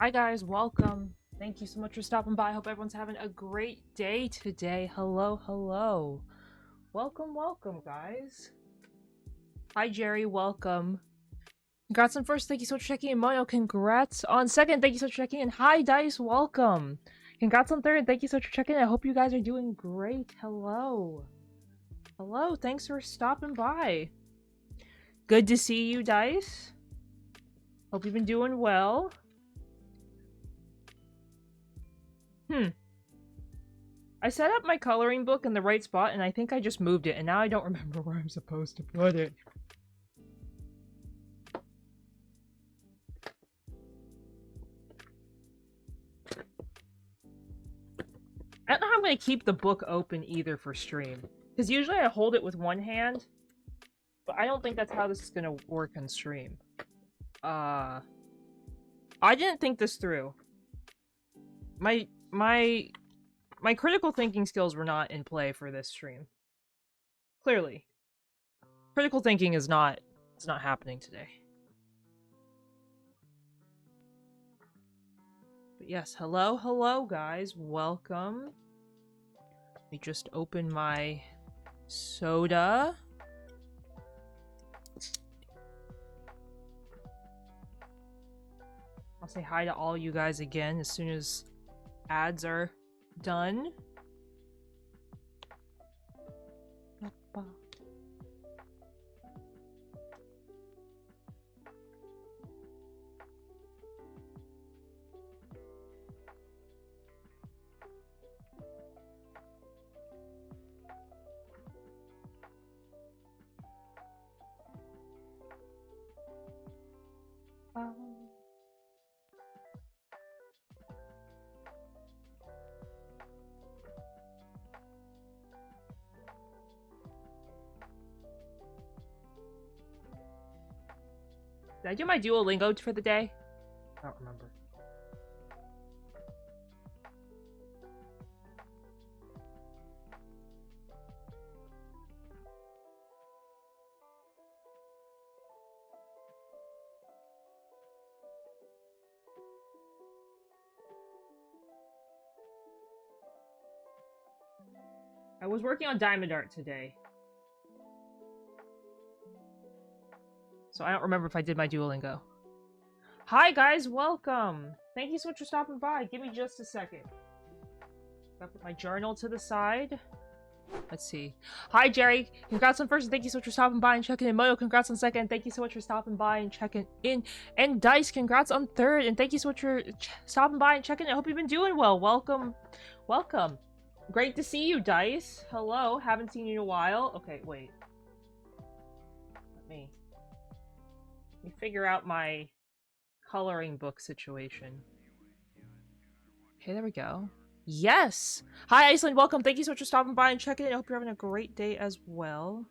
Hi guys, welcome. Thank you so much for stopping by. I hope everyone's having a great day today. Hello, hello. Welcome, guys. Hi Jerry, welcome. Congrats on first, thank you so much for checking in. Moyo, congrats on second, thank you so much for checking in. Hi Dice, welcome. Congrats on third, thank you so much for checking in. I hope you guys are doing great. Hello. Hello, thanks for stopping by. Good to see you, Dice. Hope you've been doing well. I set up my coloring book in the right spot, and I think I just moved it, and now I don't remember where I'm supposed to put it. I don't know how I'm going to keep the book open either for stream. Because usually I hold it with one hand, but I don't think that's how this is going to work on stream. I didn't think this through. My critical thinking skills were not in play for this stream. Clearly. Critical thinking is not, it's not happening today. But yes, hello guys, welcome. Let me just open my soda. I'll say hi to all you guys again as soon as ads are done. Did I do my Duolingo for the day? I don't remember. I was working on Diamond Art today. So I don't remember if I did my Duolingo. Hi guys, welcome! Thank you so much for stopping by. Give me just a second. I'll put my journal to the side. Let's see. Hi Jerry, congrats on first and thank you so much for stopping by and checking in. Moyo, congrats on second. Thank you so much for stopping by and checking in. And Dice, congrats on third and thank you so much for stopping by and checking in. I hope you've been doing well. Welcome. Great to see you, Dice. Hello, haven't seen you in a while. Okay, wait. Let me figure out my coloring book situation. Okay, there we go. Yes! Hi, Iceland, welcome. Thank you so much for stopping by and checking in. I hope you're having a great day as well.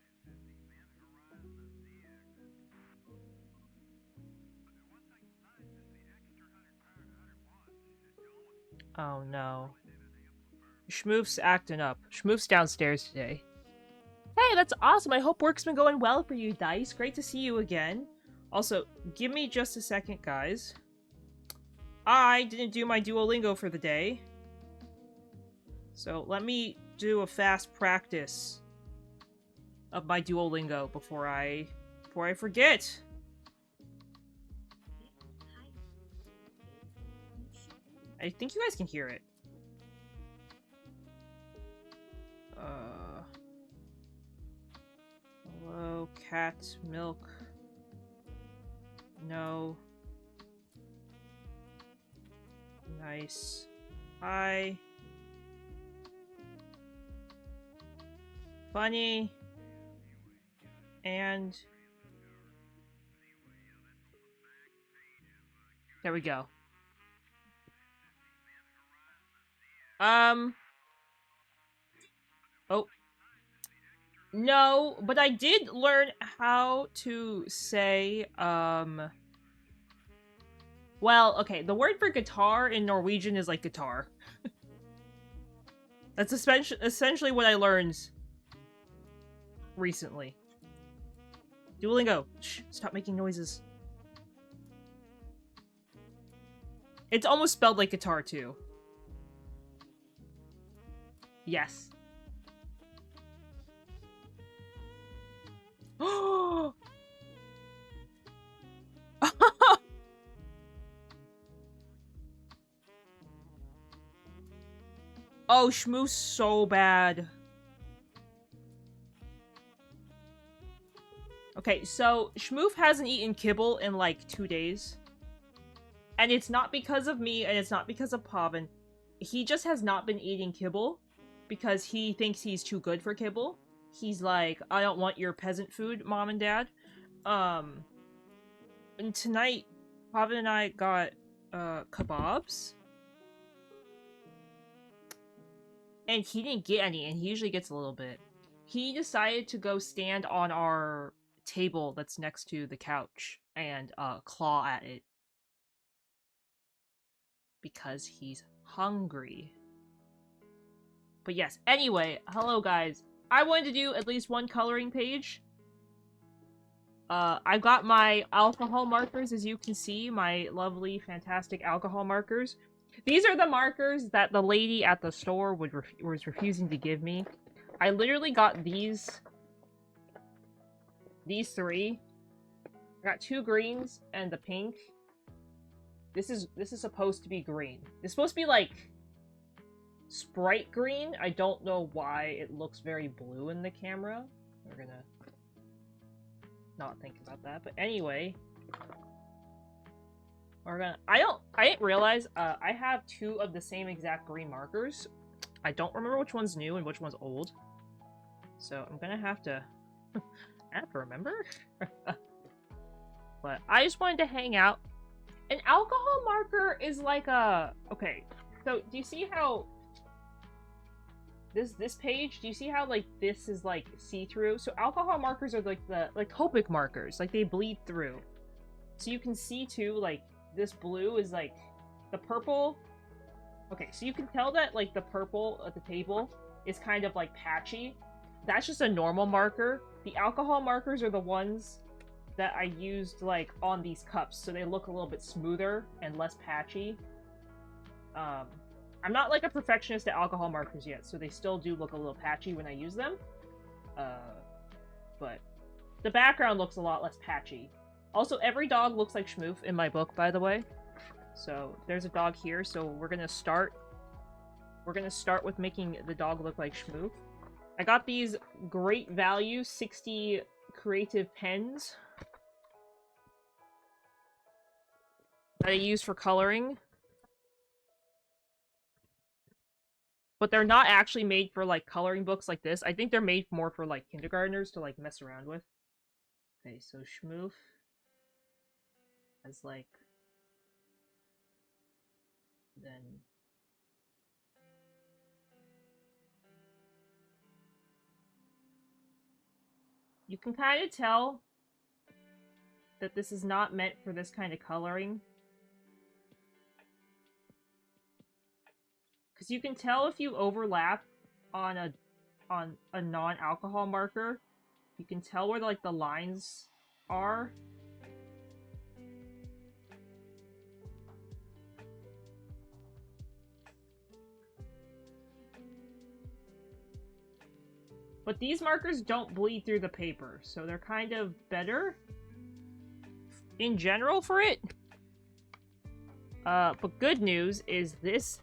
Oh, no. Schmoof's acting up. Schmoof's downstairs today. Hey, that's awesome. I hope work's been going well for you, Dice. Great to see you again. Also, give me just a second, guys. I didn't do my Duolingo for the day. So let me do a fast practice of my Duolingo before I forget. I think you guys can hear it. Hello, cat, milk. No. Nice. Hi. Funny. And there we go. Oh. No, but I did learn how to say, well, okay, the word for guitar in Norwegian is like guitar. That's essentially what I learned recently. Duolingo, shh, stop making noises. It's almost spelled like guitar, too. Yes. Oh, Shmoo's so bad. Okay, so Shmoof hasn't eaten kibble in like 2 days. And it's not because of me, and it's not because of Pavan. He just has not been eating kibble because he thinks he's too good for kibble. He's like, I don't want your peasant food, mom and dad. And tonight, Pavan and I got kebabs. And he didn't get any, and he usually gets a little bit. He decided to go stand on our table that's next to the couch and claw at it. Because he's hungry. But yes, anyway, hello guys. I wanted to do at least one coloring page. I got my alcohol markers, as you can see, my lovely, fantastic alcohol markers. These are the markers that the lady at the store was refusing to give me. I literally got these three. I got 2 greens and the pink. This is supposed to be green. It's supposed to be like Sprite green. I don't know why it looks very blue in the camera. We're gonna not think about that. But anyway, we're gonna. I didn't realize I have 2 of the same exact green markers. I don't remember which one's new and which one's old. So I'm gonna have to remember. But I just wanted to hang out. An alcohol marker is like a... Okay, so do you see how... This page, do you see how, like, this is, like, see-through? So alcohol markers are, like, the... Like, Copic markers. Like, they bleed through. So you can see, too, like, this blue is, like... The purple... Okay, so you can tell that, like, the purple at the table is kind of, like, patchy. That's just a normal marker. The alcohol markers are the ones that I used, like, on these cups, so they look a little bit smoother and less patchy. I'm not, like, a perfectionist at alcohol markers yet, so they still do look a little patchy when I use them. But the background looks a lot less patchy. Also, every dog looks like Shmoof in my book, by the way. So, there's a dog here, so we're gonna start with making the dog look like Shmoof. I got these great value 60 creative pens that I use for coloring. But they're not actually made for, like, coloring books like this. I think they're made more for, like, kindergartners to, like, mess around with. Okay, so Shmoof has, like... Then... You can kind of tell that this is not meant for this kind of coloring. Because you can tell if you overlap on a non-alcohol marker, you can tell where, like, the lines are. But these markers don't bleed through the paper, so they're kind of better in general for it. But good news is this...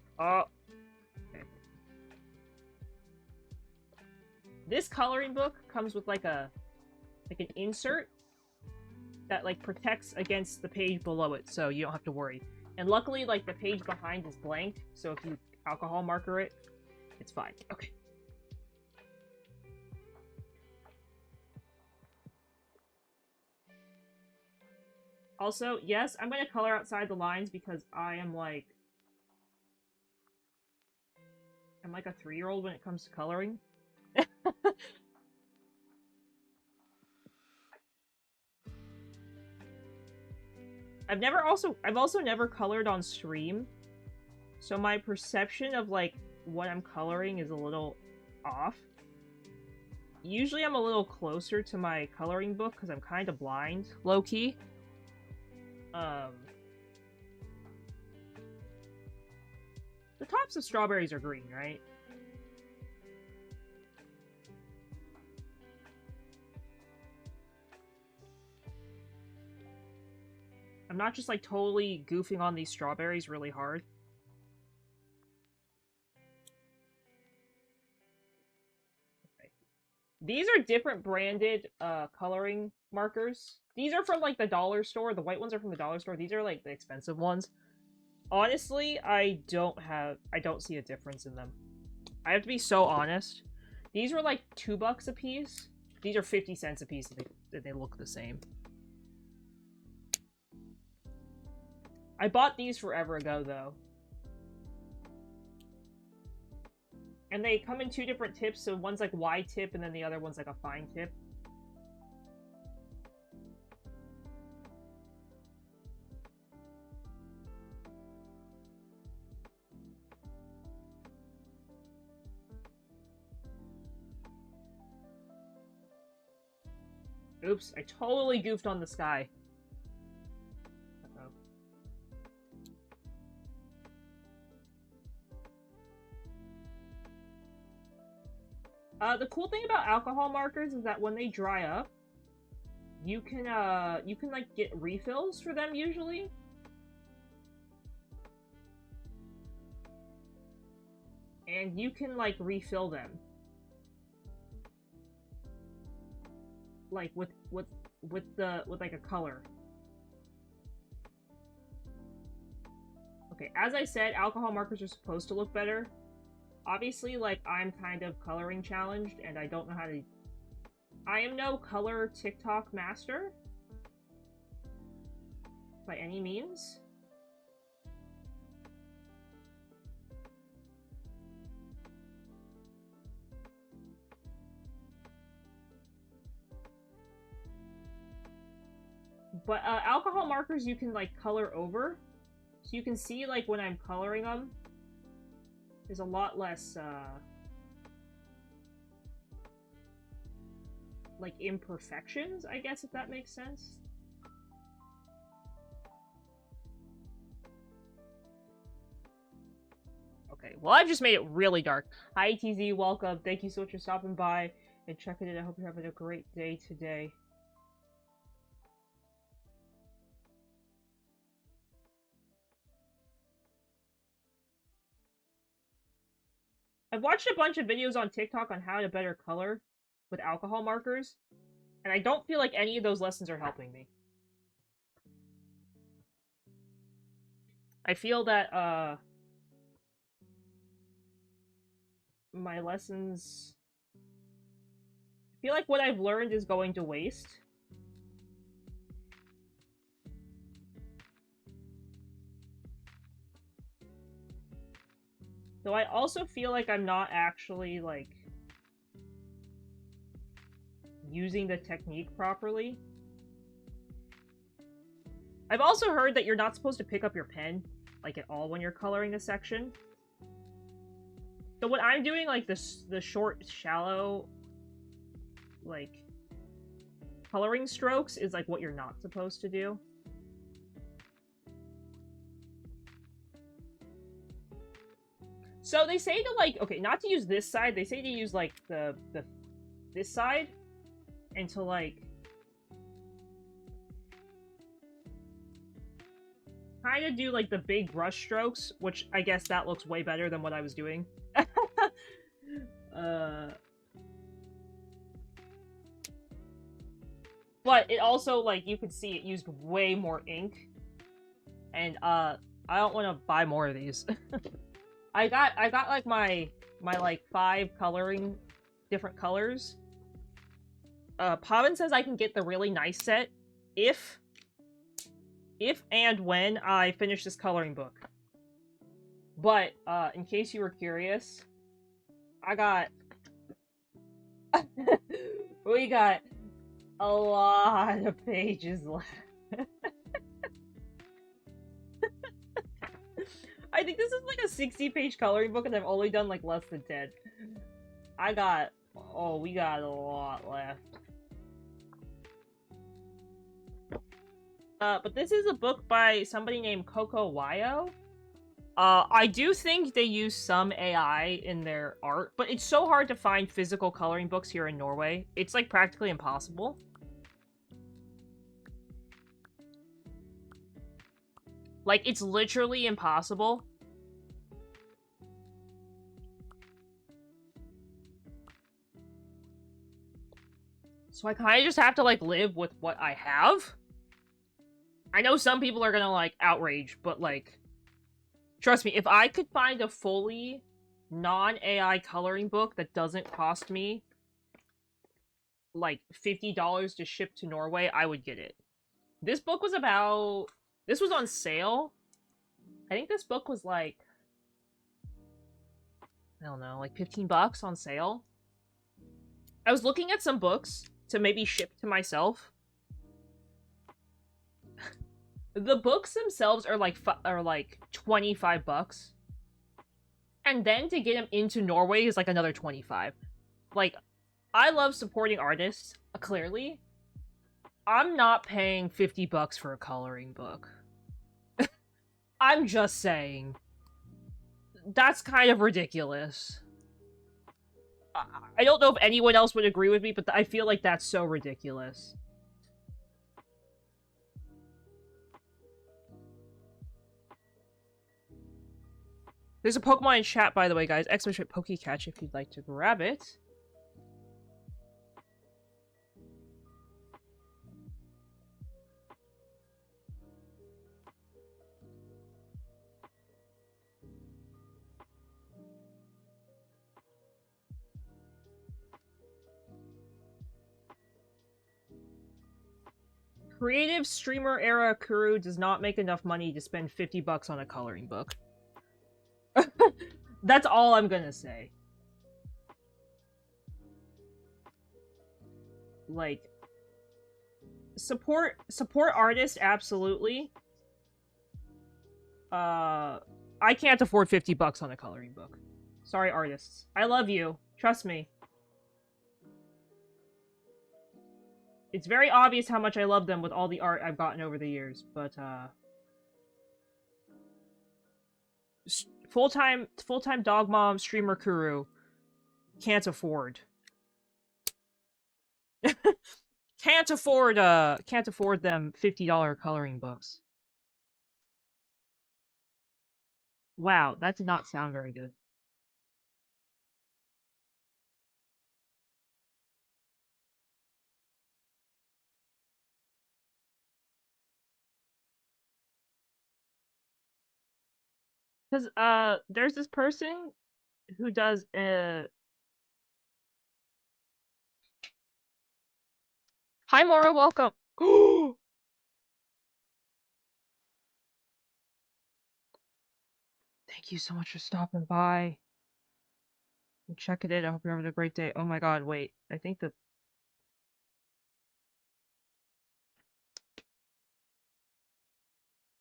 This coloring book comes with, like, an insert that, like, protects against the page below it, so you don't have to worry. And luckily, like, the page behind is blank, so if you alcohol marker it, it's fine. Okay. Also, yes, I'm gonna color outside the lines because I am, like... I'm like a 3-year-old when it comes to coloring. I've also never colored on stream, so my perception of, like, what I'm coloring is a little off. Usually I'm a little closer to my coloring book because I'm kind of blind, low-key. The tops of strawberries are green, right? I'm not just, like, totally goofing on these strawberries really hard. Okay. These are different branded, coloring markers. These are from, like, the dollar store. The white ones are from the dollar store. These are, like, the expensive ones. Honestly, I don't see a difference in them. I have to be so honest. These were, like, $2 a piece. These are 50 cents a piece, and they look the same. I bought these forever ago, though. And they come in 2 different tips, so one's like wide tip, and then the other one's like a fine tip. Oops, I totally goofed on the sky. The cool thing about alcohol markers is that when they dry up, you can like get refills for them usually. And you can like refill them. Like with like a color. Okay, as I said, alcohol markers are supposed to look better. Obviously, like, I'm kind of coloring challenged, and I don't know how to... I am no color TikTok master. By any means. But, alcohol markers you can, like, color over. So you can see, like, when I'm coloring them, there's a lot less, like, imperfections, I guess, if that makes sense. Okay, well, I've just made it really dark. Hi, TZ, welcome. Thank you so much for stopping by and checking in. I hope you're having a great day today. I've watched a bunch of videos on TikTok on how to better color with alcohol markers, and I don't feel like any of those lessons are helping me. I feel that, my lessons... I feel like what I've learned is going to waste. Though I also feel like I'm not actually, like, using the technique properly. I've also heard that you're not supposed to pick up your pen, like, at all when you're coloring a section. So what I'm doing, like, the short, shallow, like, coloring strokes is, like, what you're not supposed to do. So they say to, like, okay, not to use this side, they say to use, like, this side, and to, like, kind of do, like, the big brush strokes, which I guess that looks way better than what I was doing. But it also, like, you could see it used way more ink. And, I don't want to buy more of these. I got, like, my, like, 5 coloring different colors. Pavin says I can get the really nice set if and when I finish this coloring book. But, in case you were curious, I got... we got a lot of pages left. I think this is like a 60-page coloring book, and I've only done like less than 10. We got a lot left. But this is a book by somebody named Coco Wayo. I do think they use some AI in their art, but it's so hard to find physical coloring books here in Norway. It's, like, practically impossible. Like, it's literally impossible. So I kind of just have to, like, live with what I have. I know some people are gonna, like, outrage, but, like, trust me, if I could find a fully non-AI coloring book that doesn't cost me, like, $50 to ship to Norway, I would get it. This book was about... This was on sale. I think this book was, like... I don't know, like 15 bucks on sale. I was looking at some books to maybe ship to myself. The books themselves are like 25 bucks. And then to get them into Norway is like another 25. Like, I love supporting artists, clearly. I'm not paying 50 bucks for a coloring book. I'm just saying. That's kind of ridiculous. I don't know if anyone else would agree with me, but I feel like that's so ridiculous. There's a Pokemon in chat, by the way, guys. Exclamation Pokecatch if you'd like to grab it. Creative streamer era Kuru does not make enough money to spend 50 bucks on a coloring book. That's all I'm gonna say. Like, support artists, absolutely. I can't afford 50 bucks on a coloring book. Sorry, artists. I love you. Trust me. It's very obvious how much I love them with all the art I've gotten over the years, but, full-time dog mom streamer Kuru can't afford. can't afford them $50 coloring books. Wow, that did not sound very good. Because, there's this person who does, Hi, Mora, welcome! Thank you so much for stopping by and checking it. I hope you're having a great day. Oh my god, wait. I think the...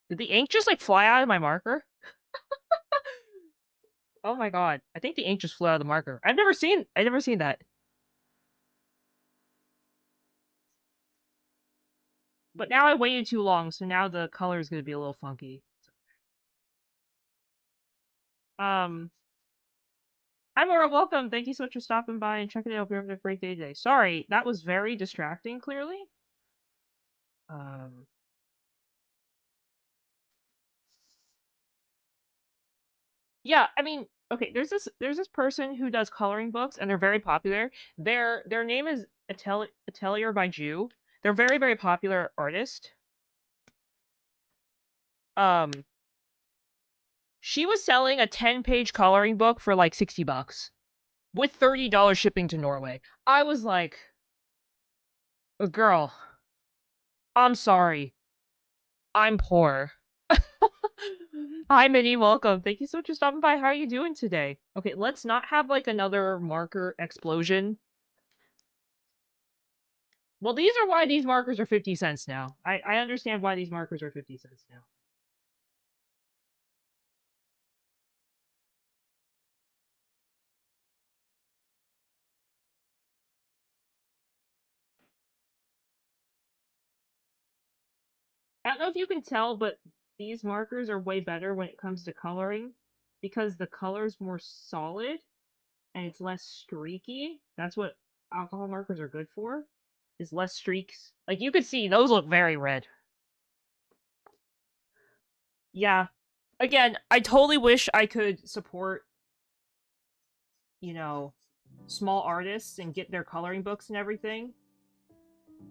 Did the ink just, like, fly out of my marker? Oh my god. I think the ink just flew out of the marker. I've never seen that. But now I waited too long, so now the color is gonna be a little funky. Um, Hi, Maura, welcome. Thank you so much for stopping by and checking it out. Hope you're having a great day today. Sorry, that was very distracting, clearly. Um, yeah, I mean, okay, there's this person who does coloring books, and they're very popular. Their name is Atelier by Jew. They're very, very popular artist. Um, she was selling a 10-page coloring book for like 60 bucks with $30 shipping to Norway. I was like, girl, I'm sorry. I'm poor. Hi, Minnie. Welcome. Thank you so much for stopping by. How are you doing today? Okay, let's not have, like, another marker explosion. Well, these are why these markers are 50 cents now. I understand why these markers are 50 cents now. I don't know if you can tell, but these markers are way better when it comes to coloring because the color's more solid and it's less streaky. That's what alcohol markers are good for, is less streaks. Like, you could see, those look very red. Yeah. Again, I totally wish I could support, you know, small artists and get their coloring books and everything.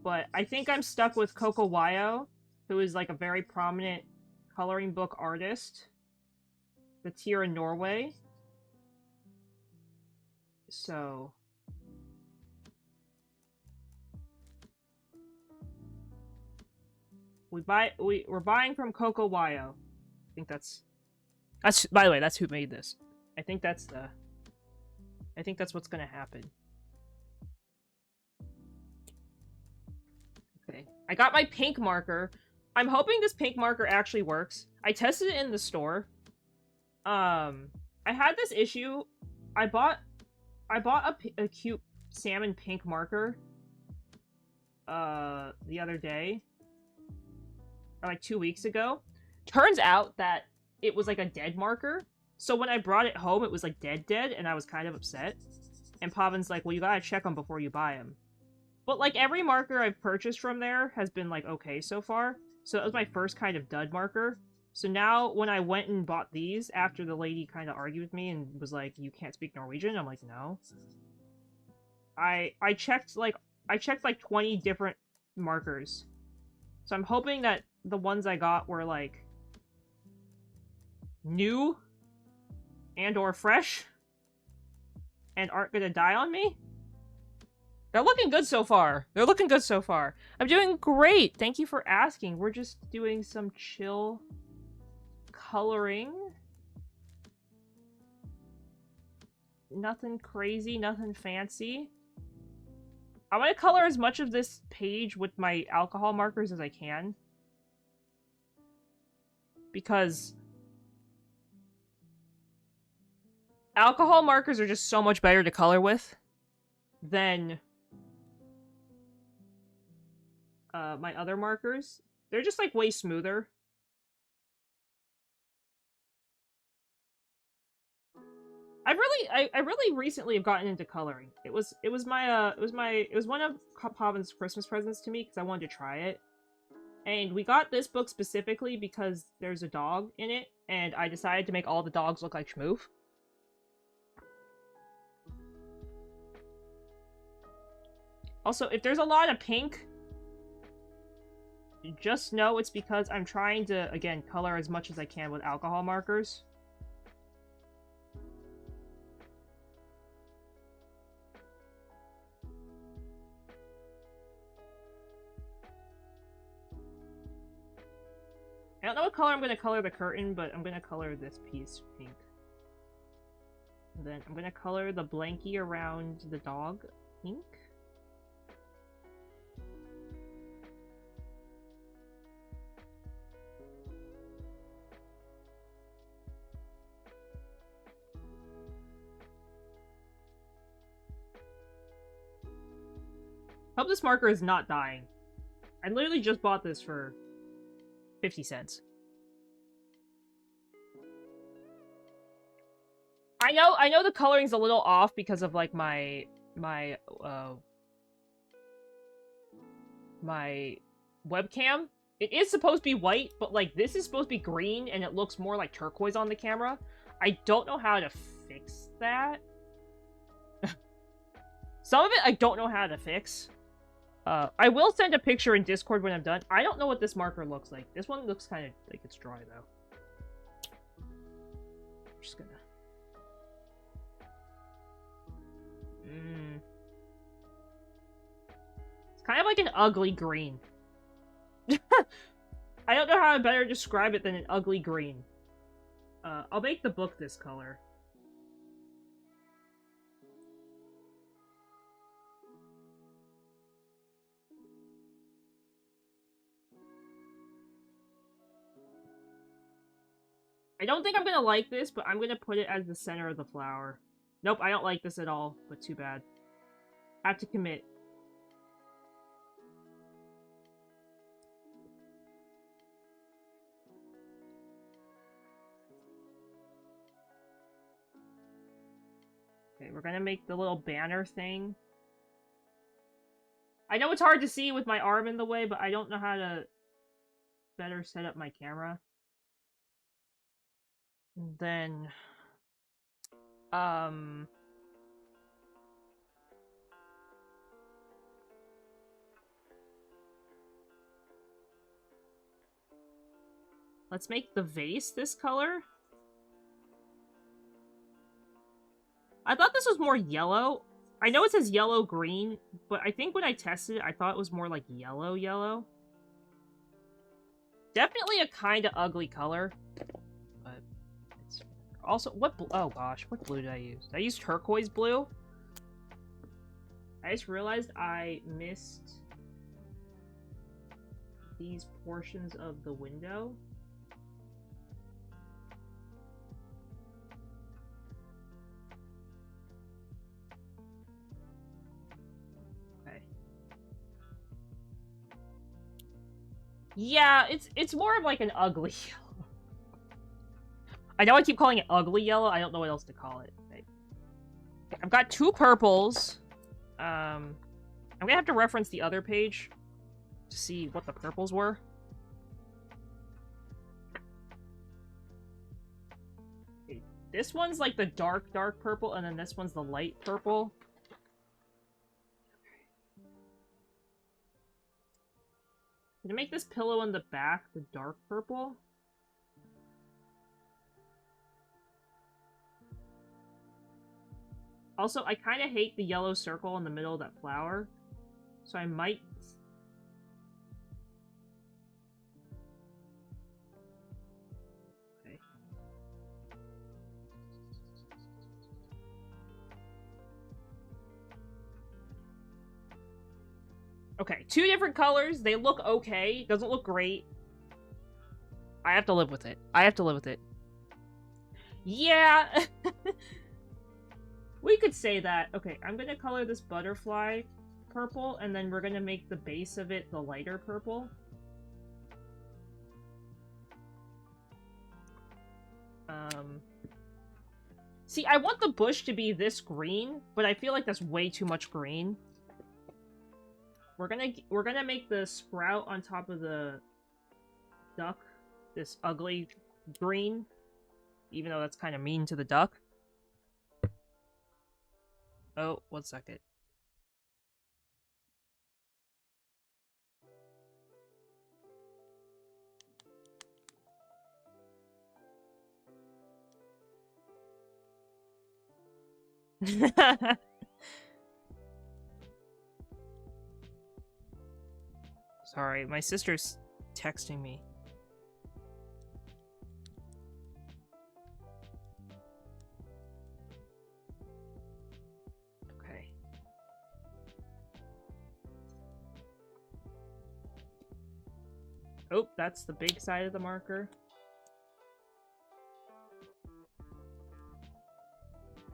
But I think I'm stuck with Coco Wayo, who is like a very prominent coloring book artist. That's here in Norway. So we're buying from Coco Wayo. I think that's by the way, that's who made this. I think that's what's gonna happen. Okay. I got my pink marker. I'm hoping this pink marker actually works. I tested it in the store. I had this issue. I bought a cute salmon pink marker the other day, or like 2 weeks ago. Turns out that it was like a dead marker. So when I brought it home, it was like dead, and I was kind of upset. And Pavin's like, well, you gotta check them before you buy them. But like every marker I've purchased from there has been like okay so far. So that was my first kind of dud marker. So now when I went and bought these after the lady kind of argued with me and was like, you can't speak Norwegian, I'm like, no. I checked like 20 different markers. So I'm hoping that the ones I got were like new and or fresh and aren't gonna die on me. They're looking good so far. They're looking good so far. I'm doing great. Thank you for asking. We're just doing some chill coloring. Nothing crazy, nothing fancy. I want to color as much of this page with my alcohol markers as I can. Because alcohol markers are just so much better to color with than my other markers. They're just like way smoother. I really recently have gotten into coloring. It was one of Pavin's Christmas presents to me because I wanted to try it. And we got this book specifically because there's a dog in it, and I decided to make all the dogs look like Schmoof. Also, if there's a lot of pink, just know it's because I'm trying to, again, color as much as I can with alcohol markers. I don't know what color I'm going to color the curtain, but I'm going to color this piece pink. And then I'm going to color the blankie around the dog pink. Hope this marker is not dying. I literally just bought this for 50 cents. I know the coloring's a little off because of like my webcam. It is supposed to be white, but like this is supposed to be green and it looks more like turquoise on the camera. I don't know how to fix that. Some of it I don't know how to fix. I will send a picture in Discord when I'm done. I don't know what this marker looks like. This one looks kind of like it's dry, though. I'm just gonna... It's kind of like an ugly green. I don't know how to better describe it than an ugly green. I'll make the book this color. I don't think I'm gonna like this, but I'm gonna put it as the center of the flower. Nope, I don't like this at all, but too bad. I have to commit. Okay, we're gonna make the little banner thing. I know it's hard to see with my arm in the way, but I don't know how to better set up my camera. And then... let's make the vase this color. I thought this was more yellow. I know it says yellow-green, but I think when I tested it, I thought it was more like yellow-yellow. Definitely a kind of ugly color. But it's... also, what blue? Oh gosh, what blue did I use? Did I use turquoise blue? I just realized I missed these portions of the window. Yeah, it's more of like an ugly yellow. I know I keep calling it ugly yellow. I don't know what else to call it. I've got 2 purples. I'm gonna have to reference the other page to see what the purples were. Okay, this one's like the dark purple, and then this one's the light purple. I'm gonna make this pillow in the back the dark purple. Also, I kind of hate the yellow circle in the middle of that flower, so I might... okay. Okay, 2 different colors. They look okay. Doesn't look great. I have to live with it. I have to live with it. Yeah! We could say that. Okay, I'm gonna color this butterfly purple, and then we're gonna make the base of it the lighter purple. See, I want the bush to be this green, but I feel like that's way too much green. We're gonna make the sprout on top of the duck this ugly green, even though that's kind of mean to the duck. Oh, 1 second. Sorry, my sister's texting me. Okay. Oh, that's the big side of the marker.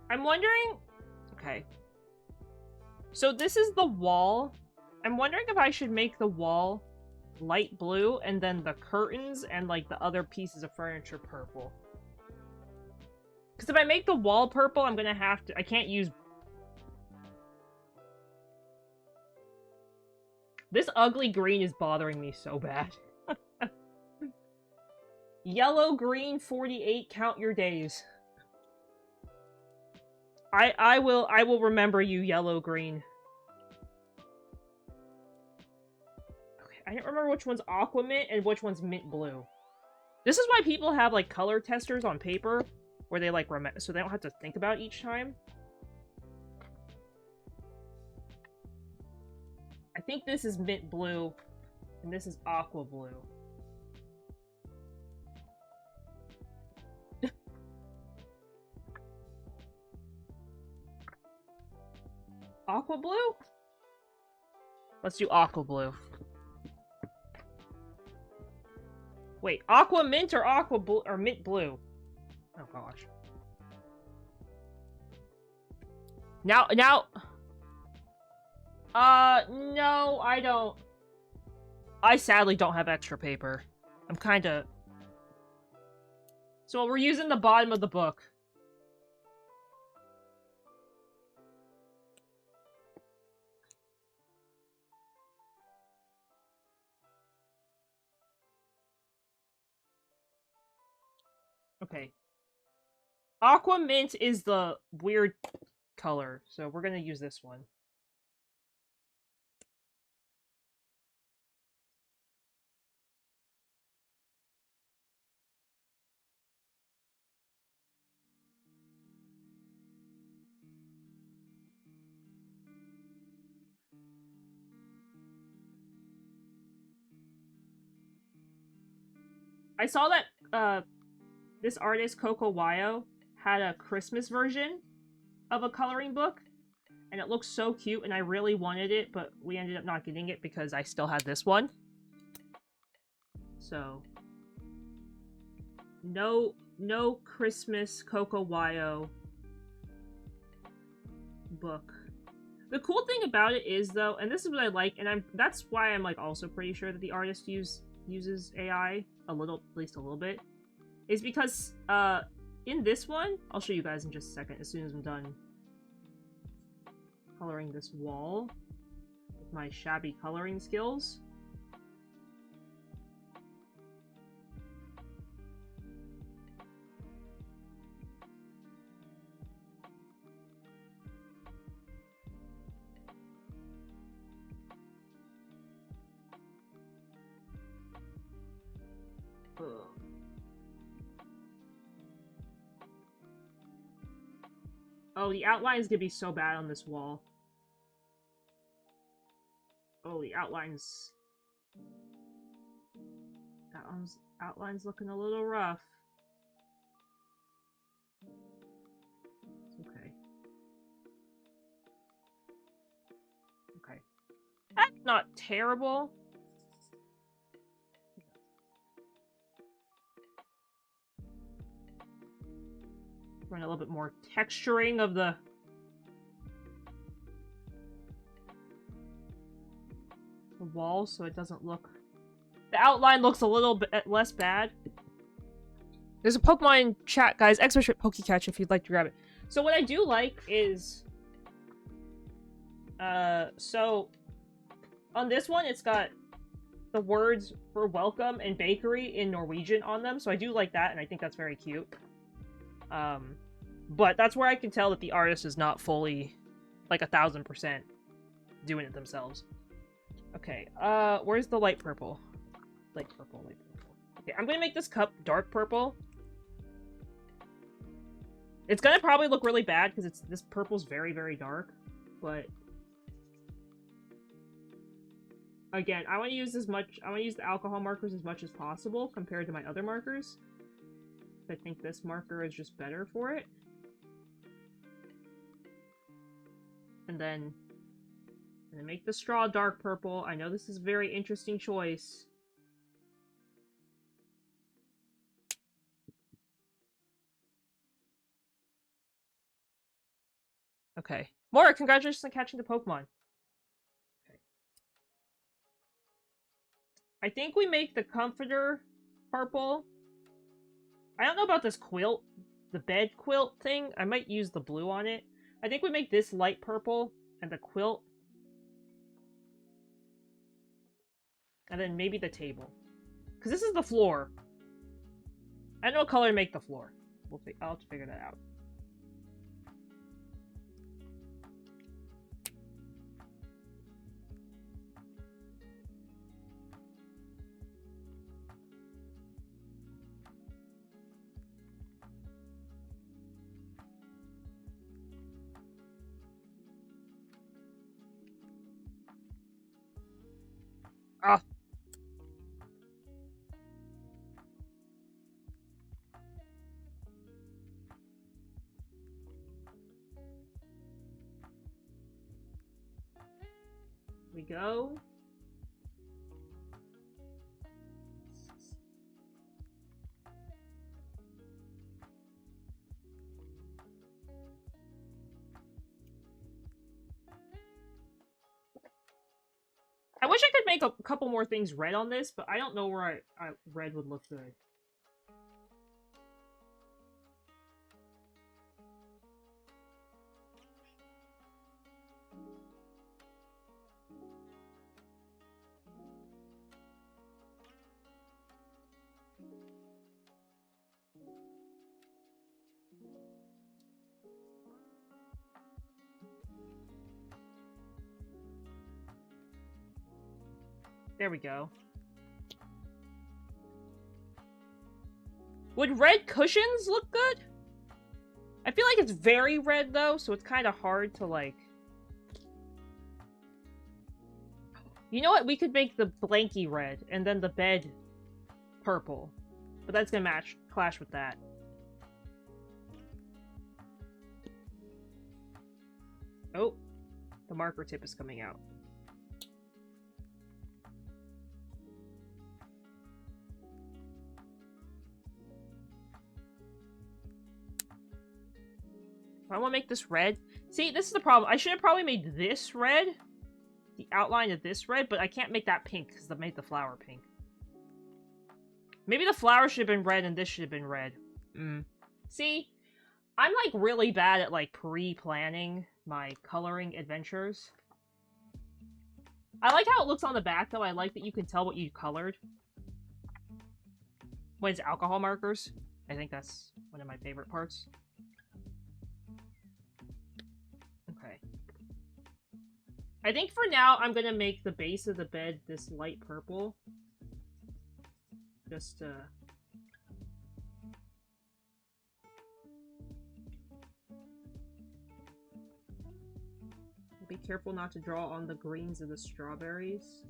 I'm wondering... okay. So this is the wall. I'm wondering if I should make the wall light blue and then the curtains and like the other pieces of furniture purple. Because if I make the wall purple, I'm gonna have to... I can't use... this ugly green is bothering me so bad. Yellow, green, 48, count your days. I will remember you, yellow, green. Okay, I don't remember which one's aqua mint and which one's mint blue. This is why people have, like, color testers on paper, where they, like, remember, so they don't have to think about it each time. I think this is mint blue, and this is aqua blue. Aqua blue? Let's do aqua blue. Wait, aqua mint or aqua blue or mint blue? Oh gosh. Now, no, I don't. I sadly don't have extra paper. I'm kinda... so we're using the bottom of the book. Okay. Aqua mint is the weird color, so we're gonna use this one. I saw that this artist Coco Wyo had a Christmas version of a coloring book, and it looks so cute, and I really wanted it, but we ended up not getting it because I still had this one. So, no Christmas Coco Wyo book. The cool thing about it is, though, and this is what I like, and that's why I'm like also pretty sure that the artist uses AI at least a little bit, is because in this one, I'll show you guys in just a second as soon as I'm done coloring this wall with my shabby coloring skills. Ugh. Oh, the outline's gonna be so bad on this wall. Oh, the outline's looking a little rough. It's okay. Okay. That's not terrible. Run a little bit more texturing of the wall so it doesn't look... The outline looks a little bit less bad. There's a Pokemon in chat, guys. Pokecatch if you'd like to grab it. So what I do like is... so... On this one, it's got the words for welcome and bakery in Norwegian on them, so I do like that, and I think that's very cute. But that's where I can tell that the artist is not fully, like, 1000% doing it themselves. Okay, where's the light purple? Light purple. Okay, I'm gonna make this cup dark purple. It's gonna probably look really bad, because this purple's very, very dark, but... Again, I want to use the alcohol markers as much as possible compared to my other markers. I think this marker is just better for it. And then I'm gonna make the straw dark purple. I know this is a very interesting choice. Okay. Mora, congratulations on catching the Pokemon. Okay. I think we make the comforter purple. I don't know about this quilt, the bed quilt thing. I might use the blue on it. I think we make this light purple and the quilt. And then maybe the table. Because this is the floor. I don't know what color to make the floor. I'll have to figure that out. Ah. We go. I wish I could make a couple more things red on this, but I don't know where red would look good. There we go. Would red cushions look good? I feel like it's very red, though, so it's kind of hard to, like... You know what? We could make the blankie red, and then the bed purple. But that's gonna clash with that. Oh. The marker tip is coming out. I want to make this red. See, this is the problem. I should have probably made this red. The outline of this red, but I can't make that pink because I made the flower pink. Maybe the flower should have been red and this should have been red. See? I'm, like, really bad at, like, pre-planning my coloring adventures. I like how it looks on the back, though. I like that you can tell what you colored. When it's alcohol markers. I think that's one of my favorite parts. Okay. I think for now, I'm gonna make the base of the bed this light purple. Just, be careful not to draw on the greens of the strawberries.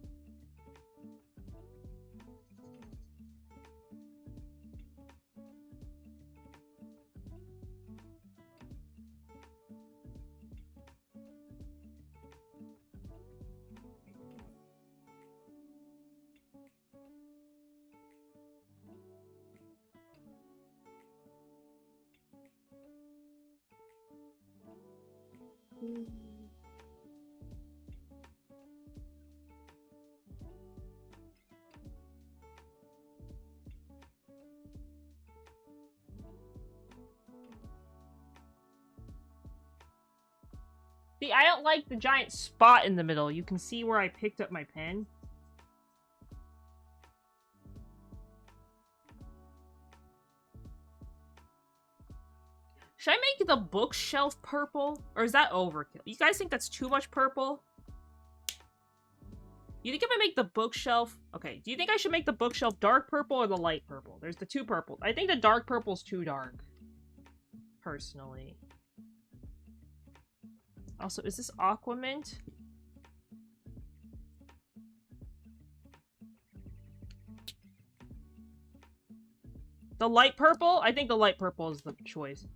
See, I don't like the giant spot in the middle. You can see where I picked up my pen. Should I make the bookshelf purple? Or is that overkill? You guys think that's too much purple? You think if I make the bookshelf... Okay, do you think I should make the bookshelf dark purple or the light purple? There's the two purples. I think the dark purple's too dark. Personally. Also, is this Aquamint? The light purple? I think the light purple is the choice.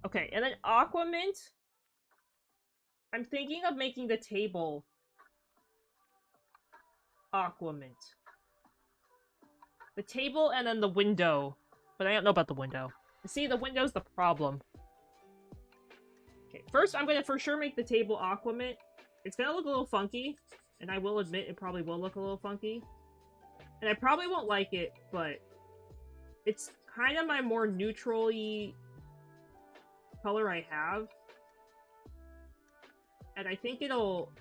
Okay, and then Aquamint. I'm thinking of making the table Aquamint. The table and then the window. But I don't know about the window. See, the window's the problem. Okay, first I'm gonna for sure make the table Aquamint. It's gonna look a little funky, and I will admit it probably will look a little funky. And I probably won't like it, but it's kind of my more neutral-y color I have. And I think it'll...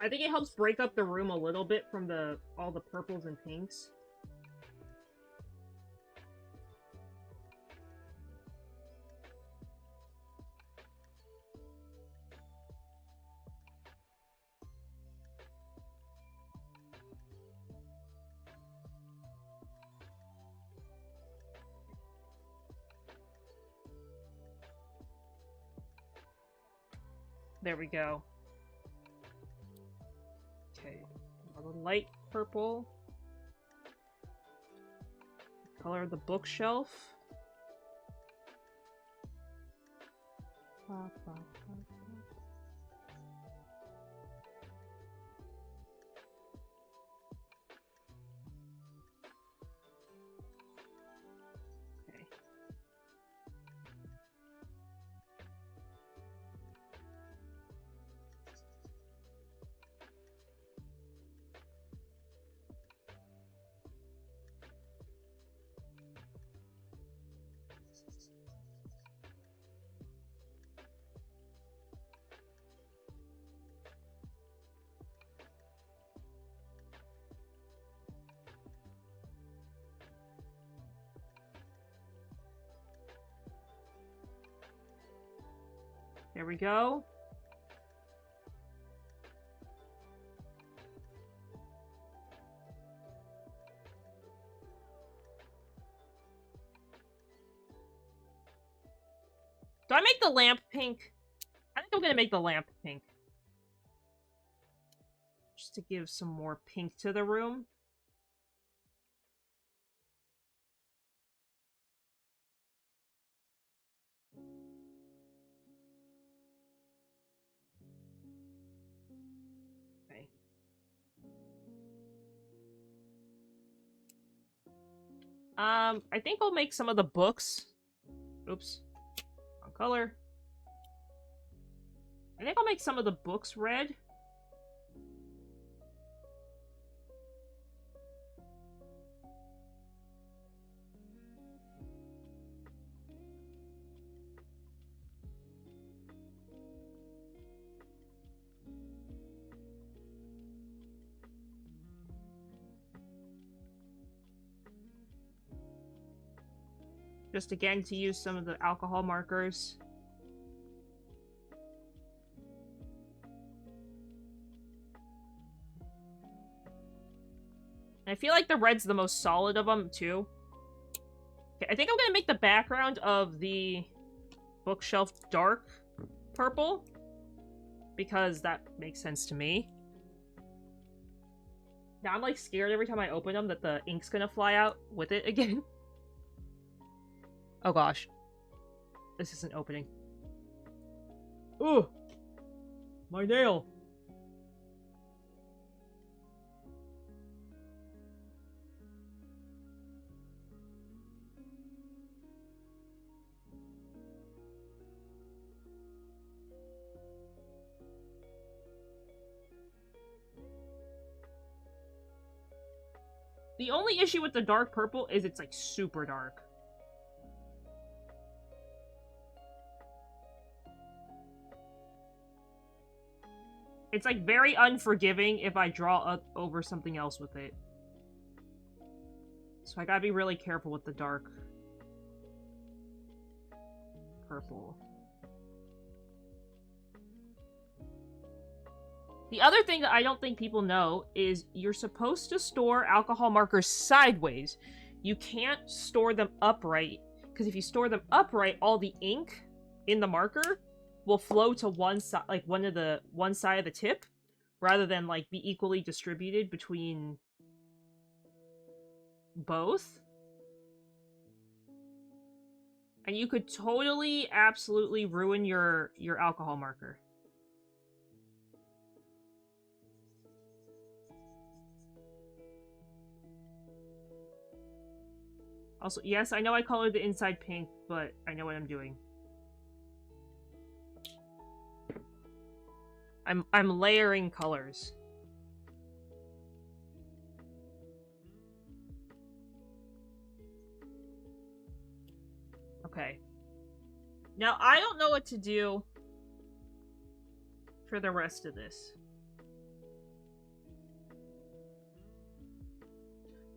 I think it helps break up the room a little bit from all the purples and pinks. There we go. Okay, a little light purple. Color of the bookshelf. Okay. There we go. Do I make the lamp pink? I think I'm gonna make the lamp pink. Just to give some more pink to the room. Okay. I think I'll make some of the books. Oops. Wrong color. I think I'll make some of the books red. Just again to use some of the alcohol markers. I feel like the red's the most solid of them, too. Okay, I think I'm gonna make the background of the bookshelf dark purple. Because that makes sense to me. Now I'm, like, scared every time I open them that the ink's gonna fly out with it again. Oh gosh. This isn't opening. Ooh! My nail! The only issue with the dark purple is it's, like, super dark. It's, like, very unforgiving if I draw up over something else with it. So I gotta be really careful with the dark purple. The other thing that I don't think people know is you're supposed to store alcohol markers sideways. You can't store them upright, because if you store them upright, all the ink in the marker will flow to one side, like one side of the tip, rather than like be equally distributed between both. And you could totally, absolutely ruin your alcohol marker. Also, yes, I know I colored the inside pink, but I know what I'm doing. I'm layering colors. Okay. Now, I don't know what to do for the rest of this.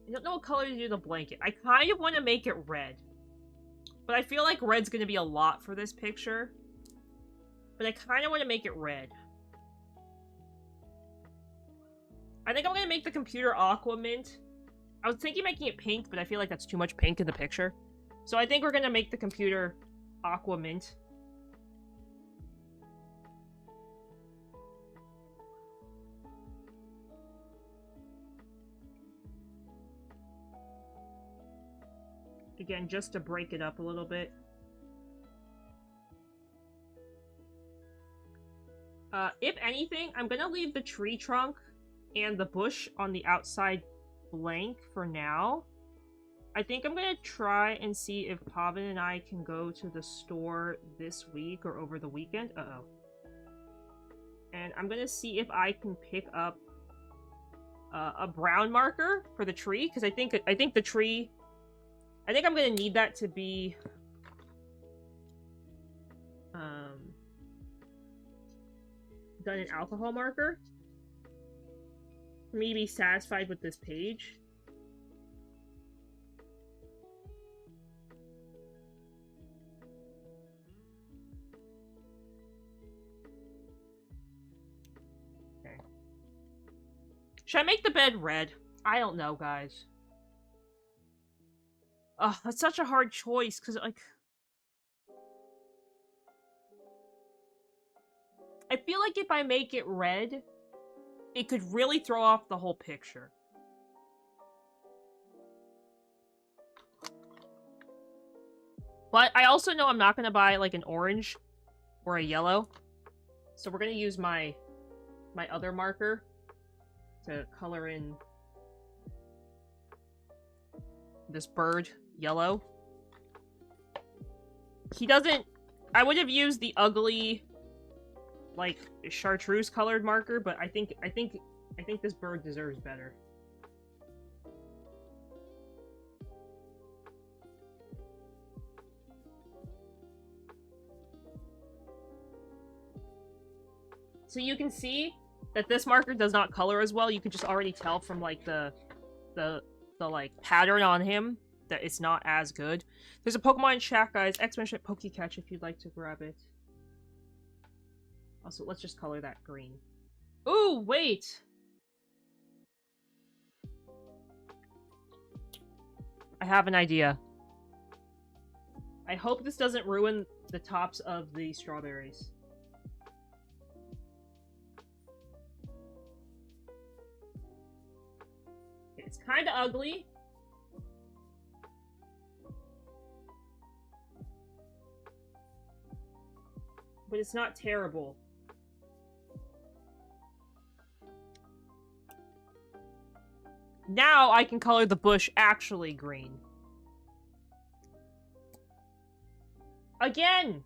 I don't know what color to do the blanket. I kind of want to make it red. But I feel like red's going to be a lot for this picture. But I kind of want to make it red. I think I'm going to make the computer aqua mint. I was thinking making it pink, but I feel like that's too much pink in the picture. So I think we're going to make the computer aqua mint. Again, just to break it up a little bit. If anything, I'm gonna leave the tree trunk and the bush on the outside blank for now. I think I'm gonna try and see if Pavan and I can go to the store this week or over the weekend. Uh-oh. And I'm gonna see if I can pick up a brown marker for the tree, because I think the tree... I think I'm gonna need that to be... done in alcohol marker. For me to be satisfied with this page. Should I make the bed red? I don't know, guys. Ugh, that's such a hard choice, because, like... I feel like if I make it red, it could really throw off the whole picture. But I also know I'm not going to buy, like, an orange or a yellow. So we're going to use my other marker to color in this bird yellow. He doesn't... I would have used the ugly, like, chartreuse colored marker, but I think this bird deserves better. So you can see that this marker does not color as well. You can just already tell from, like, the like, pattern on him that it's not as good. There's a Pokemon in chat, guys. Exclamation Pokecatch if you'd like to grab it. Also, let's just color that green. Ooh, wait! I have an idea. I hope this doesn't ruin the tops of the strawberries. It's kind of ugly. But it's not terrible. Now I can color the bush actually green. Again!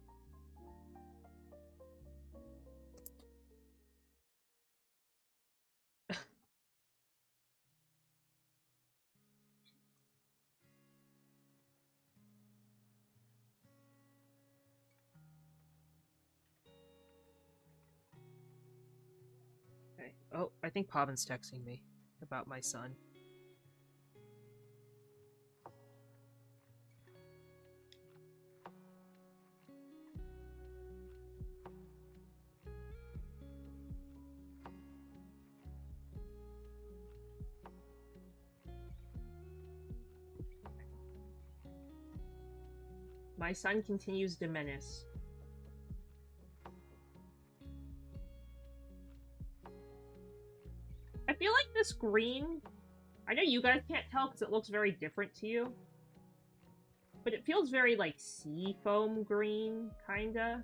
Okay. Oh, I think Pavin's texting me about my son. My son continues to menace. I feel like this green... I know you guys can't tell because it looks very different to you. But it feels very, like, sea foam green, kinda.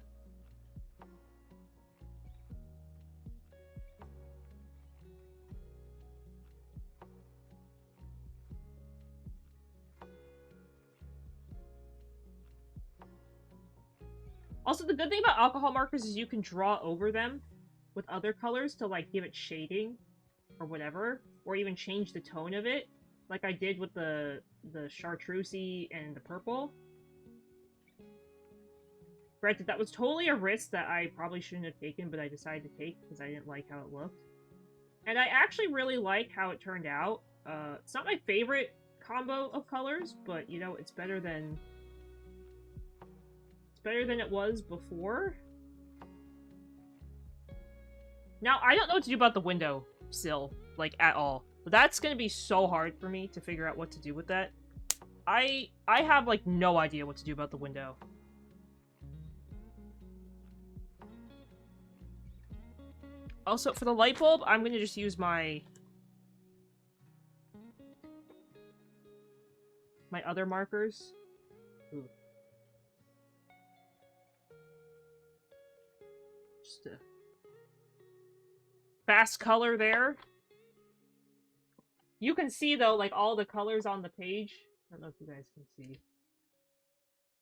Also, the good thing about alcohol markers is you can draw over them with other colors to, like, give it shading or whatever, or even change the tone of it, like I did with the chartreusey and the purple. Granted, that was totally a risk that I probably shouldn't have taken, but I decided to take because I didn't like how it looked. And I actually really like how it turned out. It's not my favorite combo of colors, but, you know, it's better than it was before. Now, I don't know what to do about the window sill, like, at all. But that's gonna be so hard for me to figure out what to do with that. I have, like, no idea what to do about the window. Also, for the light bulb, I'm gonna just use my other markers. Ooh. Just a fast color there. You can see, though, like, all the colors on the page. I don't know if you guys can see.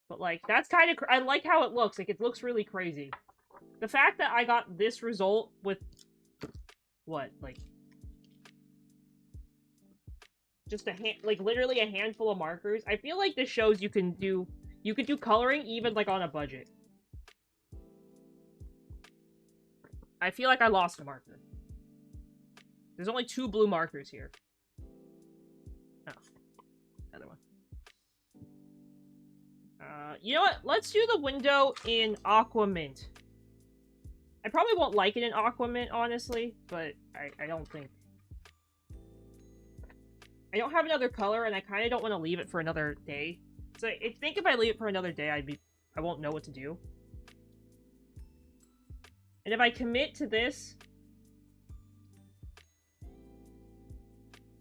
But, like, that's kind of... I like how it looks. Like, it looks really crazy. The fact that I got this result with... What? Like... Just like, literally a handful of markers. I feel like this shows you can do... You can do coloring even, like, on a budget. I feel like I lost a marker. There's only 2 blue markers here. Oh. Another one. You know what? Let's do the window in Aqua Mint. I probably won't like it in Aqua Mint, honestly, but I don't think... I don't have another color, and I kind of don't want to leave it for another day. So I think if I leave it for another day, I won't know what to do. And if I commit to this,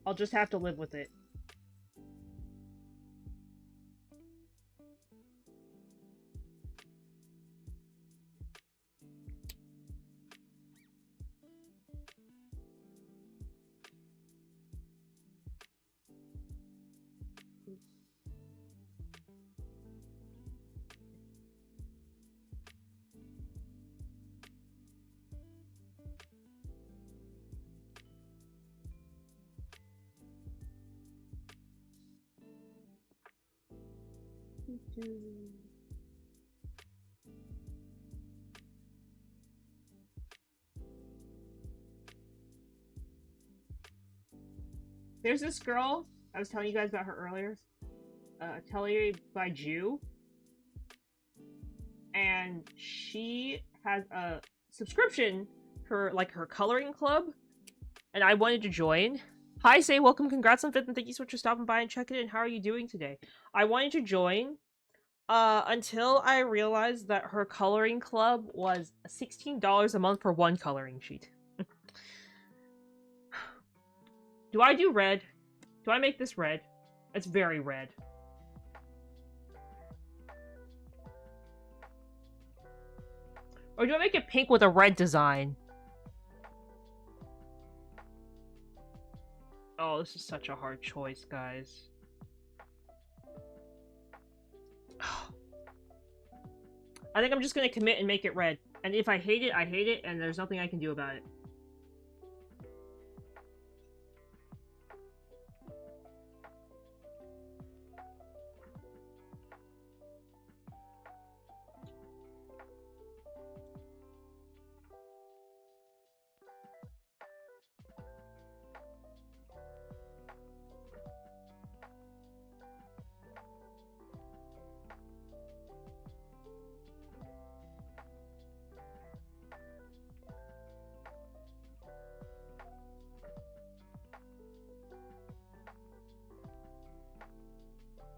I'll just have to live with it. There's this girl, I was telling you guys about her earlier, Atelier by Jew, and she has a subscription for, like, her coloring club, and I wanted to join. Hi, Say, welcome, congrats on 5th, and thank you so much for stopping by and checking in. How are you doing today? I wanted to join, until I realized that her coloring club was $16 a month for one coloring sheet. Do I do red? Do I make this red? It's very red. Or do I make it pink with a red design? Oh, this is such a hard choice, guys. I think I'm just gonna commit and make it red. And if I hate it, I hate it, and there's nothing I can do about it.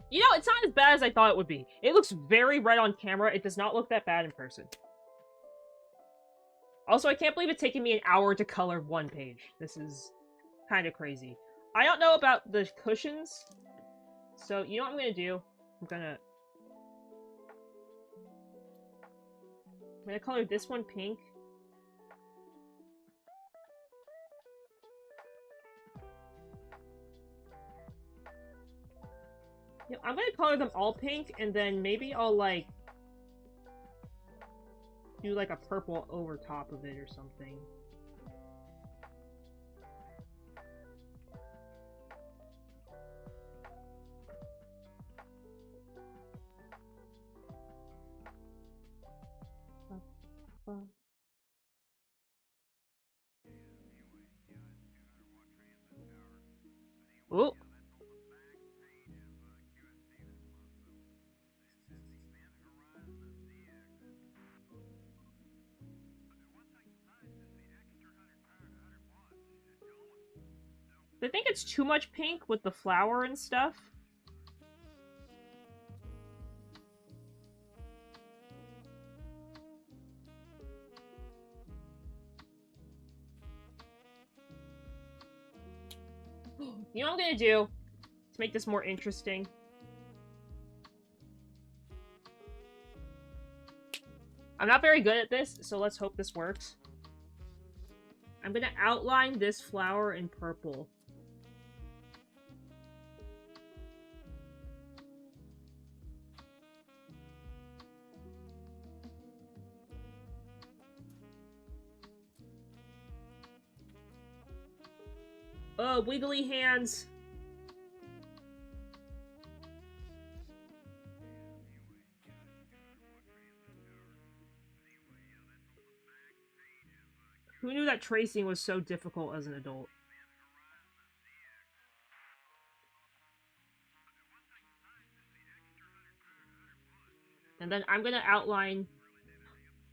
You know, it's not as bad as I thought it would be. It looks very red on camera. It does not look that bad in person. Also, I can't believe it's taking me an hour to color one page. This is kind of crazy. I don't know about the cushions. So, you know what I'm going to do? I'm going to color this one pink. Yeah, I'm gonna color them all pink, and then maybe I'll, like, do, like, a purple over top of it or something. Ooh. I think it's too much pink with the flower and stuff. You know what I'm gonna do to make this more interesting? I'm not very good at this, so let's hope this works. I'm gonna outline this flower in purple. Oh, wiggly hands. Who knew that tracing was so difficult as an adult? And then I'm gonna outline...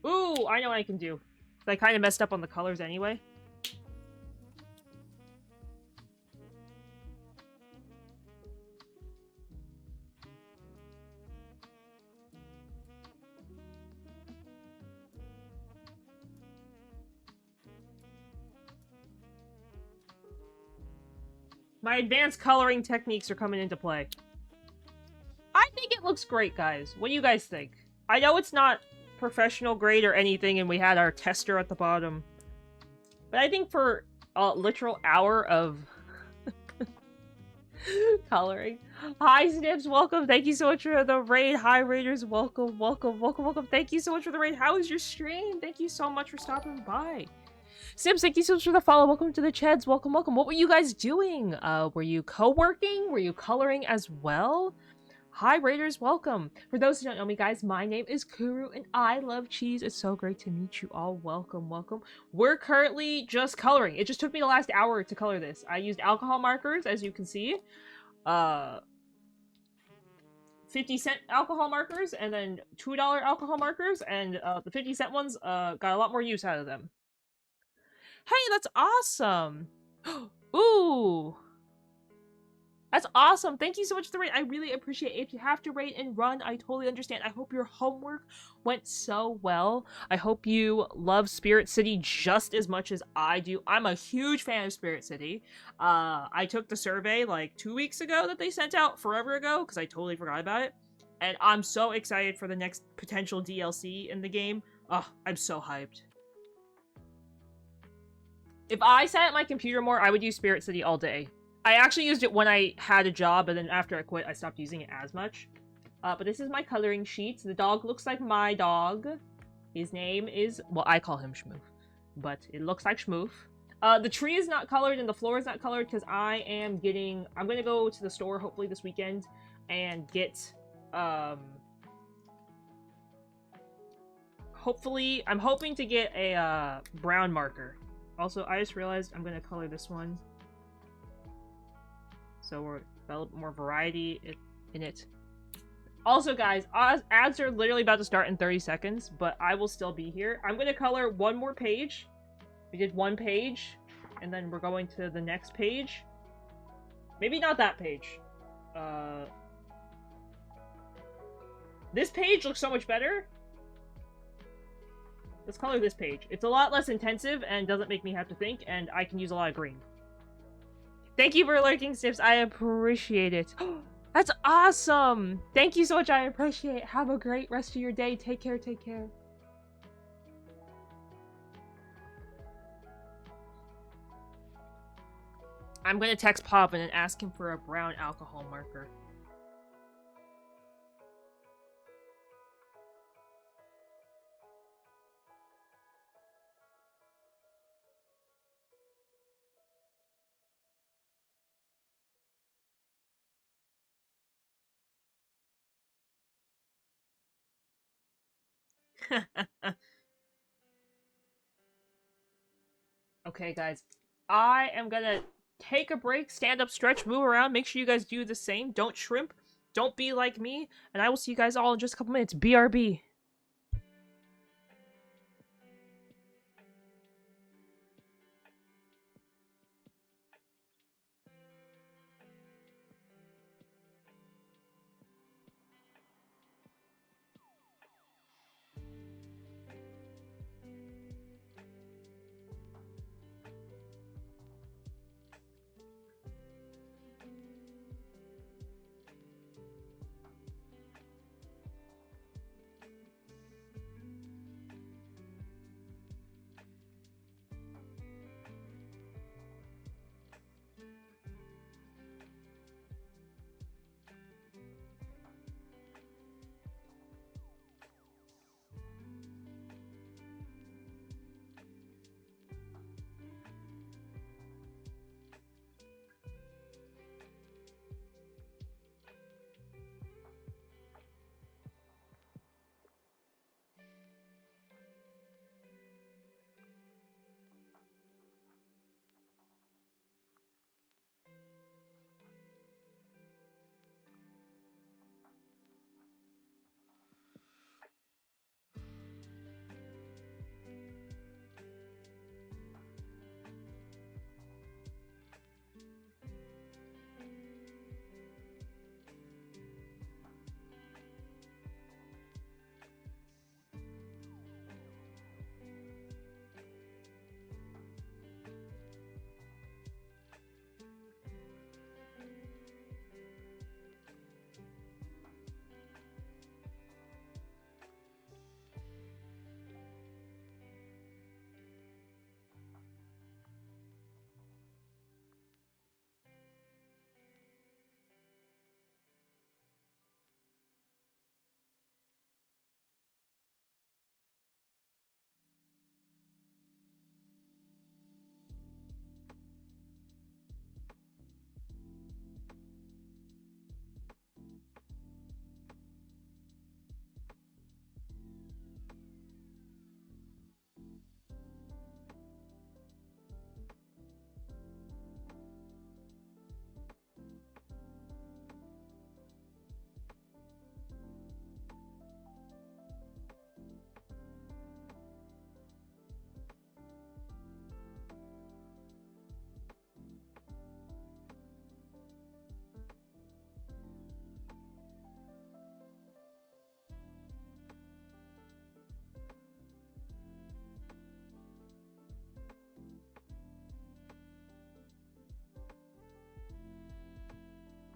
Ooh, I know what I can do. I kind of messed up on the colors anyway. My advanced coloring techniques are coming into play. I think it looks great, guys. What do you guys think? I know it's not professional grade or anything, and we had our tester at the bottom. But I think for a literal hour of coloring. Hi, Snips, welcome. Thank you so much for the raid. Hi, Raiders, welcome, welcome, welcome, welcome. Thank you so much for the raid. How was your stream? Thank you so much for stopping by. Sims, thank you so much for the follow. Welcome to the Cheds. Welcome, welcome. What were you guys doing? Were you co-working? Were you coloring as well? Hi, Raiders. Welcome. For those who don't know me, guys, my name is Kuru, and I love cheese. It's so great to meet you all. Welcome, welcome. We're currently just coloring. It just took me the last hour to color this. I used alcohol markers, as you can see. 50-cent alcohol markers, and then $2 alcohol markers, and the 50-cent ones got a lot more use out of them. Hey, that's awesome! Ooh! That's awesome! Thank you so much for the raid. I really appreciate it. If you have to raid and run, I totally understand. I hope your homework went so well. I hope you love Spirit City just as much as I do. I'm a huge fan of Spirit City. I took the survey like 2 weeks ago that they sent out forever ago because I totally forgot about it. And I'm so excited for the next potential DLC in the game. Oh, I'm so hyped. If I sat at my computer more, I would use Spirit City all day. I actually used it when I had a job, and then after I quit, I stopped using it as much. But this is my coloring sheet. The dog looks like my dog. His name is... well, I call him Schmoof. But it looks like Schmoof. The tree is not colored, and the floor is not colored, because I am getting... I'm going to go to the store, hopefully this weekend, and get... hopefully... I'm hoping to get a brown marker. Also, I just realized I'm going to color this one. So we're develop more variety in it. Also, guys, ads are literally about to start in 30 seconds, but I will still be here. I'm going to color one more page. We did one page, and then we're going to the next page. Maybe not that page. This page looks so much better. Let's color this page. It's a lot less intensive and doesn't make me have to think, and I can use a lot of green. Thank you for lurking, Sips. I appreciate it. That's awesome! Thank you so much. I appreciate it. Have a great rest of your day. Take care, take care. I'm gonna text Pop and ask him for a brown alcohol marker. Okay, guys. I am gonna take a break, stand up, stretch, move around. Make sure you guys do the same. Don't shrimp. Don't be like me. And I will see you guys all in just a couple minutes. BRB.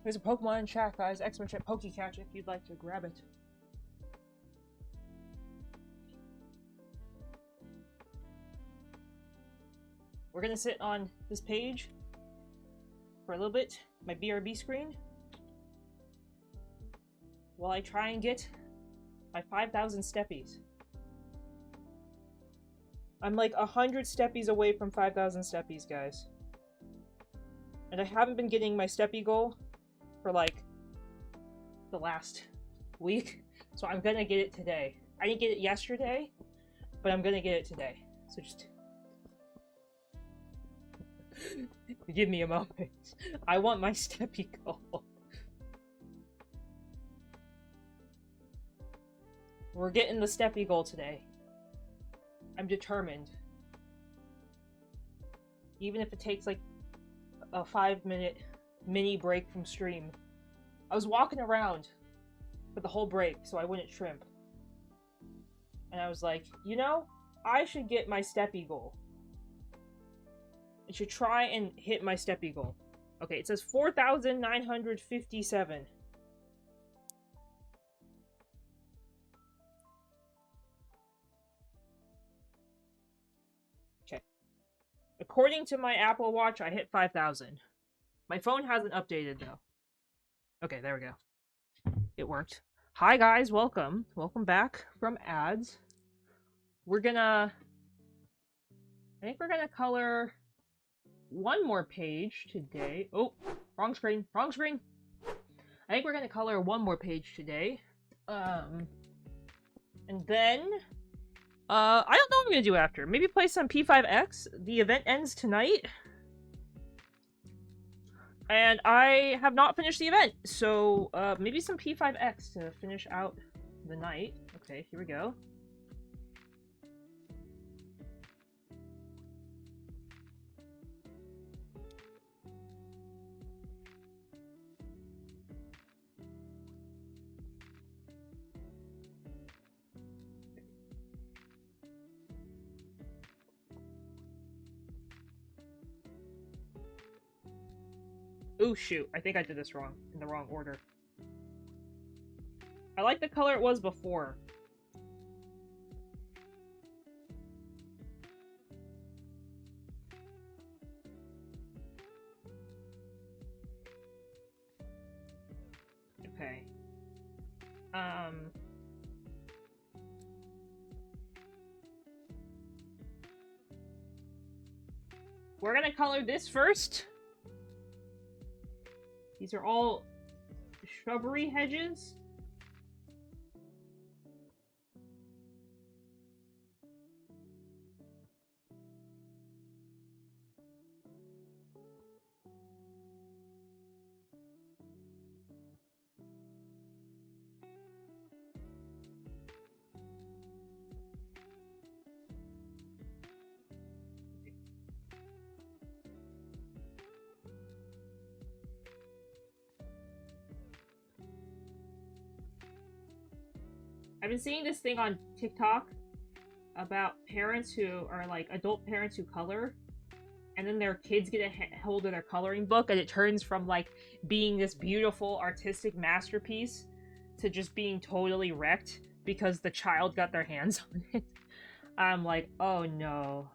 There's a Pokemon in chat, guys. X-Men chat Pokecatch if you'd like to grab it. We're gonna sit on this page for a little bit, my BRB screen, while I try and get my 5,000 steppies. I'm like 100 steppies away from 5,000 steppies, guys. And I haven't been getting my steppy goal for like the last week, so I'm gonna get it today. I didn't get it yesterday, but I'm gonna get it today. So just give me a moment. I want my steppy goal. We're getting the steppy goal today. I'm determined. Even if it takes like a 5-minute mini break from stream. I was walking around for the whole break so I wouldn't shrimp. And I was like, you know, I should get my steppy goal. I should try and hit my steppy goal. Okay, it says 4,957. Okay. According to my Apple Watch, I hit 5,000. My phone hasn't updated, though. Okay, there we go. It worked. Hi, guys. Welcome. Welcome back from ads. We're gonna... I think we're gonna color one more page today. Oh, wrong screen. Wrong screen. I think we're gonna color one more page today. And then... I don't know what I'm gonna do after. Maybe play some P5X. The event ends tonight. And I have not finished the event, so maybe some P5X to finish out the night. Okay, here we go. Ooh, shoot. I think I did this wrong. In the wrong order. I like the color it was before. Okay. We're gonna color this first. These are all shrubbery hedges. I've been seeing this thing on TikTok about parents who are like adult parents who color, and then their kids get a hold of their coloring book, and it turns from like being this beautiful artistic masterpiece to just being totally wrecked because the child got their hands on it. I'm like, oh no.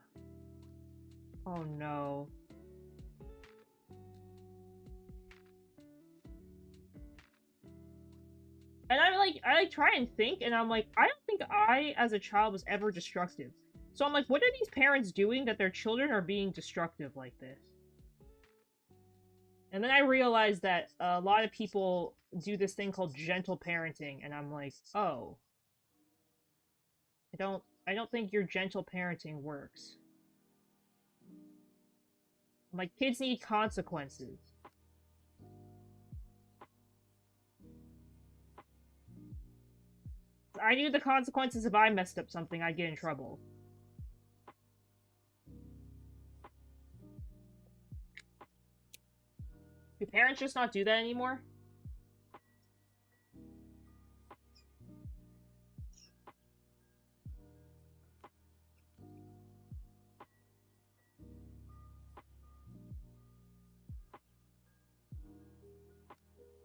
Oh no. And I try and think, and I'm like, I don't think I, as a child, was ever destructive. So I'm like, what are these parents doing that their children are being destructive like this? And then I realized that a lot of people do this thing called gentle parenting, and I'm like, oh. I don't think your gentle parenting works. I'm like, kids need consequences. I knew the consequences if I messed up something, I'd get in trouble. Do parents just not do that anymore?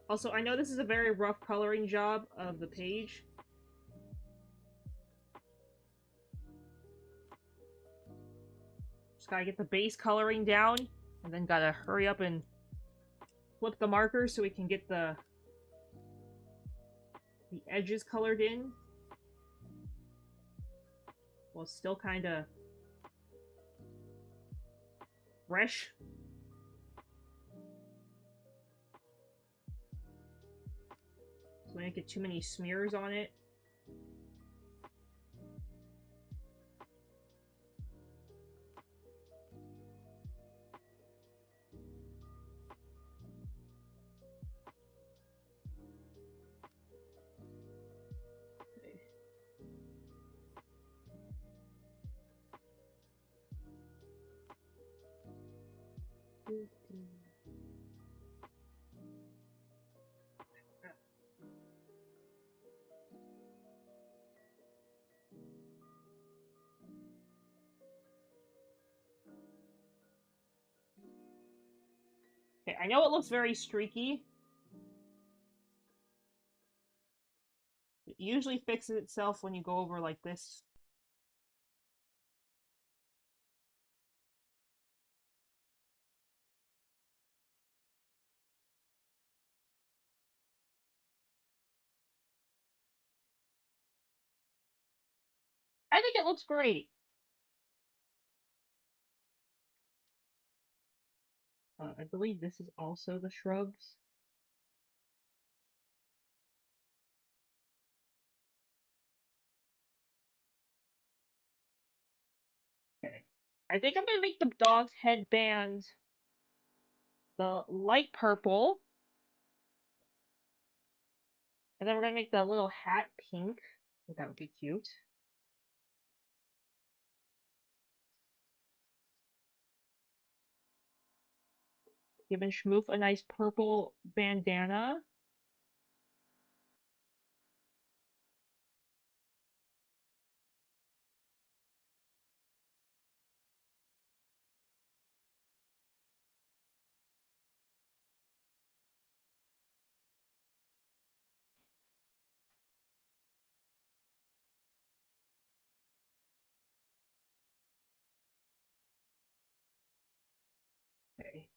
Also, I know this is a very rough coloring job of the page. Just gotta get the base coloring down, and then gotta hurry up and flip the marker so we can get the edges colored in. Well, it's still kinda fresh. So we don't get too many smears on it. Okay, I know it looks very streaky. It usually fixes itself when you go over like this. I think it looks great. I believe this is also the shrubs. Okay. I think I'm gonna make the dog's headband the light purple. And then we're gonna make the little hat pink. I think that would be cute. Giving Schmoof a nice purple bandana. Okay.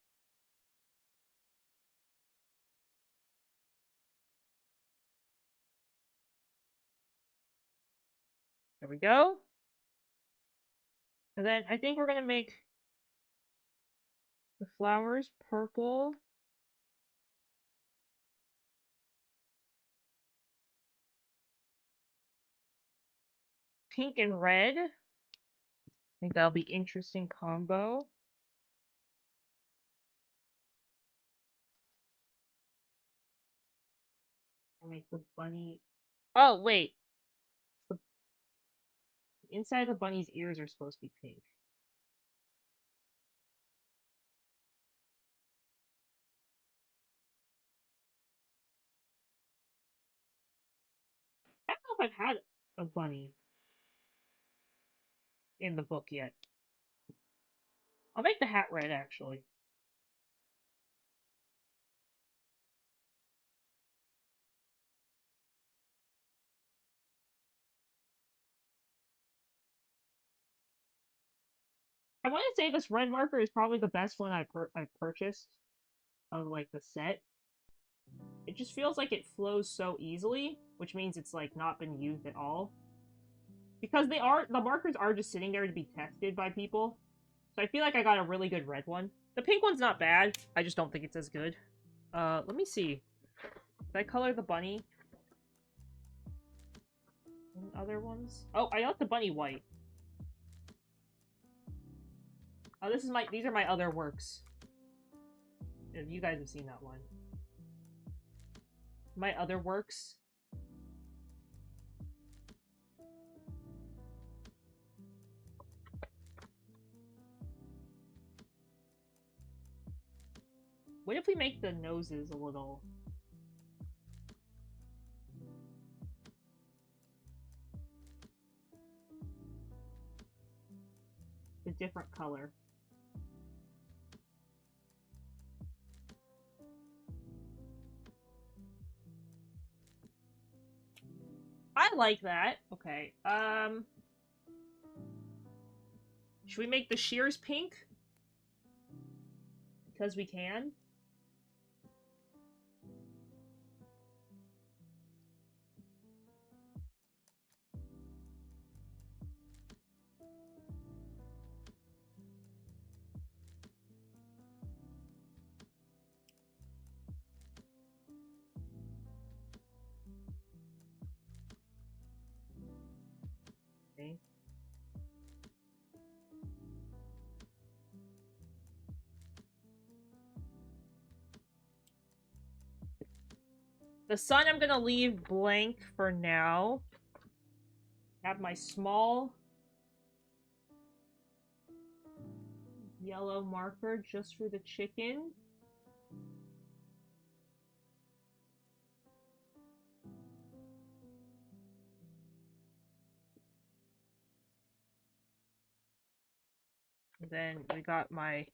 There we go. And then I think we're gonna make the flowers purple. Pink and red. I think that'll be interesting combo. I'll make the bunny. Oh wait, the inside of the bunny's ears are supposed to be pink. I don't know if I've had a bunny in the book yet. I'll make the hat red actually. I want to say this red marker is probably the best one I've purchased of like the set. It just feels like it flows so easily, which means it's like not been used at all. Because the markers are just sitting there to be tested by people. So I feel like I got a really good red one. The pink one's not bad. I just don't think it's as good. Let me see. Did I color the bunny? Any other ones? Oh, I got the bunny white. Oh, these are my other works. If you guys have seen that one. My other works. What if we make the noses a little... a different color? like that. Okay, should we make the shears pink? Because we can? Okay. The sun I'm gonna leave blank for now. Have my small yellow marker just for the chicken. And then we got my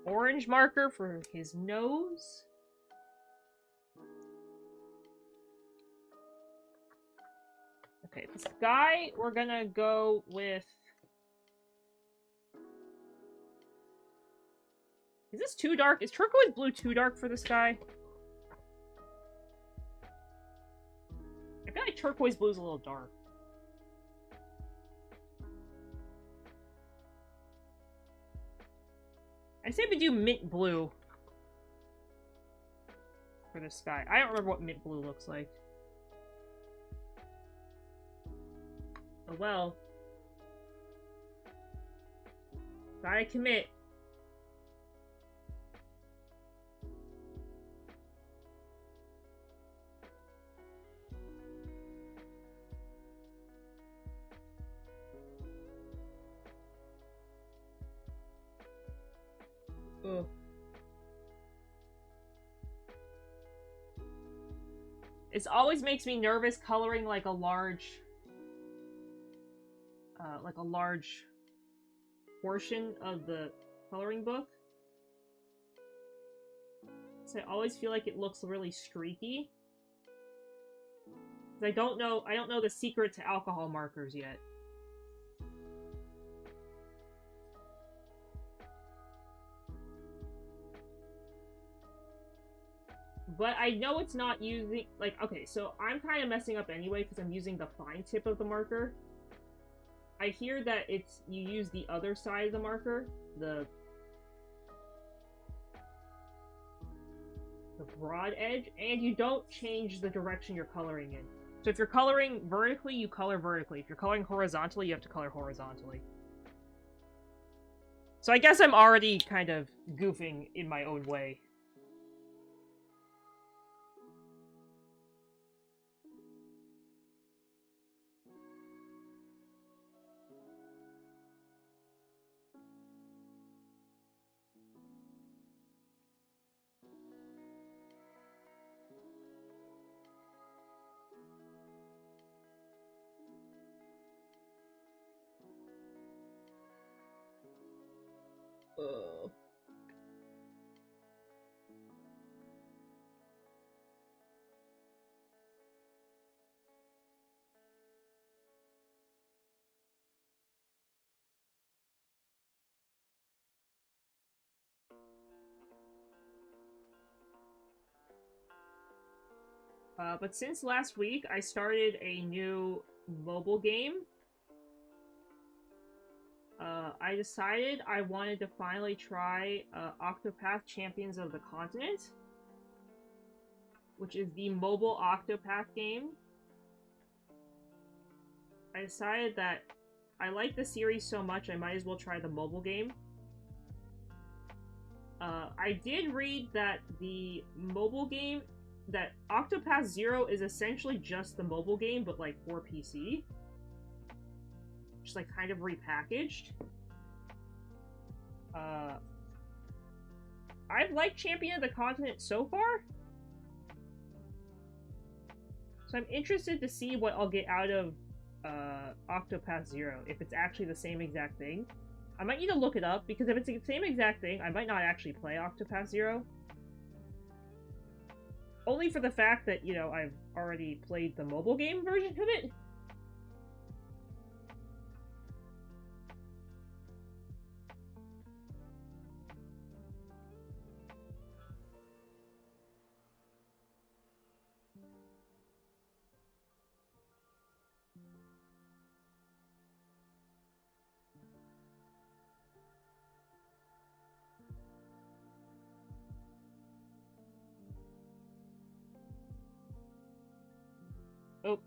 orange marker for his nose. Okay, the sky, we're gonna go with... Is this too dark? Is turquoise blue too dark for the sky? I feel like turquoise blue is a little dark. I say we do mint blue for the sky. I don't remember what mint blue looks like. Oh well. Gotta commit. Ugh. It always makes me nervous coloring like a large portion of the coloring book. So I always feel like it looks really streaky. I don't know the secret to alcohol markers yet. But I know it's not using, like, okay, so I'm kind of messing up anyway because I'm using the fine tip of the marker. I hear that you use the other side of the marker, the broad edge, and you don't change the direction you're coloring in. So if you're coloring vertically, you color vertically. If you're coloring horizontally, you have to color horizontally. So I guess I'm already kind of goofing in my own way. But since last week, I started a new mobile game. I decided I wanted to finally try Octopath Champions of the Continent, which is the mobile Octopath game. I decided that I like the series so much, I might as well try the mobile game. I did read that the mobile game, that Octopath Zero is essentially just the mobile game, but like for PC. Just like kind of repackaged. I've liked Champion of the Continent so far. So I'm interested to see what I'll get out of Octopath Zero, if it's actually the same exact thing. I might need to look it up, because if it's the same exact thing, I might not actually play Octopath Zero. Only for the fact that, you know, I've already played the mobile game version of it. Oh.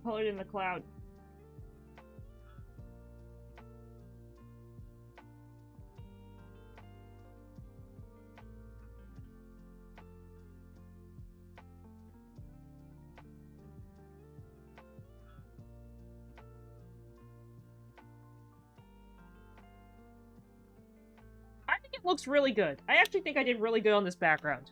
Colored in the cloud. I think it looks really good. I actually think I did really good on this background.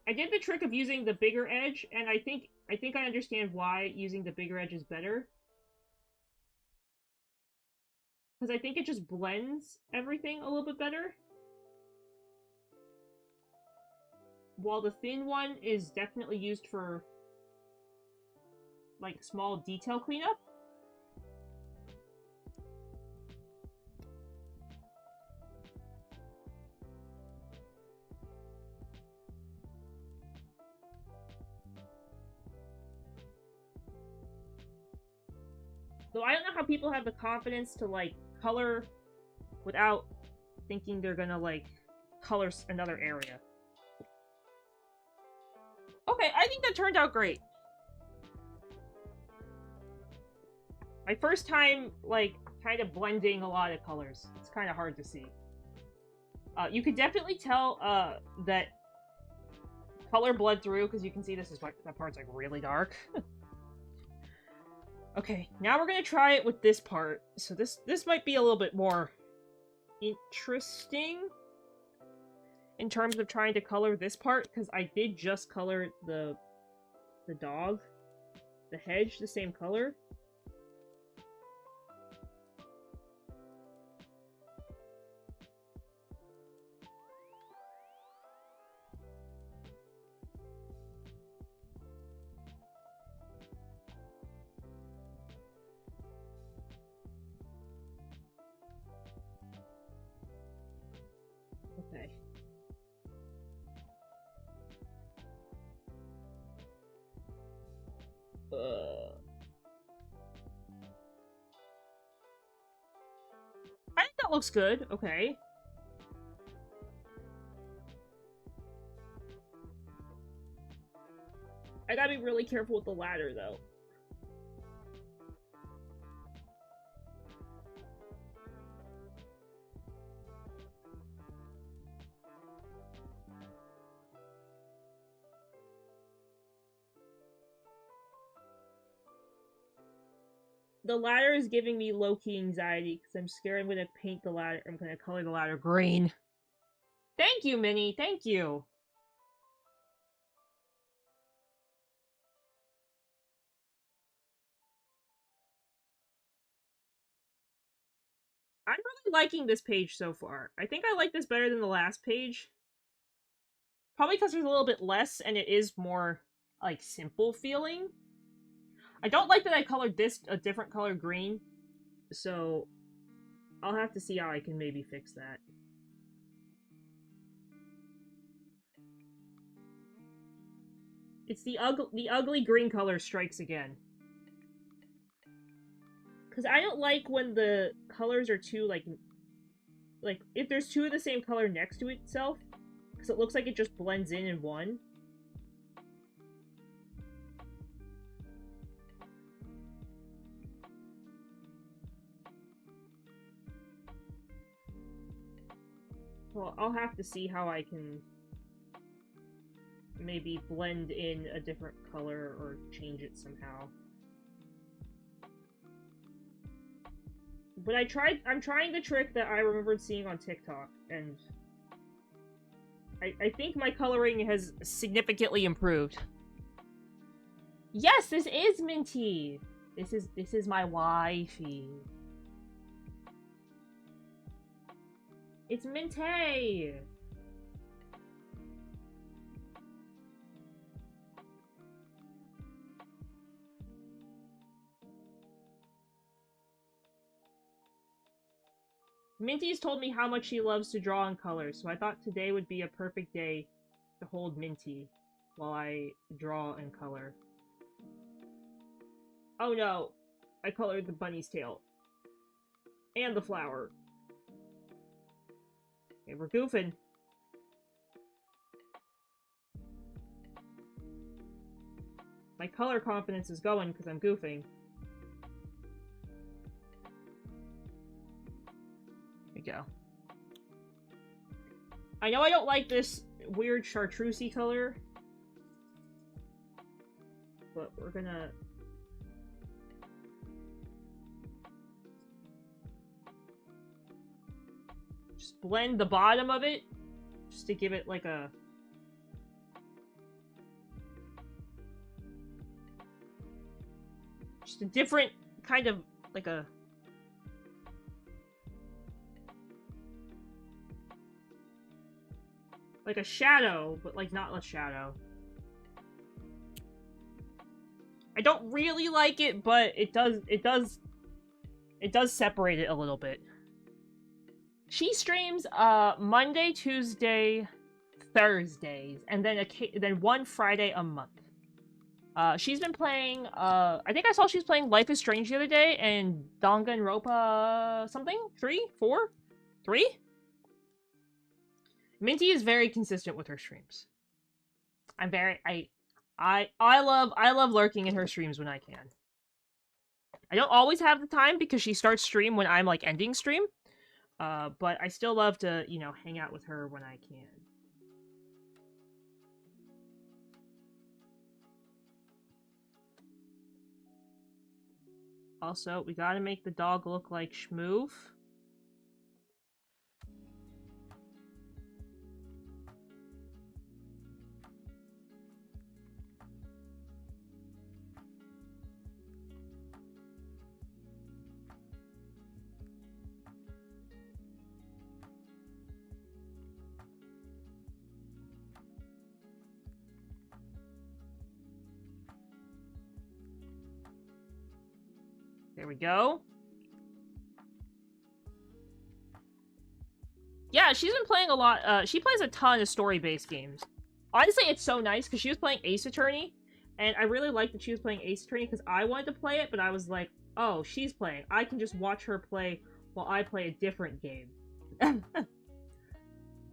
I did the trick of using the bigger edge, and I think I understand why using the bigger edge is better. Because I think it just blends everything a little bit better. While the thin one is definitely used for, like, small detail cleanup. Though I don't know how people have the confidence to, like, color without thinking they're gonna, like, color another area. Okay, I think that turned out great. My first time, like, kind of blending a lot of colors. It's kind of hard to see. You could definitely tell, that color bled through, because you can see this is like, that part's, like, really dark. Okay, now we're gonna try it with this part. So this might be a little bit more interesting in terms of trying to color this part, because I did just color the dog, the hedge, the same color. Okay. I think that looks good. Okay. I gotta be really careful with the ladder, though. The ladder is giving me low-key anxiety, because I'm scared I'm gonna paint the ladder. I'm gonna color the ladder green. Thank you, Minnie. Thank you. I'm really liking this page so far. I think I like this better than the last page. Probably because there's a little bit less, and it is more, like, simple feeling. I don't like that I colored this a different color green, so I'll have to see how I can maybe fix that. It's the ugly green color strikes again. Because I don't like when the colors are too, like, if there's two of the same color next to itself, because it looks like it just blends in one. Well, I'll have to see how I can maybe blend in a different color or change it somehow. But I'm trying the trick that I remembered seeing on TikTok, and I think my coloring has significantly improved. Yes, this is Minty! This is my wifey. It's Minty! Minty's told me how much she loves to draw in color, so I thought today would be a perfect day to hold Minty while I draw in color. Oh no, I colored the bunny's tail. And the flower. Okay, we're goofing. My color confidence is going because I'm goofing. There we go. I know I don't like this weird chartreusey color, but we're gonna... just blend the bottom of it, just to give it like a... just a different kind of, like a... like a shadow, but like not a shadow. I don't really like it, but it does separate it a little bit. She streams Monday, Tuesday, Thursdays, and then one Friday a month. She's been playing, I think I saw she's playing Life is Strange the other day, and Danganronpa something? 3? 4? 3? Minty is very consistent with her streams. I'm very, I love lurking in her streams when I can. I don't always have the time because she starts stream when I'm, like, ending stream. But I still love to, you know, hang out with her when I can. Also, we gotta make the dog look like Schmoove. There we go. Yeah, she's been playing a lot. She plays a ton of story-based games. Honestly, it's so nice because she was playing Ace Attorney, and I really liked that she was playing Ace Attorney because I wanted to play it, but I was like, oh, she's playing. I can just watch her play while I play a different game.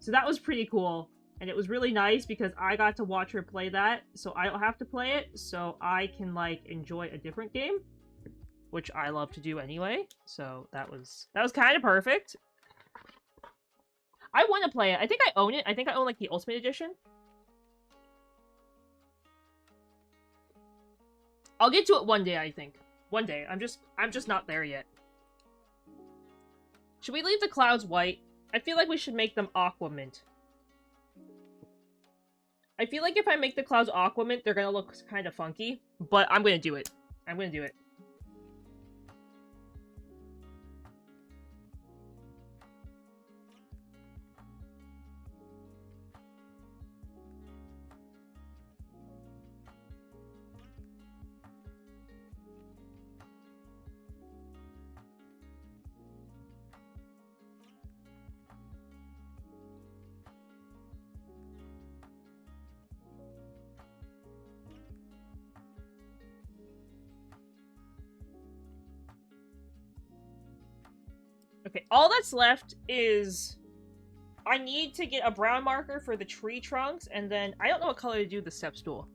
So that was pretty cool, and it was really nice because I got to watch her play that, so I don't have to play it, so I can, like, enjoy a different game, which I love to do anyway. So that was kind of perfect. I want to play it. I think I own it. I think I own, like, the Ultimate Edition. I'll get to it one day, I think. One day. I'm just not there yet. Should we leave the clouds white? I feel like we should make them aqua mint. I feel like if I make the clouds aqua mint, they're gonna look kind of funky. But I'm gonna do it. I'm gonna do it. Okay, all that's left is... I need to get a brown marker for the tree trunks, and then... I don't know what color to do the step stool.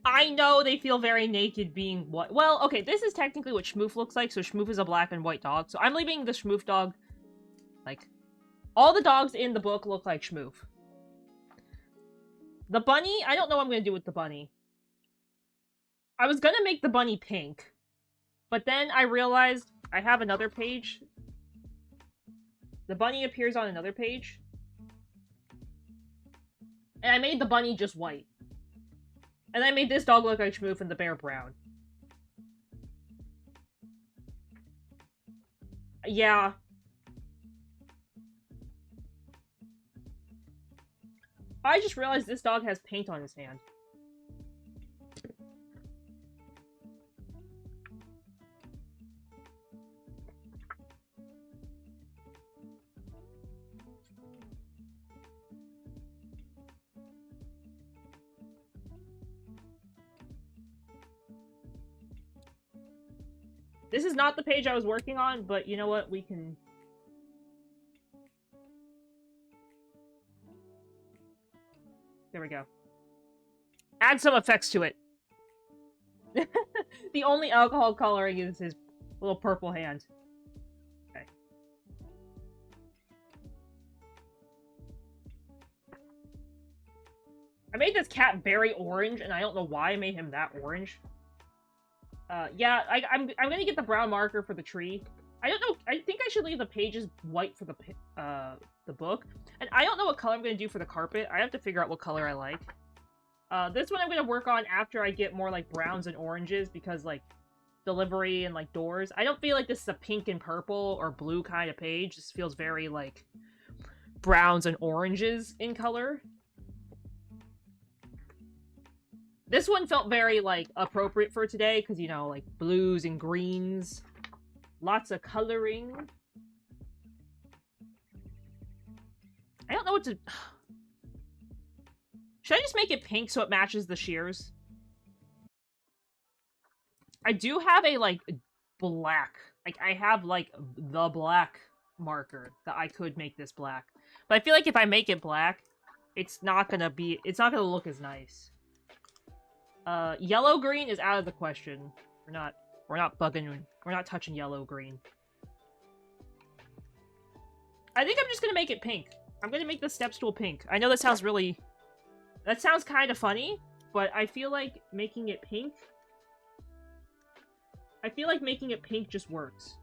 I know they feel very naked being what... Well, okay, this is technically what Schmoof looks like, so Schmoof is a black and white dog. So I'm leaving the Schmoof dog... like... all the dogs in the book look like Schmoof. The bunny, I don't know what I'm gonna do with the bunny. I was gonna make the bunny pink. But then I realized I have another page. The bunny appears on another page. And I made the bunny just white. And I made this dog look like Schmoof and the bear brown. Yeah. I just realized this dog has paint on his hand. This is not the page I was working on, but you know what? We can... There we go. Add some effects to it. The only alcohol coloring is his little purple hand. Okay. I made this cat very orange, and I don't know why I made him that orange. Yeah, I'm gonna get the brown marker for the tree. I don't know, I think I should leave the pages white for the book. And I don't know what color I'm gonna do for the carpet. I have to figure out what color I like. This one I'm gonna work on after I get more, like, browns and oranges, because, like, delivery and, like, doors. I don't feel like this is a pink and purple or blue kind of page. This feels very, like, browns and oranges in color. This one felt very, like, appropriate for today, because, you know, like, blues and greens. Lots of coloring. I don't know what to... Should I just make it pink so it matches the shears? I do have a, like, black. Like, I have, like, the black marker that I could make this black. But I feel like if I make it black, it's not gonna look as nice. Yellow-green is out of the question. We're not touching yellow-green. I think I'm just gonna make it pink. I'm gonna make the step stool pink. I know that sounds really... That sounds kind of funny, but I feel like making it pink... I feel like making it pink just works.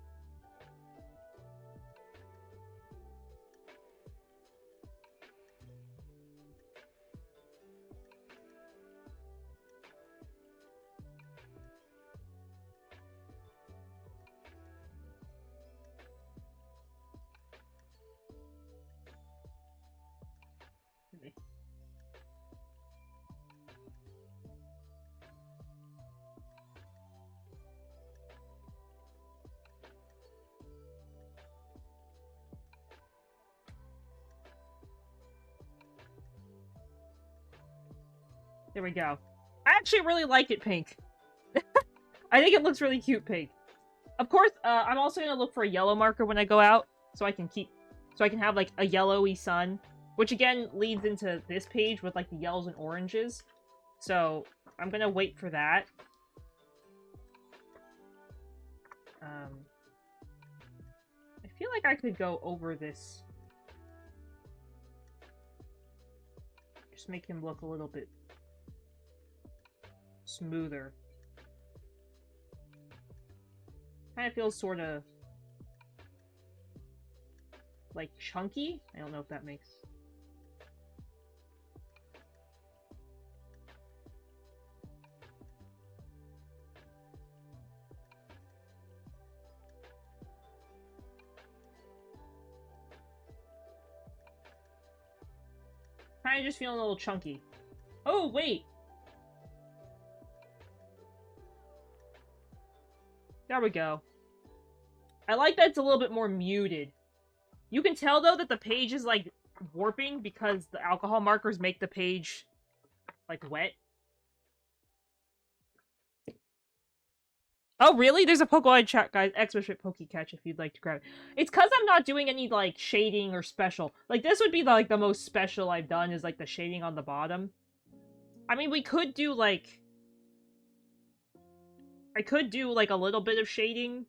There we go. I actually really like it pink. I think it looks really cute pink. Of course, I'm also gonna look for a yellow marker when I go out, so I can have, like, a yellowy sun, which again leads into this page with, like, the yellows and oranges. So, I'm gonna wait for that. I feel like I could go over this. Just make him look a little bit smoother. Kind of feels sort of like chunky. I don't know if that makes... Kind of just feeling a little chunky. Oh, wait! There we go. I like that it's a little bit more muted. You can tell, though, that the page is, like, warping because the alcohol markers make the page, like, wet. Oh, really? There's a Pokemon chat, guys. X-Bishop Pokecatch if you'd like to grab it. It's because I'm not doing any, like, shading or special. Like, this would be, like, the most special I've done is, like, the shading on the bottom. I mean, we could do, like... I could do, like, a little bit of shading.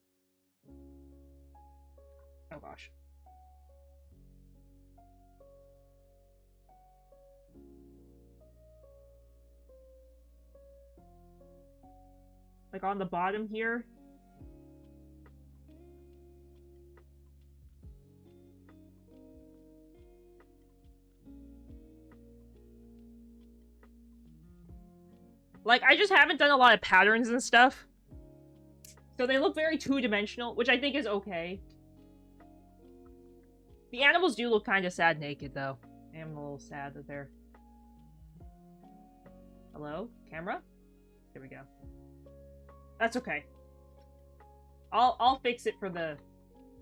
Oh, gosh. Like, on the bottom here. Like, I just haven't done a lot of patterns and stuff. So they look very two-dimensional, which I think is okay. The animals do look kind of sad naked, though. I am a little sad that they're... Hello? Camera? There we go. That's okay. I'll fix it for the...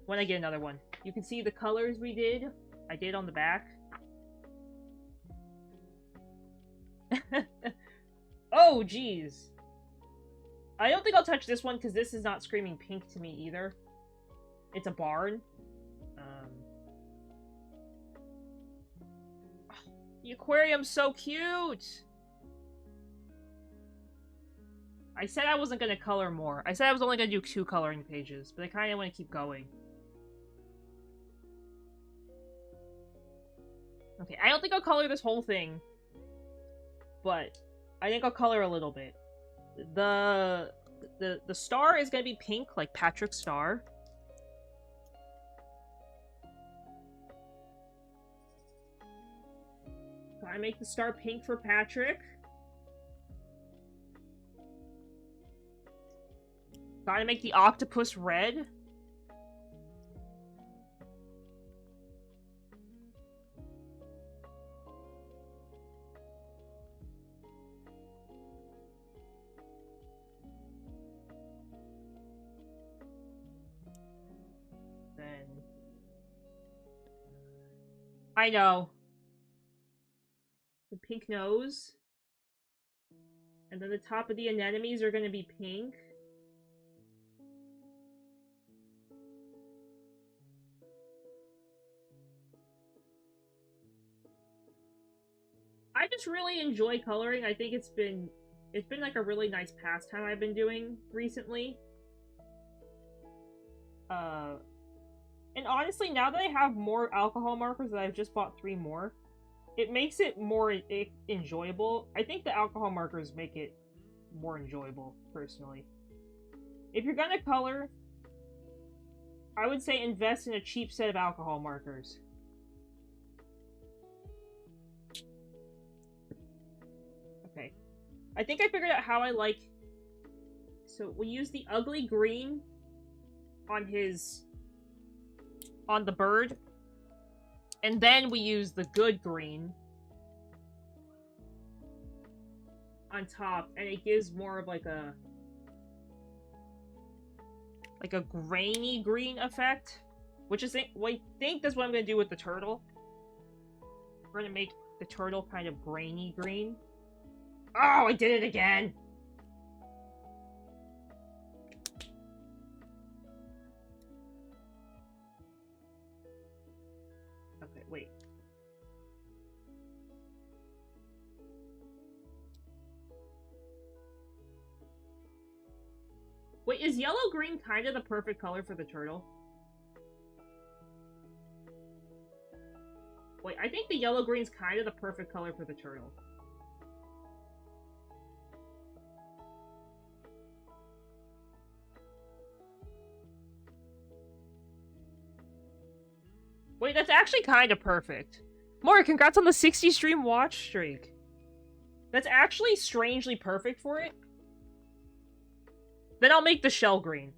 when I get another one. You can see the colors we did. I did on the back. Oh, jeez. I don't think I'll touch this one because this is not screaming pink to me either. It's a barn. The aquarium's so cute! I said I wasn't going to color more. I said I was only going to do 2 coloring pages, but I kind of want to keep going. Okay, I don't think I'll color this whole thing, but I think I'll color a little bit. The star is going to be pink, like Patrick's star. Gotta make the star pink for Patrick. Gotta make the octopus red. Then... I know. The pink nose. And then the top of the anemones are gonna be pink. I just really enjoy coloring. I think it's been like a really nice pastime I've been doing recently. And honestly, now that I have more alcohol markers, that I've just bought 3 more, it makes it more enjoyable. I think the alcohol markers make it more enjoyable, personally. If you're gonna color, I would say invest in a cheap set of alcohol markers. Okay. I think I figured out how I like... So, we use the ugly green on the bird. And then we use the good green on top, and it gives more of like a grainy green effect, which is I think that's what I'm gonna do with the turtle. We're gonna make the turtle kind of grainy green. Oh, I did it again! Okay, wait. Wait, is yellow-green kind of the perfect color for the turtle? Wait, I think the yellow-green's kind of the perfect color for the turtle. Wait, that's actually kind of perfect. Mori, congrats on the 60 stream watch streak. That's actually strangely perfect for it. Then I'll make the shell green.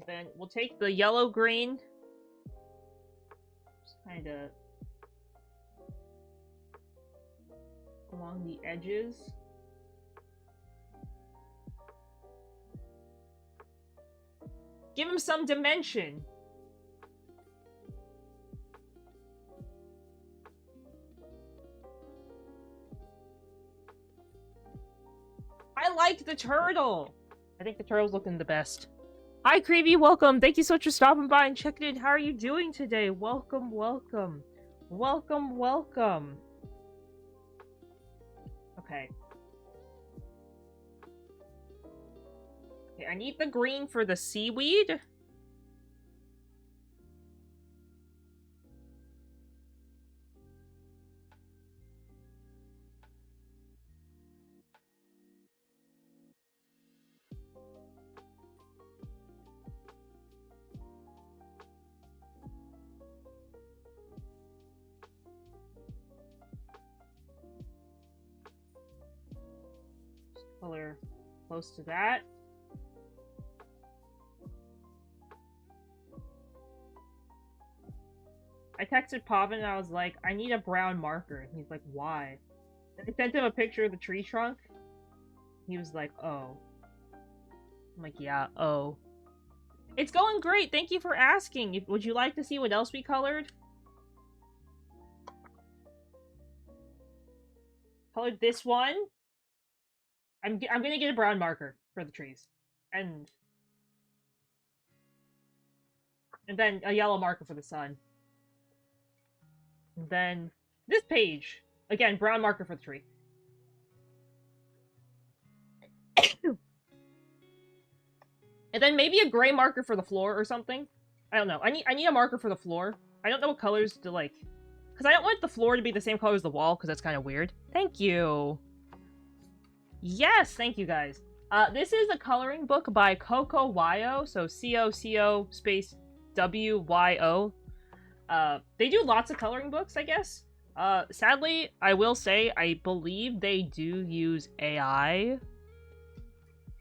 Then we'll take the yellow green. Just kind of along the edges. Give him some dimension. I like the turtle. I think the turtle's looking the best. Hi, Creevy, welcome. Thank you so much for stopping by and checking in. How are you doing today? Welcome, welcome. Welcome, welcome. Okay. Okay, I need the green for the seaweed. Color close to that. I texted Pavin and I was like, I need a brown marker. And he's like, why? And I sent him a picture of the tree trunk. He was like, oh. I'm like, yeah, oh. It's going great. Thank you for asking. Would you like to see what else we colored? Colored this one. I'm gonna get a brown marker for the trees. And then a yellow marker for the sun. And then this page. Again, brown marker for the tree. And then maybe a gray marker for the floor or something. I don't know. I need a marker for the floor. I don't know what colors to, like... Because I don't want the floor to be the same color as the wall, because that's kind of weird. Thank you. Yes, thank you, guys. This is a coloring book by Coco Wyo, so C-O-C-O space W-Y-O. They do lots of coloring books, I guess. Sadly, I will say, I believe they do use AI.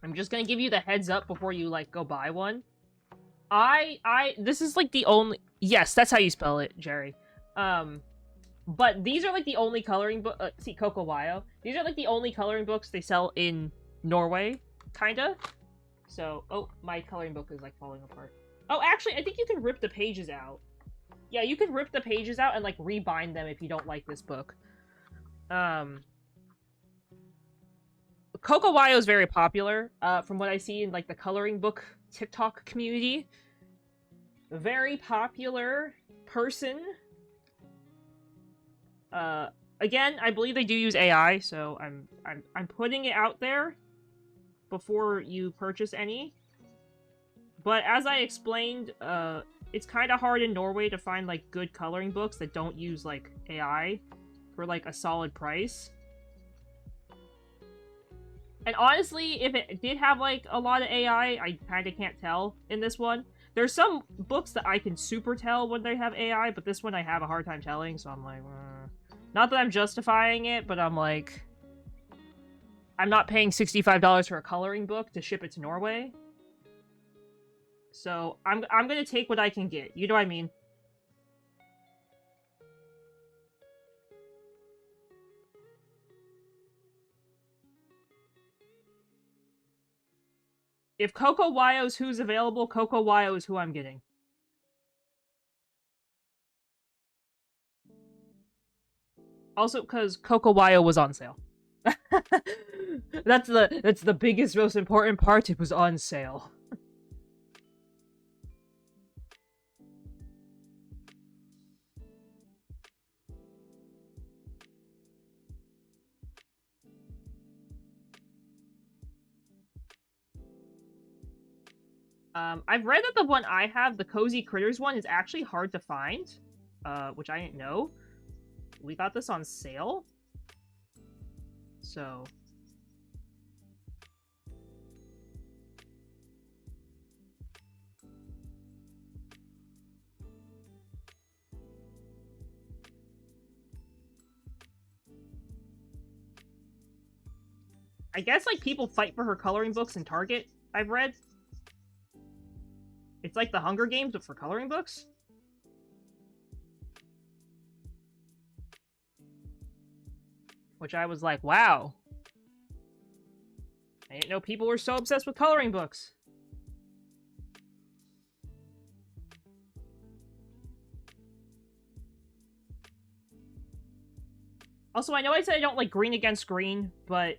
I'm just gonna give you the heads up before you, like, go buy one. This is, like, the only... Yes, that's how you spell it, Jerry. But these are, like, the only coloring book... see, Coco Wyo. These are, like, the only coloring books they sell in Norway, kinda. So, oh, my coloring book is, like, falling apart. Oh, actually, I think you can rip the pages out. Yeah, you can rip the pages out and, like, rebind them if you don't like this book. Coco Wyo is very popular, from what I see in, like, the coloring book TikTok community. Very popular person. Again, I believe they do use AI, so I'm putting it out there before you purchase any. But as I explained, it's kind of hard in Norway to find, like, good coloring books that don't use, like, AI for, like, a solid price. And honestly, if it did have, like, a lot of AI, I kind of can't tell in this one. There's some books that I can super tell when they have AI, but this one I have a hard time telling, so I'm like, Not that I'm justifying it, but I'm like... I'm not paying $65 for a coloring book to ship it to Norway. So, I'm gonna take what I can get. You know what I mean? If Coco Wyo's who's available, Coco Wyo is who I'm getting. Also, because Coco Wyo was on sale. That's the biggest, most important part. It was on sale. I've read that the one I have, the Cozy Critters one, is actually hard to find. Which I didn't know. We got this on sale. So... I guess, like, people fight for her coloring books in Target, I've read. It's like the Hunger Games, but for coloring books. Which I was like, wow. I didn't know people were so obsessed with coloring books. Also, I know I said I don't like green against green, but...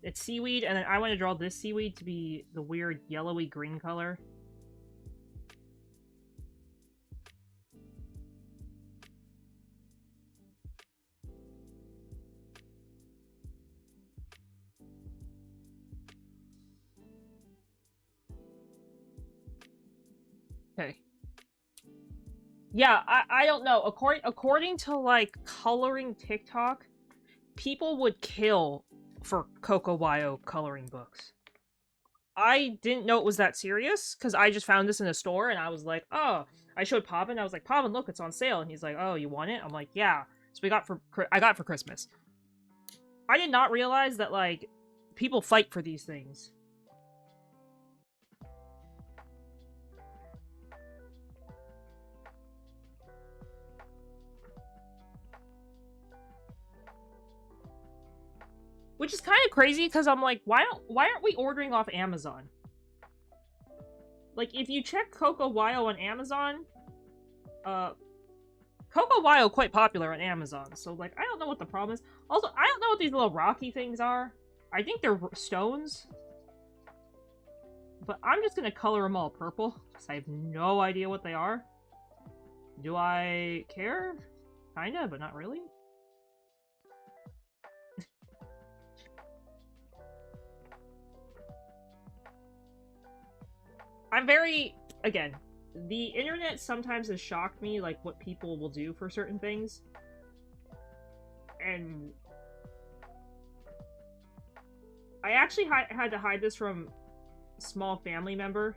It's seaweed, and then I want to draw this seaweed to be the weird yellowy green color. Okay. Yeah, I don't know. According to, like, coloring TikTok, people would kill for Coco Wyo coloring books. I didn't know it was that serious, because I just found this in a store, and I was like, oh. I showed Pavan, I was like, Pavan, look, it's on sale. And he's like, oh, you want it? I'm like, yeah. So I got it for Christmas. I did not realize that, like, people fight for these things. Which is kind of crazy, because I'm like, why aren't we ordering off Amazon? Like, if you check Coco Wyo on Amazon, Coco Wyo quite popular on Amazon, so, like, I don't know what the problem is. Also, I don't know what these little rocky things are. I think they're stones. But I'm just gonna color them all purple, because I have no idea what they are. Do I care? Kinda, but not really. I'm very... Again, the internet sometimes has shocked me, like, what people will do for certain things. And... I actually had to hide this from small family member.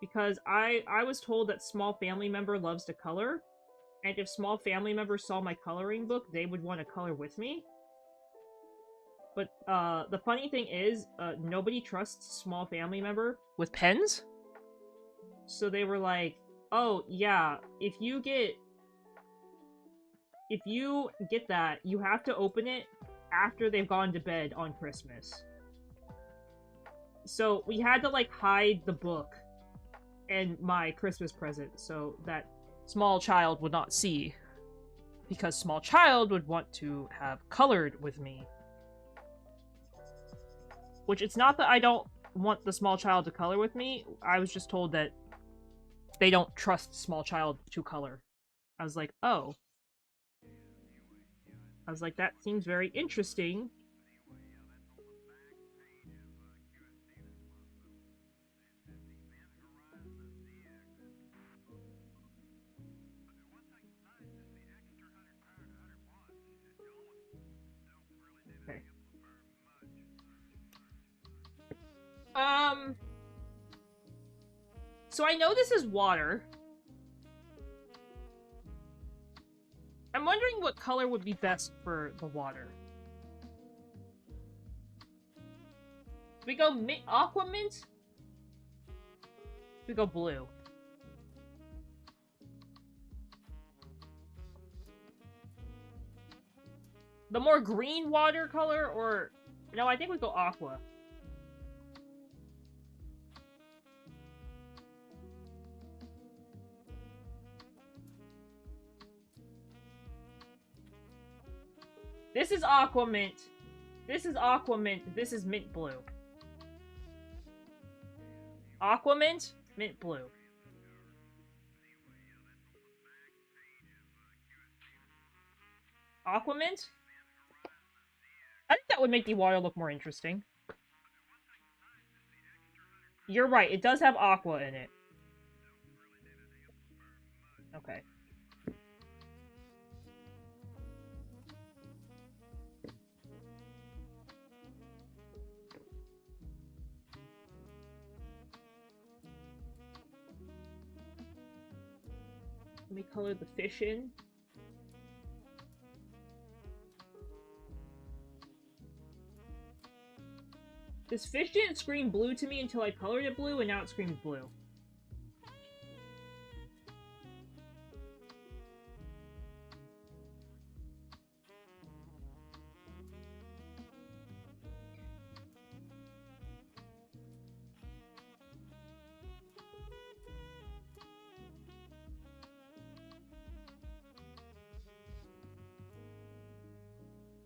Because I was told that small family member loves to color. And if small family members saw my coloring book, they would want to color with me. But, the funny thing is, nobody trusts small family member with pens. So they were like, oh, yeah, if you get that, you have to open it after they've gone to bed on Christmas. So we had to, like, hide the book and my Christmas present so that small child would not see. Because small child would want to have colored with me. Which, it's not that I don't want the small child to color with me. I was just told that they don't trust small child to color. I was like, oh. I was like, that seems very interesting. Okay. So I know this is water. I'm wondering what color would be best for the water. We go aqua mint? We go blue. The more green watercolor, or... No, I think we go aqua. This is aqua mint. This is aqua mint. This is mint blue. Aqua mint, mint blue. Aqua mint? I think that would make the water look more interesting. You're right, it does have aqua in it. Okay. Let me color the fish in. This fish didn't scream blue to me until I colored it blue, and now it screams blue.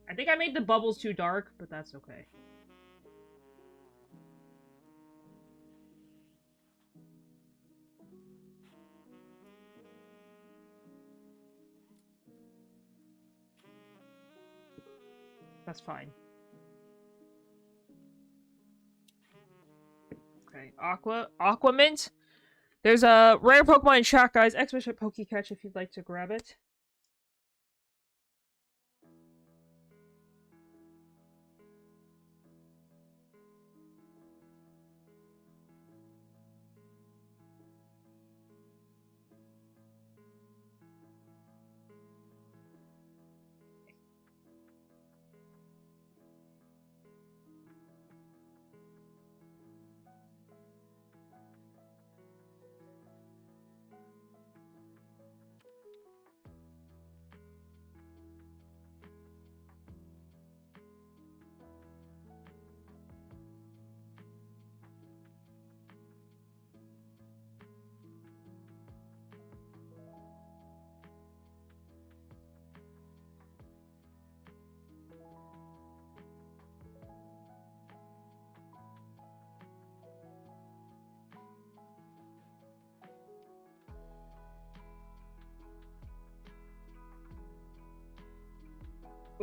I think I made the bubbles too dark, but that's okay. That's fine. Okay, Aquamint. There's a rare Pokemon in chat, guys. Expedition Pokecatch if you'd like to grab it.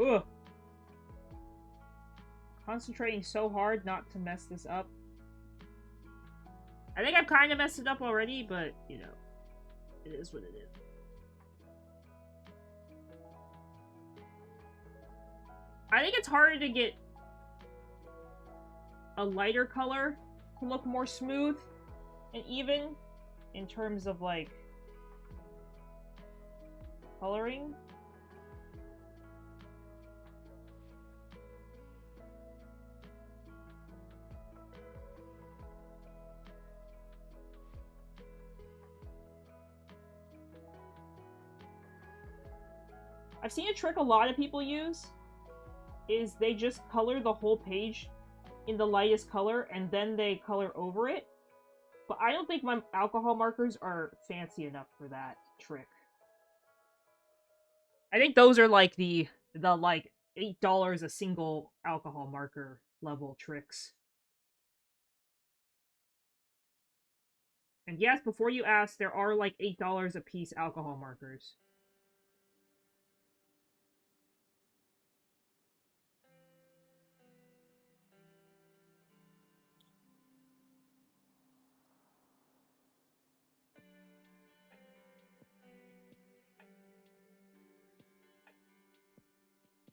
Ugh. Concentrating so hard not to mess this up. I think I've kind of messed it up already, but, you know, it is what it is. I think it's harder to get a lighter color to look more smooth and even in terms of, like, coloring. I've seen a trick a lot of people use is they just color the whole page in the lightest color and then they color over it. But I don't think my alcohol markers are fancy enough for that trick. I think those are like the like $8 a single alcohol marker level tricks. And yes, before you ask, there are like $8 a piece alcohol markers.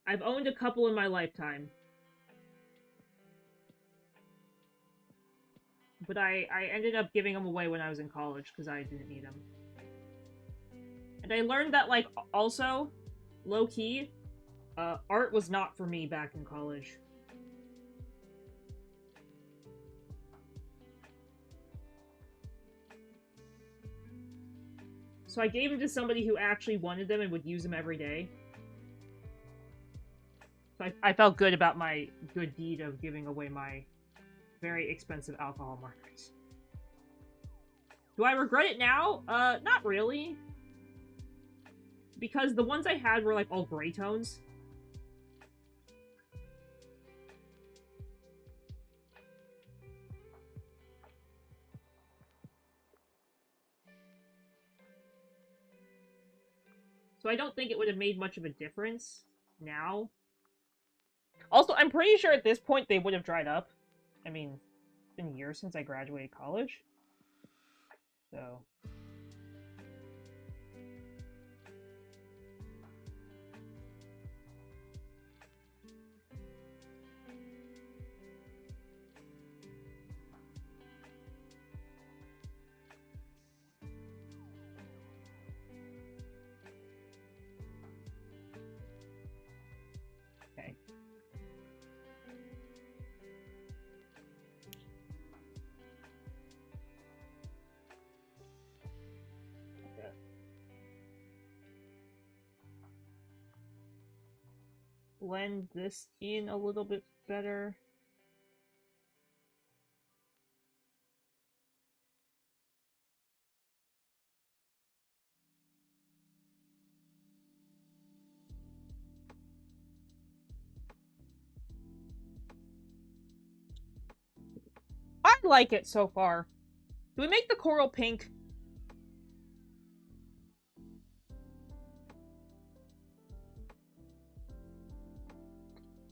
I've owned a couple in my lifetime. But I ended up giving them away when I was in college because I didn't need them. And I learned that, like, also, low-key, art was not for me back in college. So I gave them to somebody who actually wanted them and would use them every day. So I felt good about my good deed of giving away my very expensive alcohol markers. Do I regret it now? Not really. Because the ones I had were like all gray tones. So I don't think it would have made much of a difference now. Also, I'm pretty sure at this point they would have dried up. I mean, it's been years since I graduated college. So... okay. Blend this in a little bit better. I like it so far. Do we make the coral pink?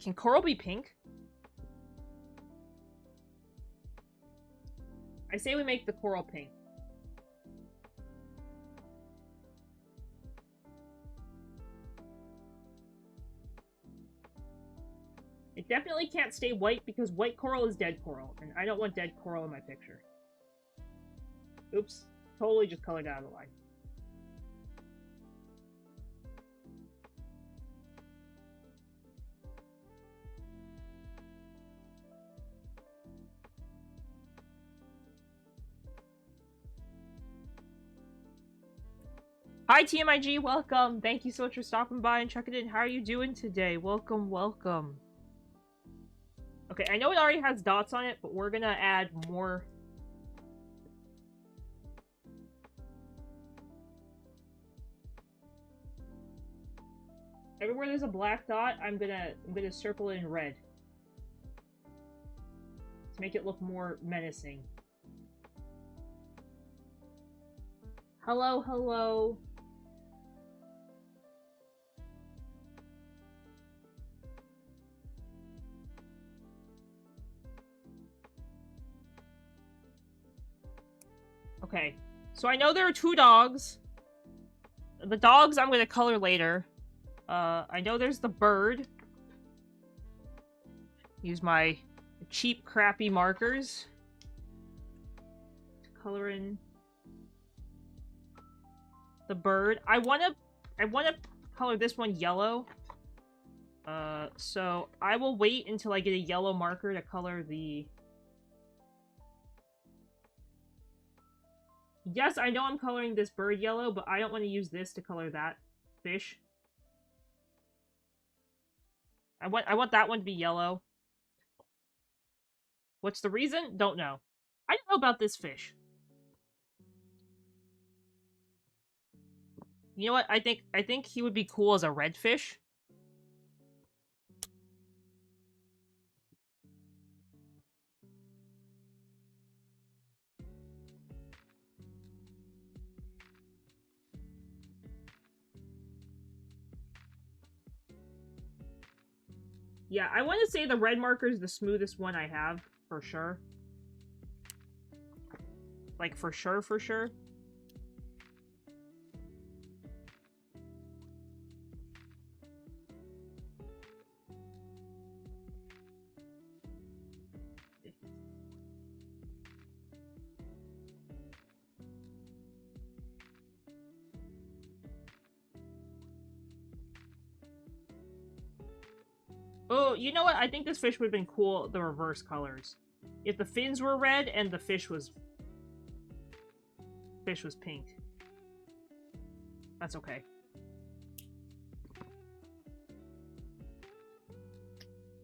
Can coral be pink? I say we make the coral pink. It definitely can't stay white because white coral is dead coral, and I don't want dead coral in my picture. Oops. Totally just colored out of the line. Hi TMIG, welcome! Thank you so much for stopping by and checking in. How are you doing today? Welcome, welcome. Okay, I know it already has dots on it, but we're gonna add more. Everywhere there's a black dot, I'm gonna circle it in red. To make it look more menacing. Hello, hello. Okay, so I know there are 2 dogs. The dogs I'm gonna color later. I know there's the bird. Use my cheap, crappy markers. To color in the bird. I wanna color this one yellow. So I will wait until I get a yellow marker to color the... Yes, I know I'm coloring this bird yellow, but I don't want to use this to color that fish. I want that one to be yellow. What's the reason? Don't know. I don't know about this fish. You know what? I think he would be cool as a red fish. Yeah, I want to say the red marker is the smoothest one I have, for sure. Like, for sure, for sure. Oh, you know what? I think this fish would have been cool, the reverse colors. If the fins were red and the fish was pink. That's okay.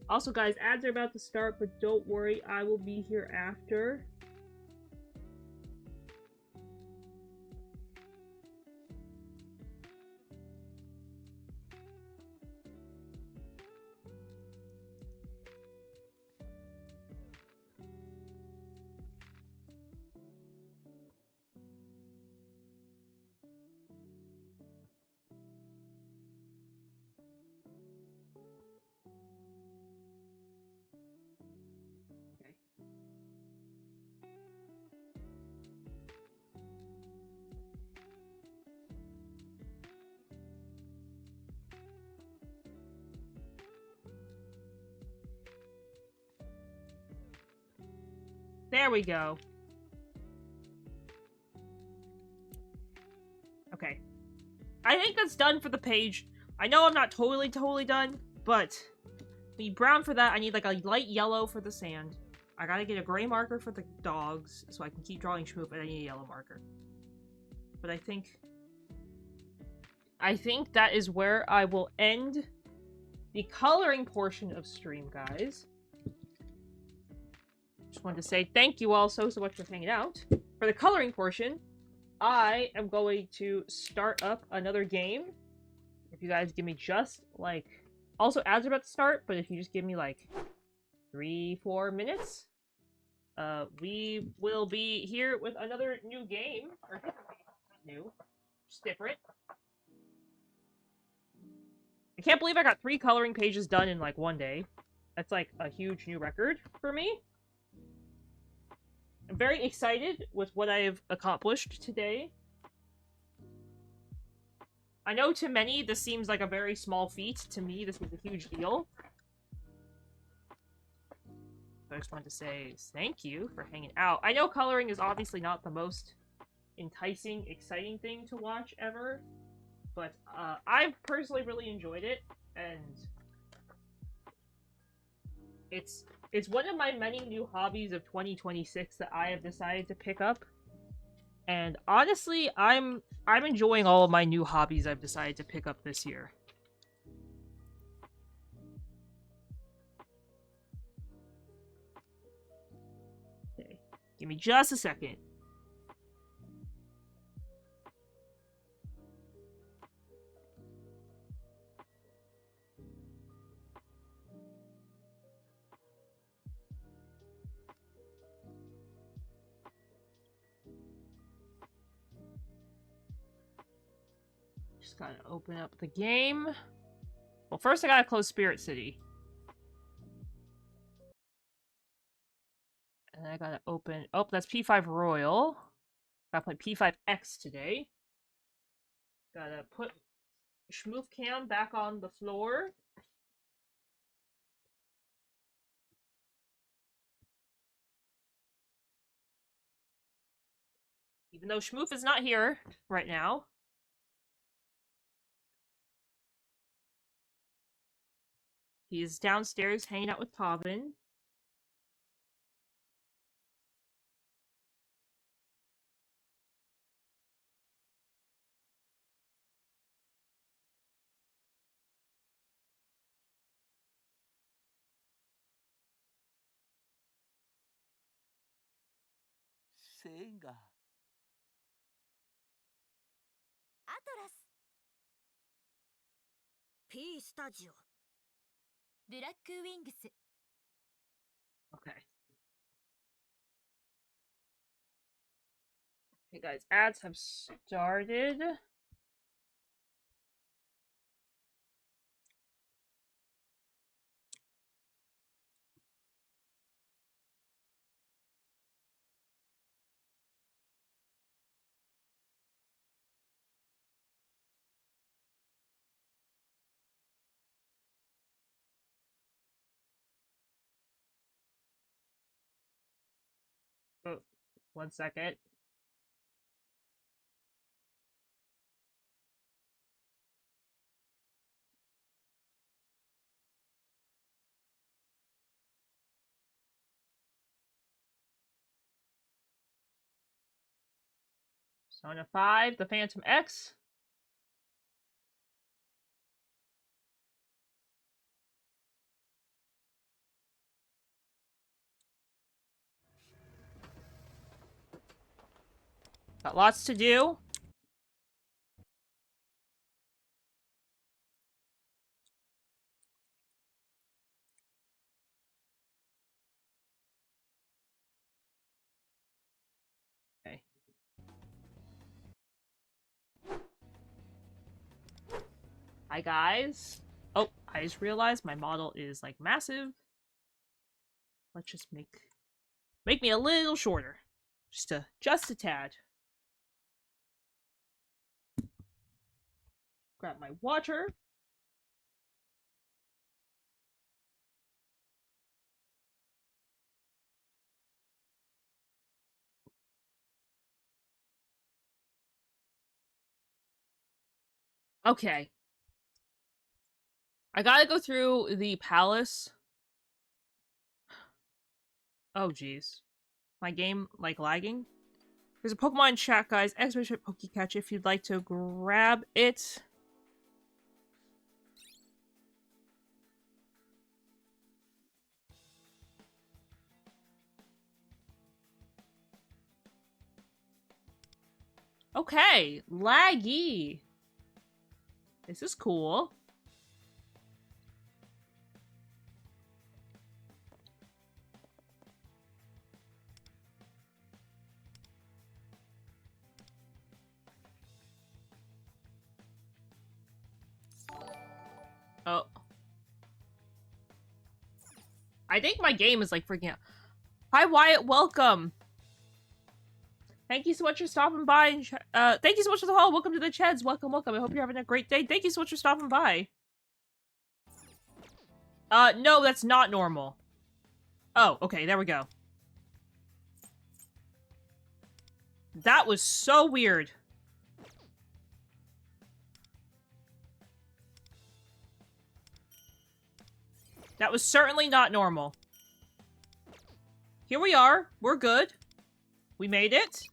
Also, guys, ads are about to start, but don't worry, I will be here after. There we go. Okay. I think that's done for the page. I know I'm not totally done, but the brown for that, I need like a light yellow for the sand. I gotta get a gray marker for the dogs so I can keep drawing Schmoop, and I need a yellow marker. But I think that is where I will end the coloring portion of stream, guys. Just wanted to say thank you all so much for hanging out. For the coloring portion, I am going to start up another game. If you guys give me just, like... Also, ads are about to start, but if you just give me, like, 3-4 minutes, we will be here with another new game. Or, new. Just different. I can't believe I got 3 coloring pages done in, like, one day. That's, like, a huge new record for me. I'm very excited with what I've accomplished today. I know to many this seems like a very small feat. To me, this was a huge deal. I just wanted to say thank you for hanging out. I know coloring is obviously not the most enticing, exciting thing to watch ever, but I've personally really enjoyed it, and it's one of my many new hobbies of 2026 that I have decided to pick up. And honestly, I'm enjoying all of my new hobbies I've decided to pick up this year. Okay, give me just a second. Just gotta open up the game. Well, first I gotta close Spirit City. And I gotta open... Oh, that's P5 Royal. Gotta play P5X today. Gotta put Schmoof Cam back on the floor. Even though Schmoof is not here right now. He is downstairs hanging out with Tobin. Senga. Atlas. P Studio. Black Wings. Okay. Hey guys, ads have started. Oh, 1 second. Persona 5, the Phantom X. Got lots to do. Okay. Hi guys. Oh, I just realized my model is like massive. Let's just make me a little shorter. Just a tad. Grab my water. Okay. I gotta go through the palace. Oh, jeez. My game, like, lagging? There's a Pokemon chat, guys. Exclamation Pokecatch if you'd like to grab it. Okay, laggy. This is cool. Oh. I think my game is like freaking out. Hi, Wyatt. Welcome. Thank you so much for stopping by. And thank you so much for the haul. Welcome to the Cheds. Welcome, welcome. I hope you're having a great day. Thank you so much for stopping by. No, that's not normal. Oh, okay, there we go. That was so weird. That was certainly not normal. Here we are. We're good. We made it.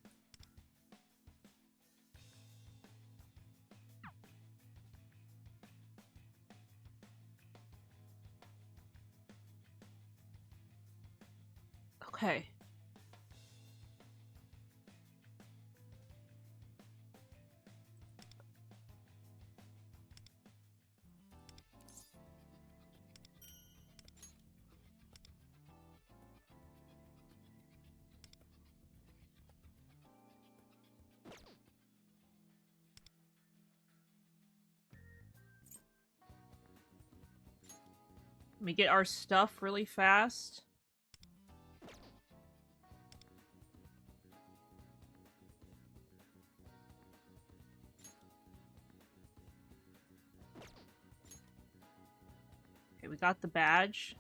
Okay. Let me get our stuff really fast. Okay, we got the badge.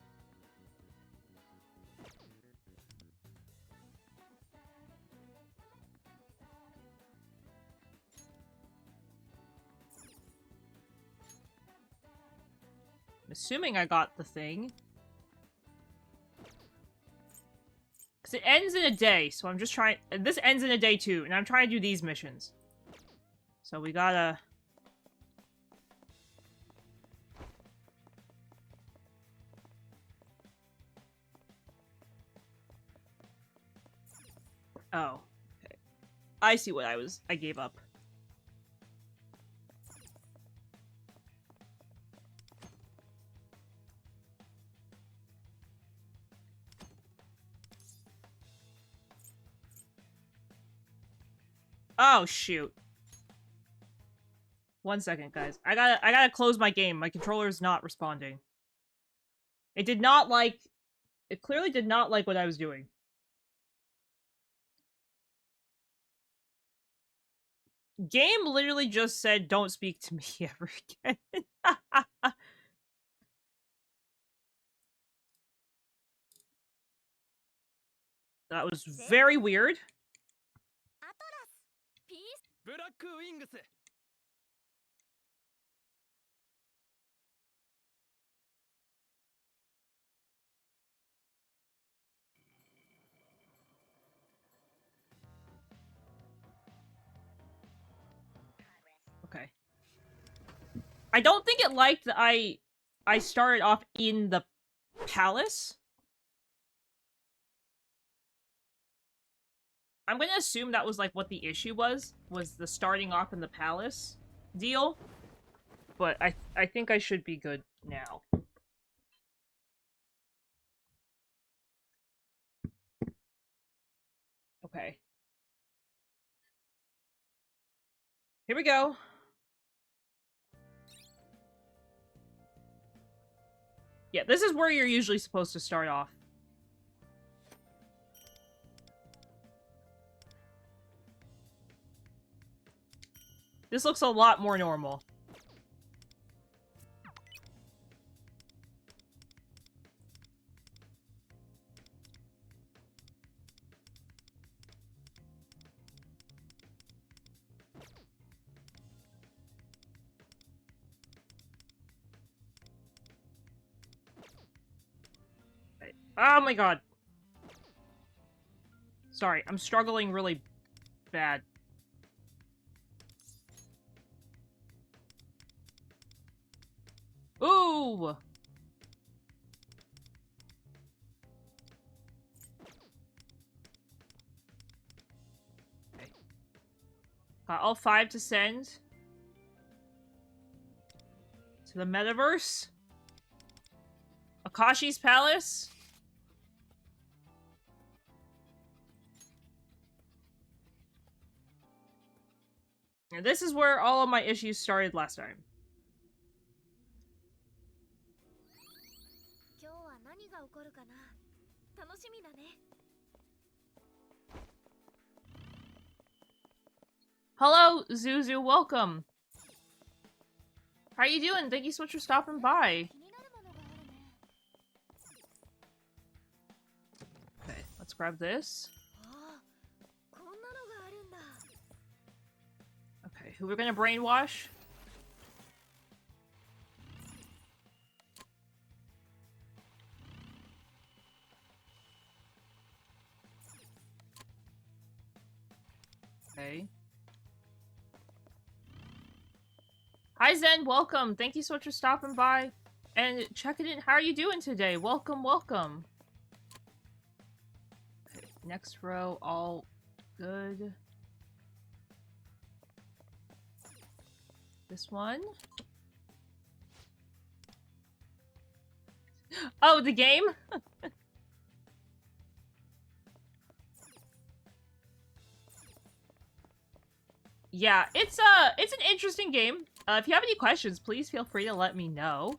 I'm assuming I got the thing. Because it ends in a day, so I'm just trying... This ends in a day too, and I'm trying to do these missions. So we gotta... Oh. Okay. I see what I gave up. Oh, shoot. 1 second, guys. I gotta close my game. My controller's not responding. It did not like... It clearly did not like what I was doing. Game literally just said, don't speak to me ever again. That was very weird. Okay. I don't think it liked that I started off in the palace. I'm gonna assume that was like what the issue was the starting off in the palace deal. But I think I should be good now. Okay. Here we go. Yeah, this is where you're usually supposed to start off. This looks a lot more normal. Oh my god. Sorry, I'm struggling really bad. Ooh! Okay. Got all 5 to send. To the metaverse. Akashi's Palace. And this is where all of my issues started last time. Hello, Zuzu, welcome. How you doing? Thank you so much for stopping by. Okay, let's grab this. Okay, who we're gonna brainwash? Okay. Hi Zen, welcome. Thank you so much for stopping by and checking in. How are you doing today? Welcome, welcome. Okay, next row, all good. This one. Oh, the game? Yeah, it's an interesting game. If you have any questions, please feel free to let me know.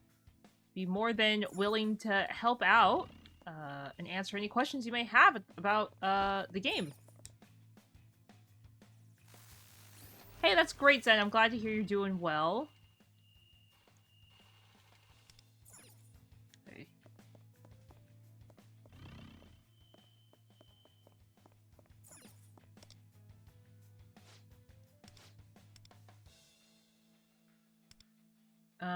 Be more than willing to help out and answer any questions you may have about the game. Hey, that's great, Zen. I'm glad to hear you're doing well. Okay. Okay.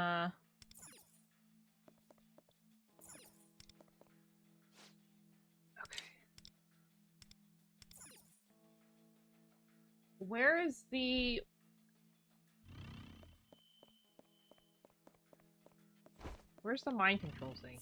Where is the... Where's the mind control thing?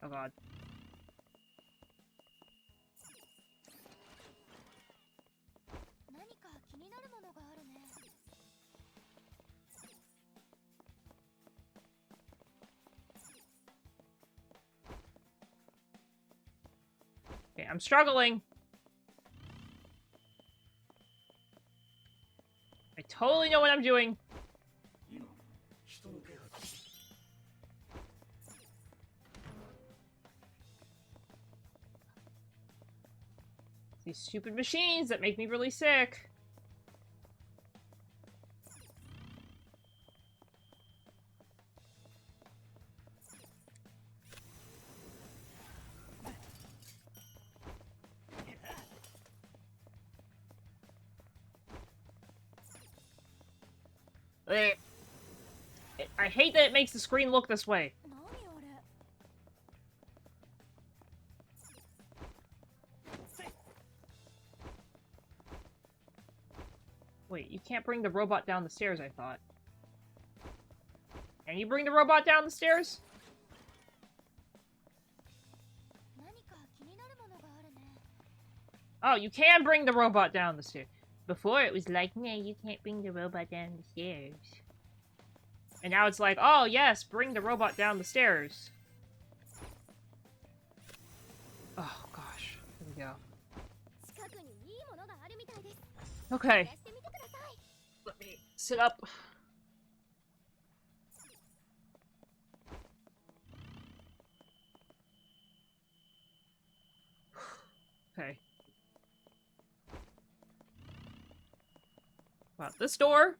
Oh god. Okay, I'm struggling. I totally know what I'm doing. These stupid machines that make me really sick. I hate that it makes the screen look this way. Wait, you can't bring the robot down the stairs, I thought. Can you bring the robot down the stairs? Oh, you can bring the robot down the stairs. Before it was like, nah, you can't bring the robot down the stairs. And now it's like, oh yes, bring the robot down the stairs. Oh gosh, here we go. Okay. Let me sit up. Okay. Wow, this door.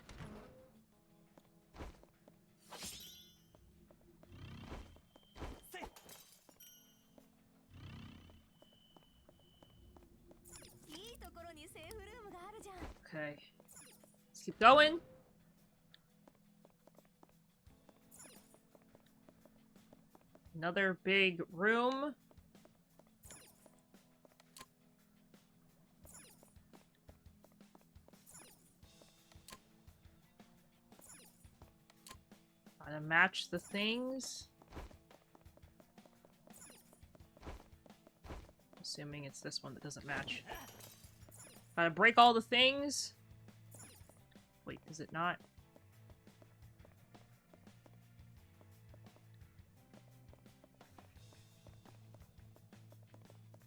Okay. Let's keep going. Another big room. Gotta match the things. Assuming it's this one that doesn't match. Gotta break all the things. Wait, does it not?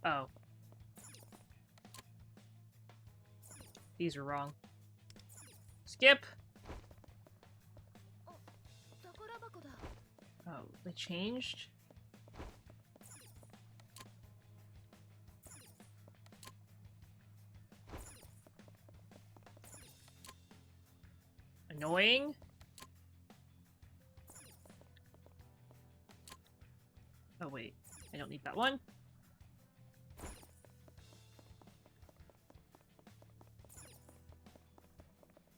Oh. These are wrong. Skip! あ、宝箱だ。 Oh, they changed? Annoying? Oh wait, I don't need that one.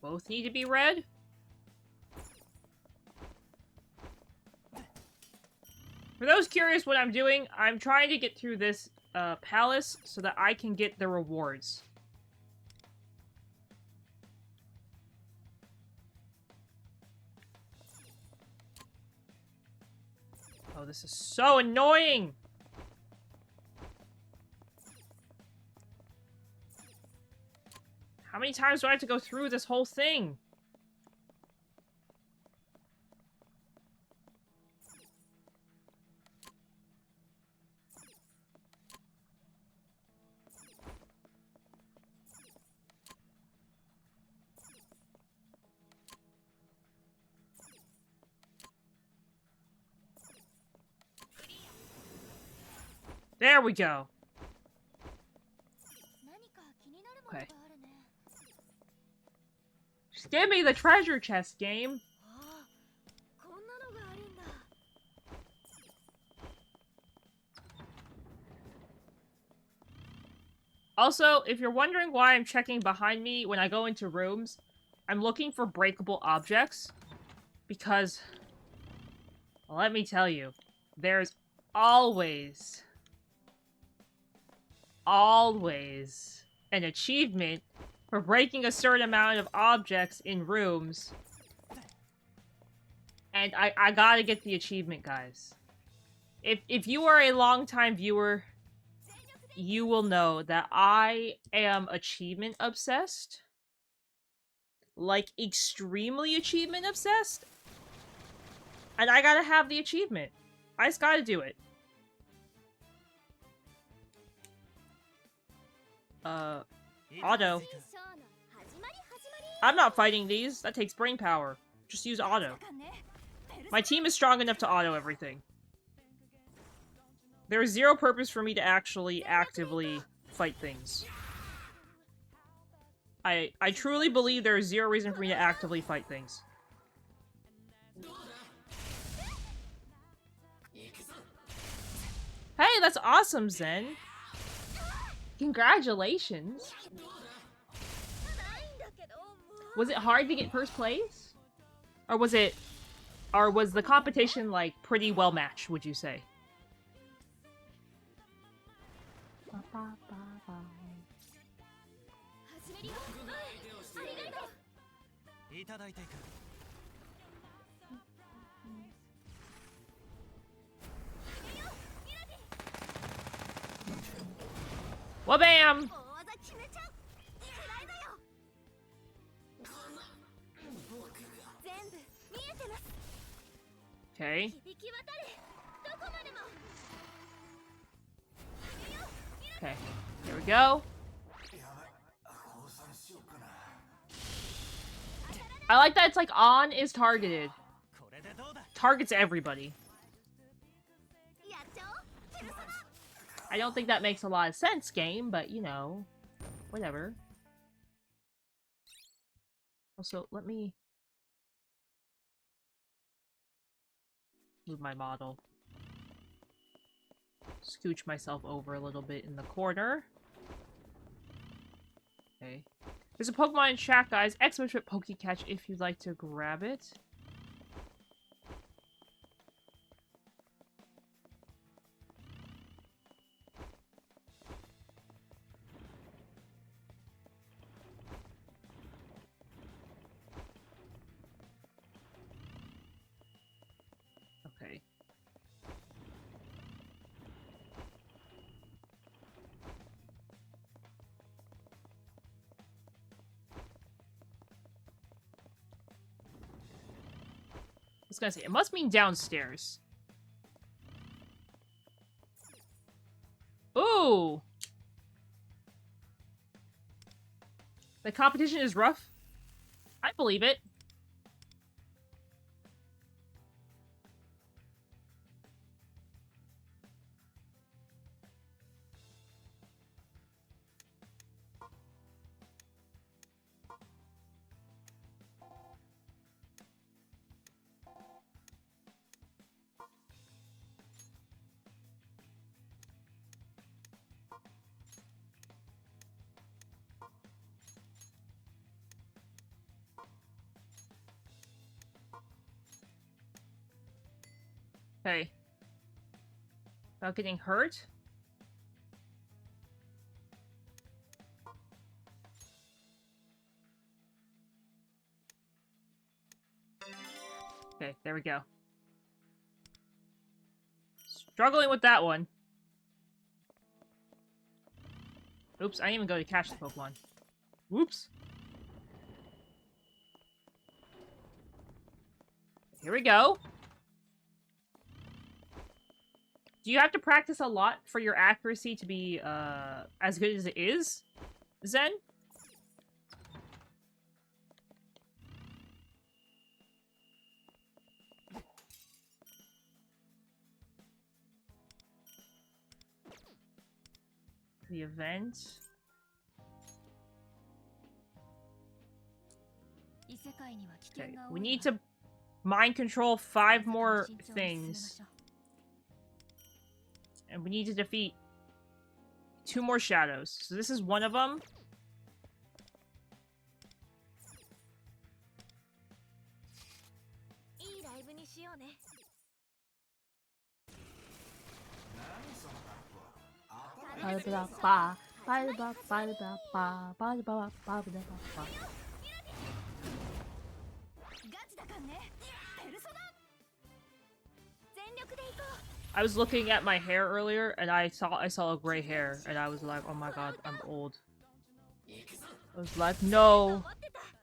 Both need to be red? For those curious what I'm doing, I'm trying to get through this palace so that I can get the rewards. Oh, this is so annoying! How many times do I have to go through this whole thing? There we go. 何か気になるものがあるね。 Just give me the treasure chest, game. ああ、こんなのがあるんだ。 Also, if you're wondering why I'm checking behind me when I go into rooms, I'm looking for breakable objects. Because, well, let me tell you, there's always an achievement for breaking a certain amount of objects in rooms. And I gotta get the achievement, guys. If you are a longtime viewer, you will know that I am achievement obsessed. Like, extremely achievement obsessed. And I gotta have the achievement. I just gotta do it. Auto. I'm not fighting these. That takes brain power. Just use auto. My team is strong enough to auto everything. There is zero purpose for me to actually actively fight things. I truly believe there is zero reason for me to actively fight things. Hey, that's awesome, Zen. Congratulations. Was it hard to get first place? Or was the competition, like, pretty well matched, would you say? Wabam! Okay. Okay, here we go. I like that it's like on is targeted. Targets everybody. I don't think that makes a lot of sense, game, but you know, whatever. Also, let me move my model. Scooch myself over a little bit in the corner. Okay. There's a Pokemon in chat, guys. Exotrip Pokecatch if you'd like to grab it. Okay. I was gonna say, it must mean downstairs. Ooh! The competition is rough. I believe it. Okay. Without getting hurt? Okay, there we go. Struggling with that one. Oops, I didn't even go to catch the Pokemon. Whoops. Here we go. Do you have to practice a lot for your accuracy to be, as good as it is, Zen? The event. Okay, we need to mind control 5 more things. And we need to defeat 2 more shadows. So this is one of them. I was looking at my hair earlier, and I saw a gray hair, and I was like, oh my god, I'm old. I was like, no.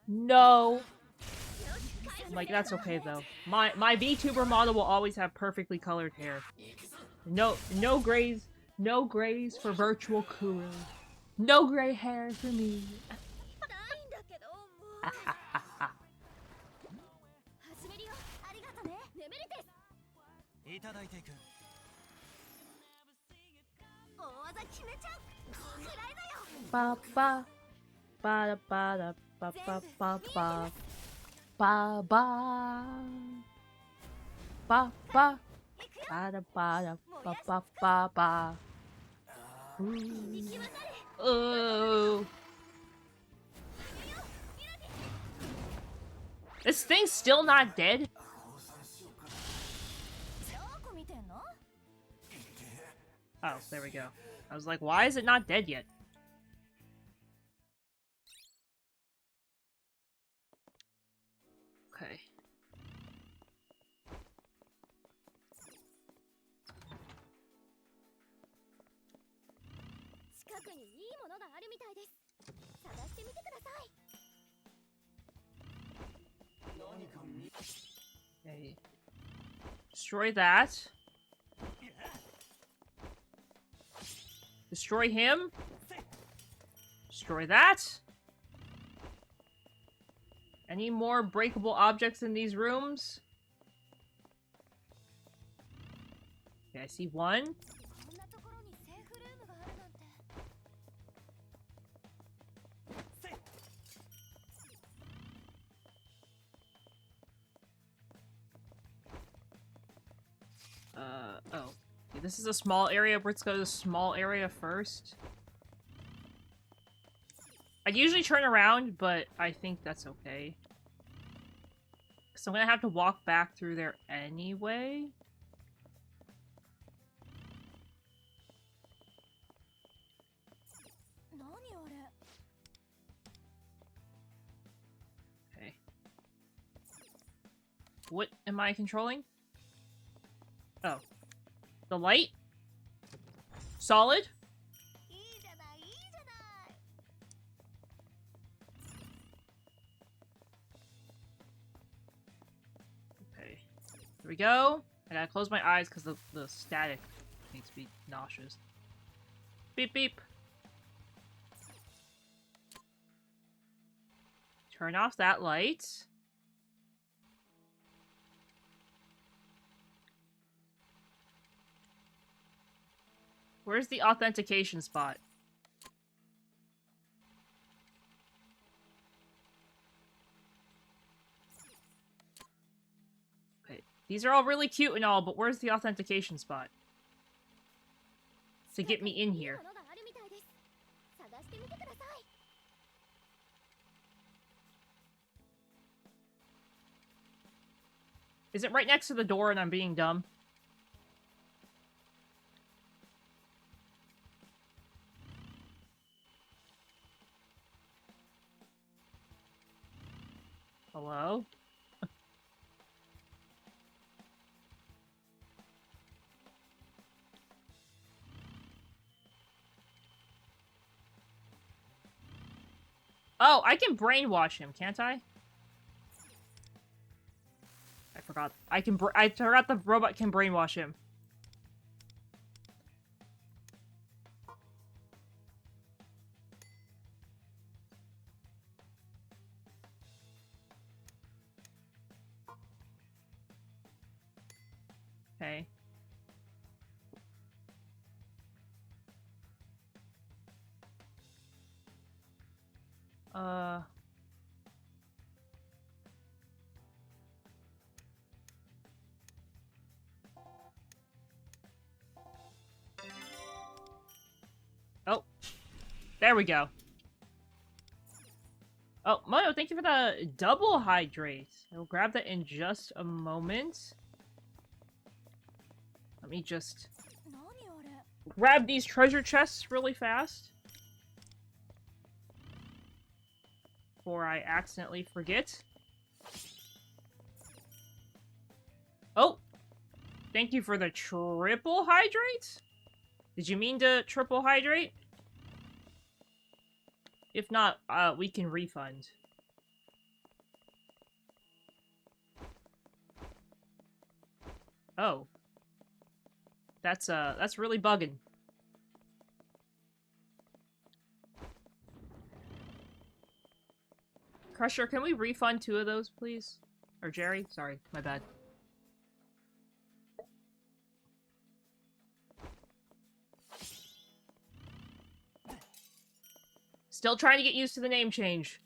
No. I'm like, that's okay, though. My VTuber model will always have perfectly colored hair. No grays for virtual Kuru. No gray hair for me. Ba ba ba da ba da ba ba ba ba ba ba ba ba ba da ba da ba ba ba ba. Oh. This thing's still not dead? Oh, there we go. I was like, why is it not dead yet? Okay. Okay. Destroy that. Destroy him. Destroy that. Any more breakable objects in these rooms? Okay, I see one. Oh. Okay, this is a small area. Let's go to the small area first. I'd usually turn around, but I think that's okay. So I'm gonna have to walk back through there anyway. Okay. What am I controlling? Oh. The light? Solid? Okay. Here we go. I gotta close my eyes because the static makes me nauseous. Beep beep. Turn off that light. Where's the authentication spot? Okay, these are all really cute and all, but where's the authentication spot? To get me in here. Is it right next to the door and I'm being dumb? Hello? Oh, I can brainwash him, can't I? I forgot. I forgot the robot can brainwash him. Okay. Oh. There we go. Oh, Mono, thank you for the double hydrate. I will grab that in just a moment. Let me just grab these treasure chests really fast. Before I accidentally forget. Oh! Thank you for the triple hydrate? Did you mean to triple hydrate? If not, we can refund. Oh. That's really bugging. Crusher, can we refund 2 of those, please? Or Jerry? Sorry, my bad. Still trying to get used to the name change.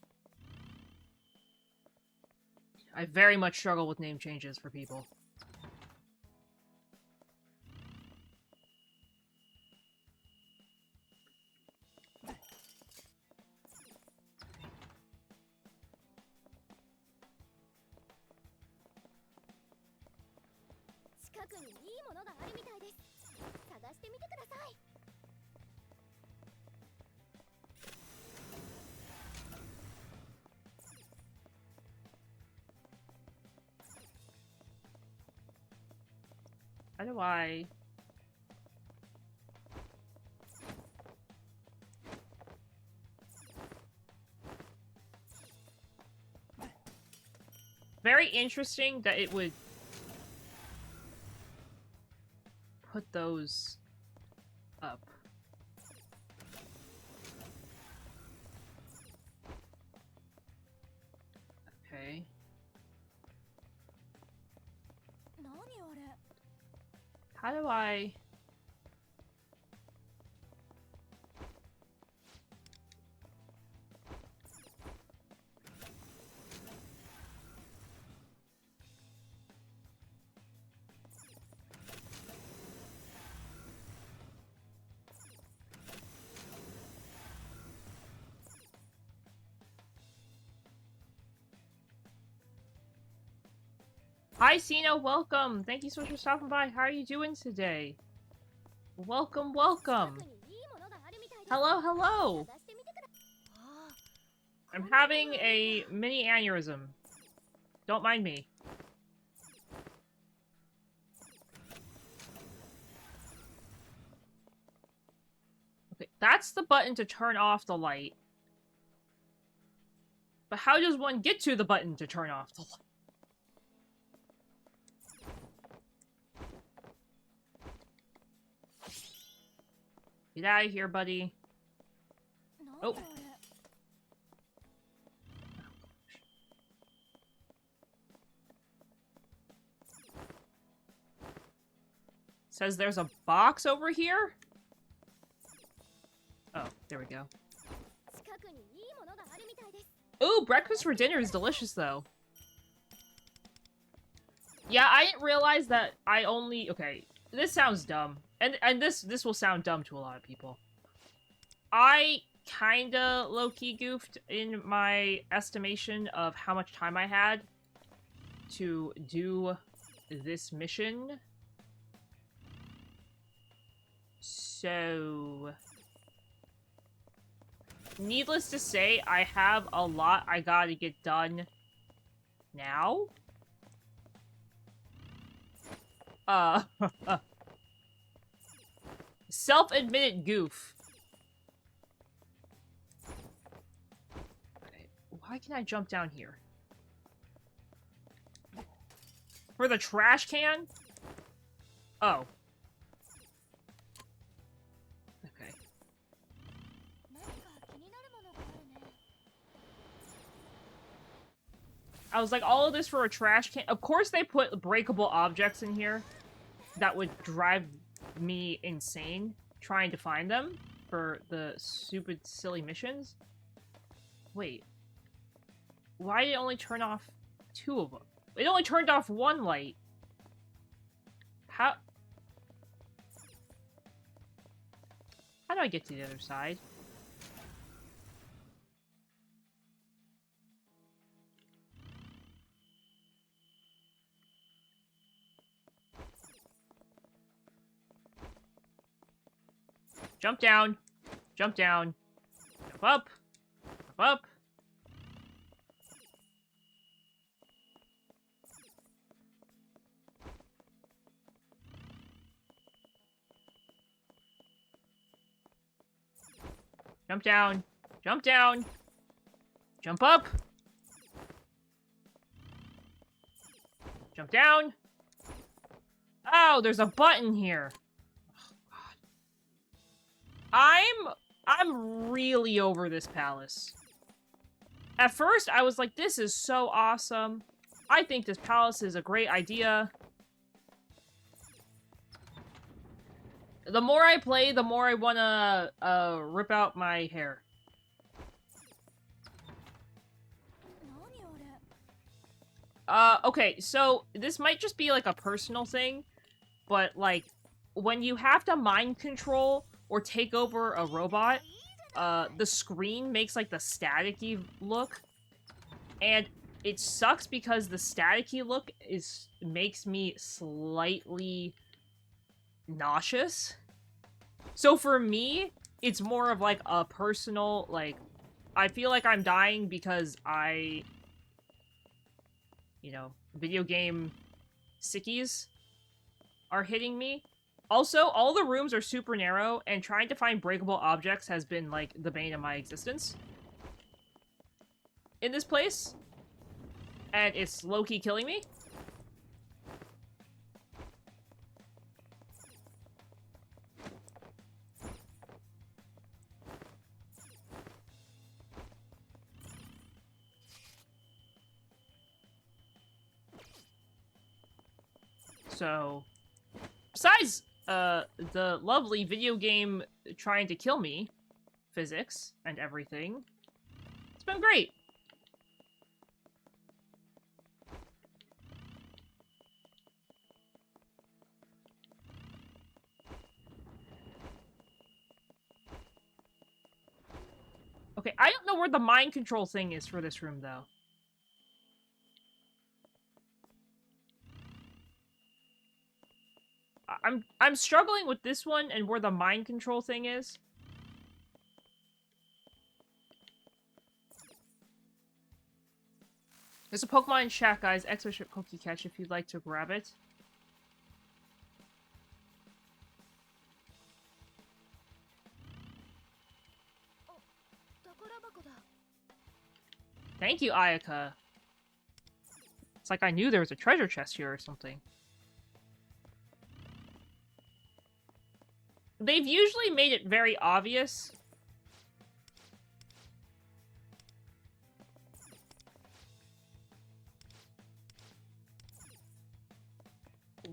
I very much struggle with name changes for people. How do I... Very interesting that it would put those up. Okay. How do I... Hi, Sino, welcome! Thank you so much for stopping by. How are you doing today? Welcome, welcome! Hello, hello! I'm having a mini aneurysm. Don't mind me. Okay, that's the button to turn off the light. But how does one get to the button to turn off the light? Get out of here, buddy. Oh. Says there's a box over here? Oh, there we go. 近くにいいものがあるみたいです。 Ooh, breakfast for dinner is delicious, though. Yeah, I didn't realize that I only... Okay, this sounds dumb. And this will sound dumb to a lot of people. I kinda low-key goofed in my estimation of how much time I had to do this mission. So... Needless to say, I have a lot I gotta get done now. Self-admitted goof. Okay, why can I jump down here? For the trash can? Oh. Okay. 何か気になるものがあるね。 I was like, all of this for a trash can? Of course they put breakable objects in here. That would drive me insane trying to find them for the stupid, silly missions. Wait. Why did it only turn off 2 of them? It only turned off 1 light. How do I get to the other side? Jump down. Jump down. Jump up. Jump up. Jump down. Jump down. Jump up. Jump down. Oh, there's a button here. I'm really over this palace. At first, I was like, this is so awesome. I think this palace is a great idea. The more I play, the more I wanna, rip out my hair. 何あれ。 Okay, so this might just be like a personal thing, but like, when you have to mind control or take over a robot, the screen makes like the staticky look, and it sucks because the staticky look makes me slightly nauseous. So for me, it's more of like a personal, like, I feel like I'm dying because you know, video game sickies are hitting me. Also, all the rooms are super narrow, and trying to find breakable objects has been, like, the bane of my existence in this place. And it's low-key killing me. So, besides the lovely video game trying to kill me, physics and everything, it's been great. Okay, I don't know where the mind control thing is for this room, though. I'm struggling with this one and where the mind control thing is. There's a Pokemon in chat, guys. X-Bishop Catch if you'd like to grab it. Thank you, Ayaka. It's like I knew there was a treasure chest here or something. They've usually made it very obvious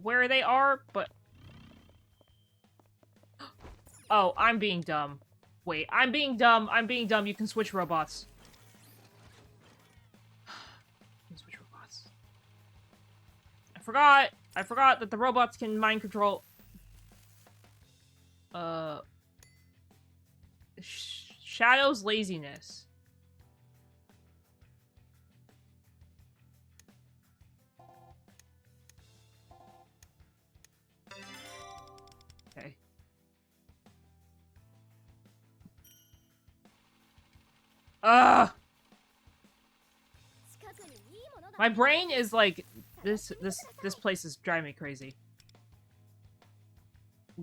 where they are, but Oh, I'm being dumb. Wait, I'm being dumb. I'm being dumb. You can switch robots. You can switch robots. I forgot. I forgot that the robots can mind control. Shadow's laziness. Okay. Ugh! My brain is like, this place is driving me crazy.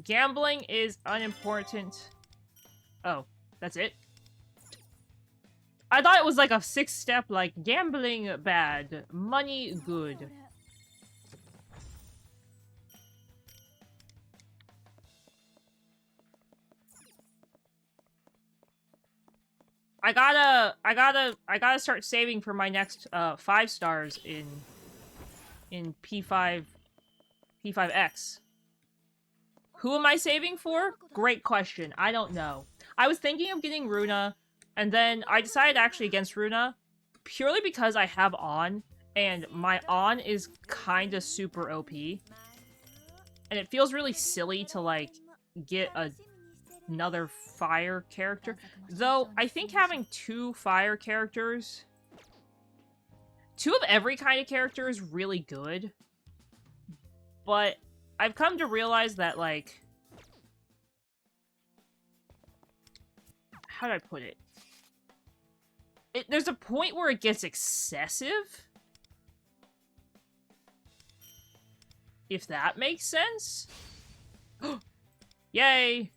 Gambling is unimportant. Oh, that's it? I thought it was like a 6-step, like, gambling bad, money good. I gotta start saving for my next 5 stars in P5X. Who am I saving for? Great question. I don't know. I was thinking of getting Runa, and then I decided actually against Runa, purely because I have On, and my On is kinda super OP. And it feels really silly to, like, get another fire character. Though, I think having 2 fire characters... 2 of every kind of character is really good. But I've come to realize that, like... How do I put it? There's a point where it gets excessive? If that makes sense? Yay!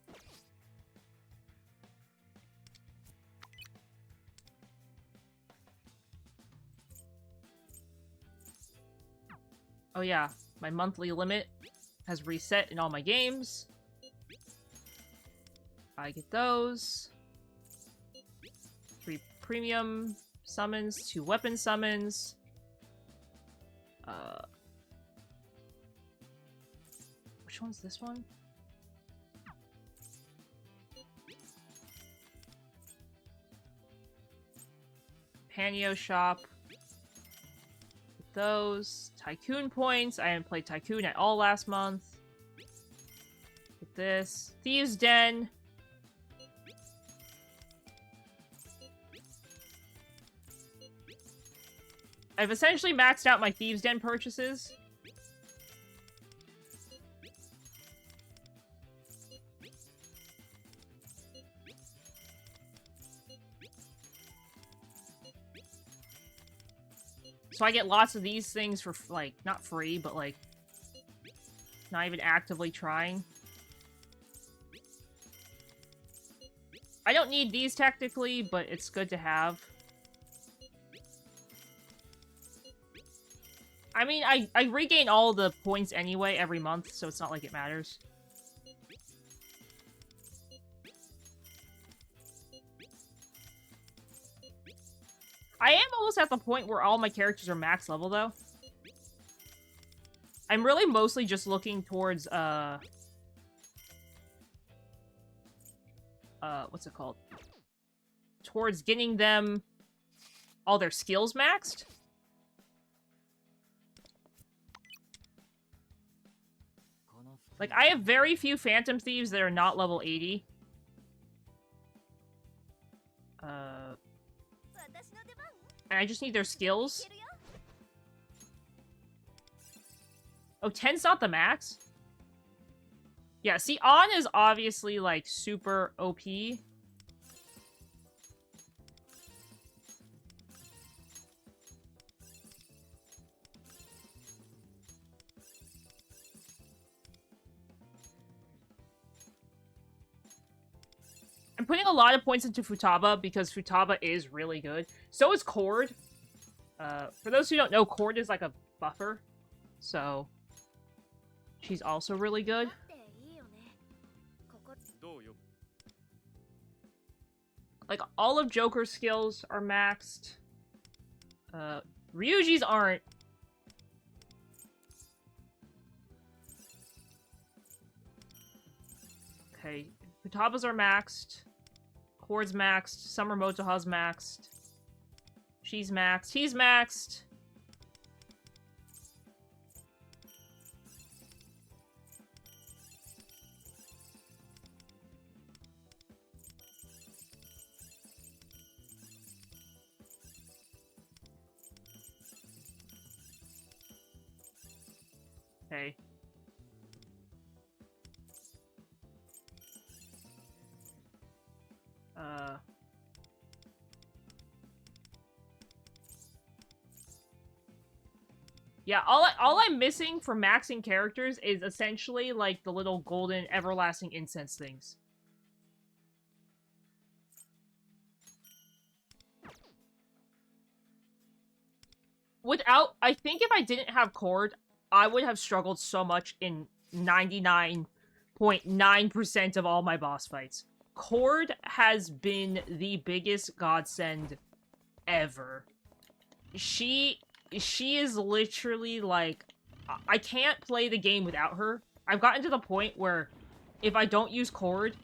Oh yeah, my monthly limit has reset in all my games. I get those. 3 premium summons, 2 weapon summons. Which one's this one? Panio shop. Those. Tycoon points. I haven't played Tycoon at all last month. Get this. Thieves' Den. I've essentially maxed out my Thieves' Den purchases. So I get lots of these things for, like, not free, but, like, not even actively trying. I don't need these technically, but it's good to have. I mean, I regain all the points anyway every month, so it's not like it matters. I am almost at the point where all my characters are max level, though. I'm really mostly just looking towards, what's it called? Towards getting them all their skills maxed. Like, I have very few Phantom Thieves that are not level 80. And I just need their skills. Oh, 10's not the max? Yeah, see, On is obviously, like, super OP. I'm putting a lot of points into Futaba because Futaba is really good. So is Cord. For those who don't know, Cord is like a buffer. So, she's also really good. Like, all of Joker's skills are maxed. Ryuji's aren't. Okay, Futabas are maxed. Hord's maxed. Summer Motoha's maxed. She's maxed. He's maxed. Okay. Yeah, all I'm missing for maxing characters is essentially, like, the little golden everlasting incense things. I think if I didn't have Cord, I would have struggled so much in 99.9% of all my boss fights. Cord has been the biggest godsend ever. She is literally, like, I can't play the game without her. I've gotten to the point where if I don't use Cord,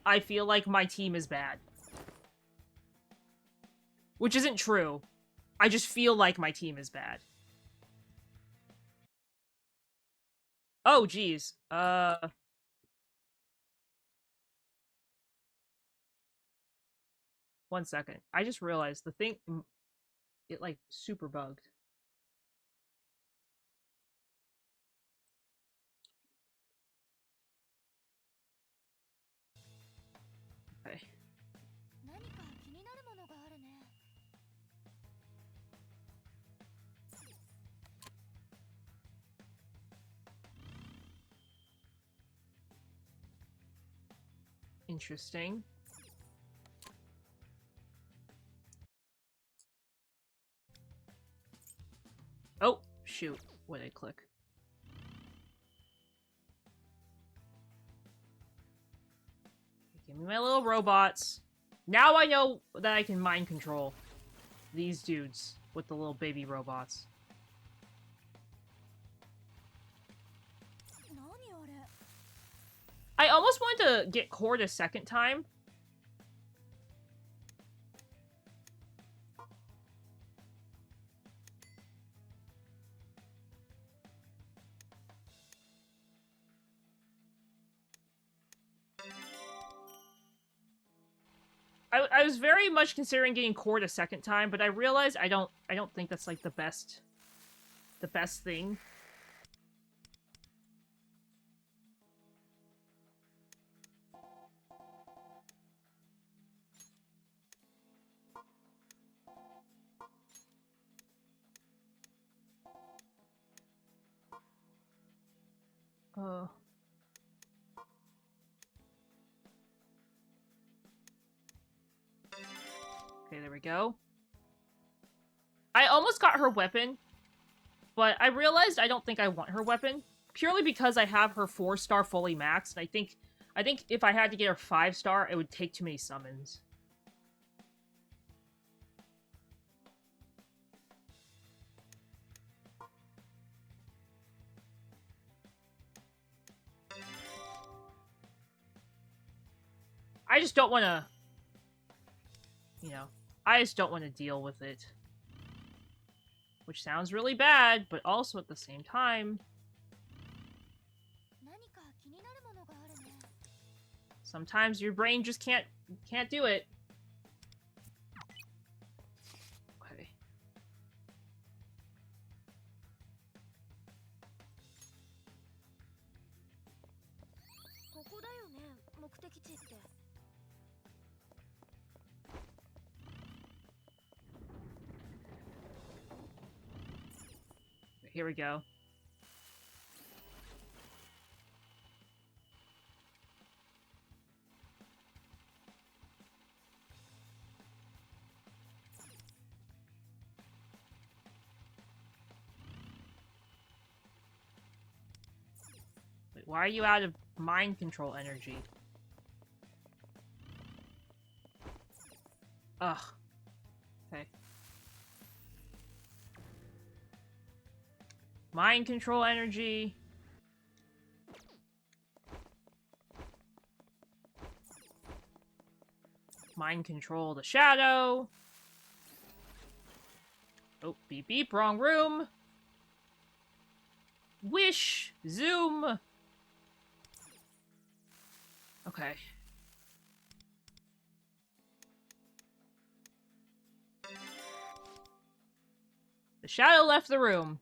I feel like my team is bad. Which isn't true. I just feel like my team is bad. Oh, geez. 1 second. I just realized the thing... It, like, super bugged. Okay. 何か気になるものがあるね。 Interesting. Oh, shoot. What did I click? Give me my little robots. Now I know that I can mind control these dudes with the little baby robots. 何あれ。 I almost wanted to get Cord a second time. I was very much considering getting Cord a second time, but I realized I don't think that's like the best thing. Okay, there we go. I almost got her weapon, but I realized I don't think I want her weapon. Purely because I have her 4-star fully maxed, and I think if I had to get her 5-star, it would take too many summons. I just don't want to... You know, I just don't want to deal with it. Which sounds really bad, but also at the same time... 何か気になるものがあるね。 Sometimes your brain just can't do it. Okay. ここだよね、目的地って。 Here we go. Wait, why are you out of mind control energy? Ugh. Okay. Mind control energy. Mind control the shadow. Oh, beep beep, wrong room. Wish! Zoom! Okay. The shadow left the room.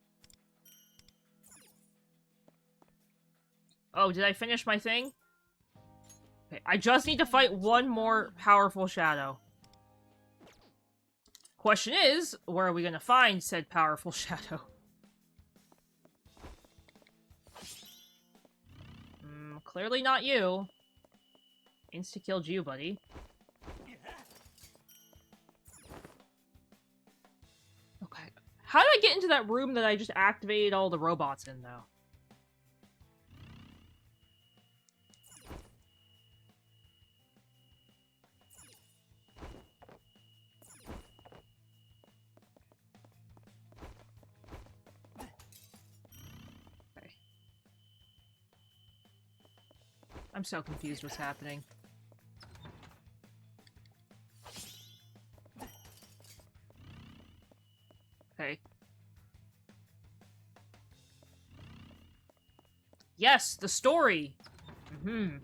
Oh, did I finish my thing? Okay, I just need to fight one more powerful shadow. Question is, where are we gonna find said powerful shadow? Clearly not you. Insta-killed you, buddy. Okay. How did I get into that room that I just activated all the robots in, though? Okay. I'm so confused what's happening. Okay. Yes, the story! Mm-hmm.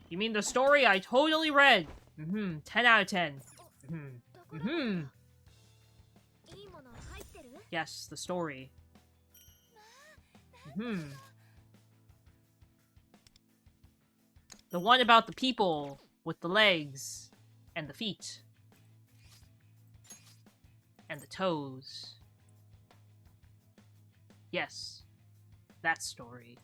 You mean the story I totally read? Mm-hmm. 10 out of 10. Mm-hmm. Mm-hmm. Yes, the story. Mm-hmm. The one about the people with the legs and the feet. And the toes. Yes. That story.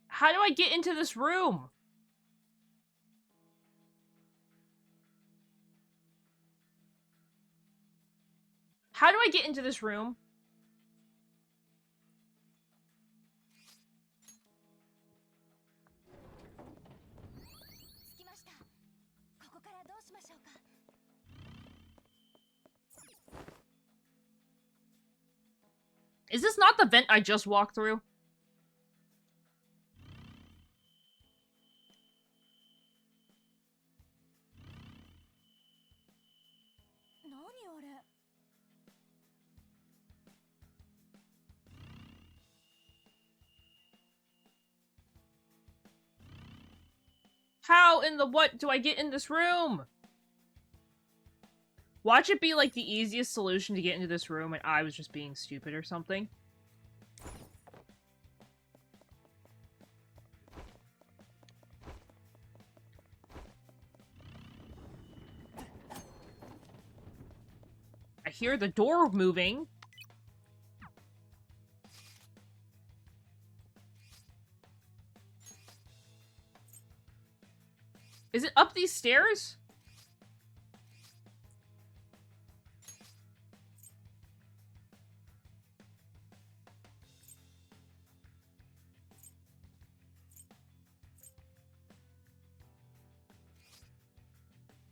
How do I get into this room? How do I get into this room? Is this not the vent I just walked through? How in the what do I get in this room? Watch it be like the easiest solution to get into this room and I was just being stupid or something. I hear the door moving. Is it up these stairs?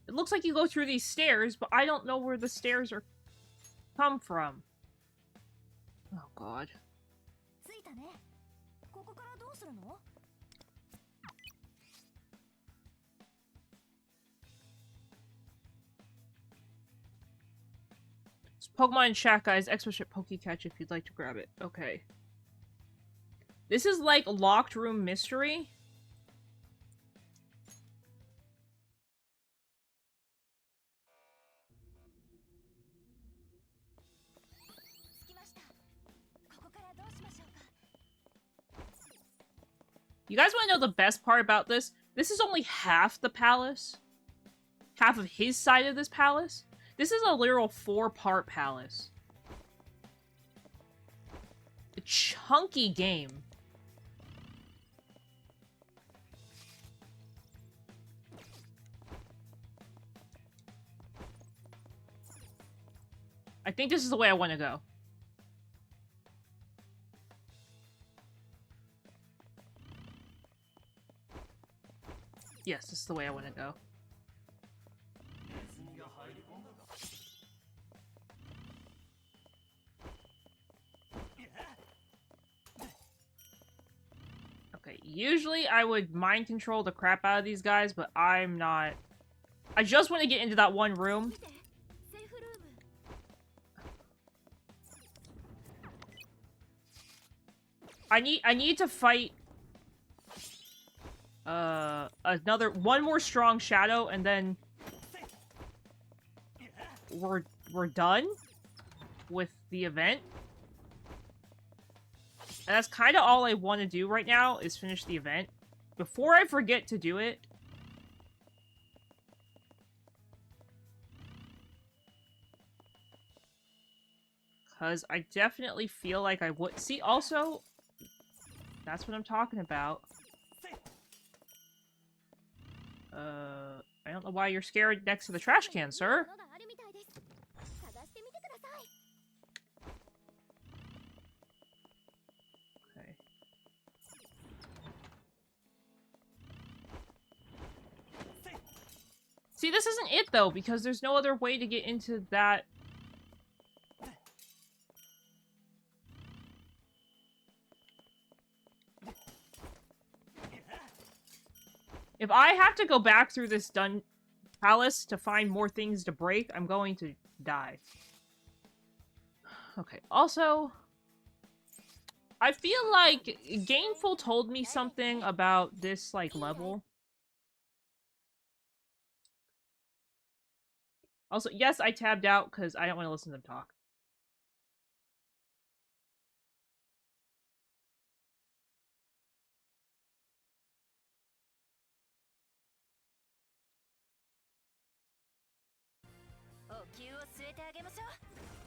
It looks like you go through these stairs, but I don't know where the stairs are come from. Oh god. It's Pokemon in chat, guys. Expo Pokecatch if you'd like to grab it. Okay. This is like locked room mystery. You guys want to know the best part about this? This is only half the palace. Half of his side of this palace. This is a literal 4-part palace. A chunky game. I think this is the way I want to go. Yes, this is the way I want to go. usually I would mind control the crap out of these guys, but I'm not. I just want to get into that one room. セーフルーム I need to fight one more strong shadow, and then we're done with the event. And that's kind of all I want to do right now, is finish the event before I forget to do it. Because I definitely feel like I would... See, also... That's what I'm talking about. I don't know why you're scared next to the trash can, sir. 物があるみたいです探してみてください Okay. See, this isn't it, though, because there's no other way to get into that... If I have to go back through this palace to find more things to break, I'm going to die. Okay, also... I feel like Gameful told me something about this, like, level. Also, yes, I tabbed out because I don't want to listen to them talk.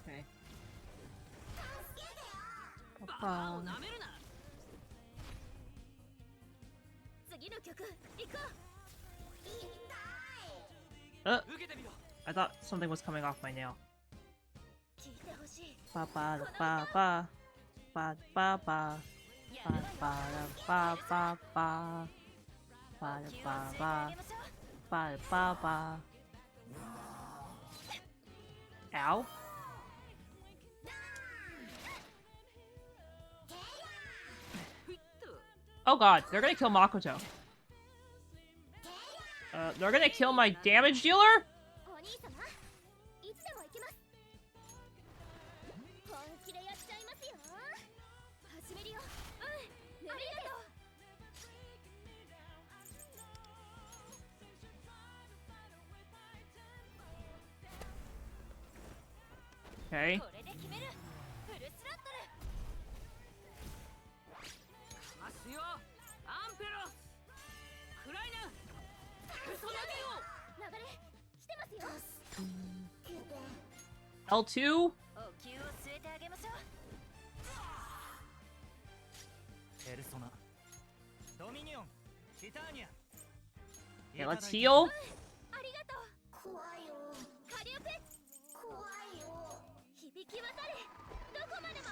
Okay. Papa. 次の曲行こう I thought something was coming off my nail. 聞いてほしい Papa, papa, papa, papa, papa, papa, papa, papa. Ow. Oh god, they're gonna kill Makoto. They're gonna kill my damage dealer? お兄様いつでも行きます本気でやっちゃいますよ始めるようんありがとう Okay. これで決めるフルスラットル L2? お灸を据えてあげましょう Okay, let's heal. ありがとう怖いよ火力怖いよ響き渡れどこまでも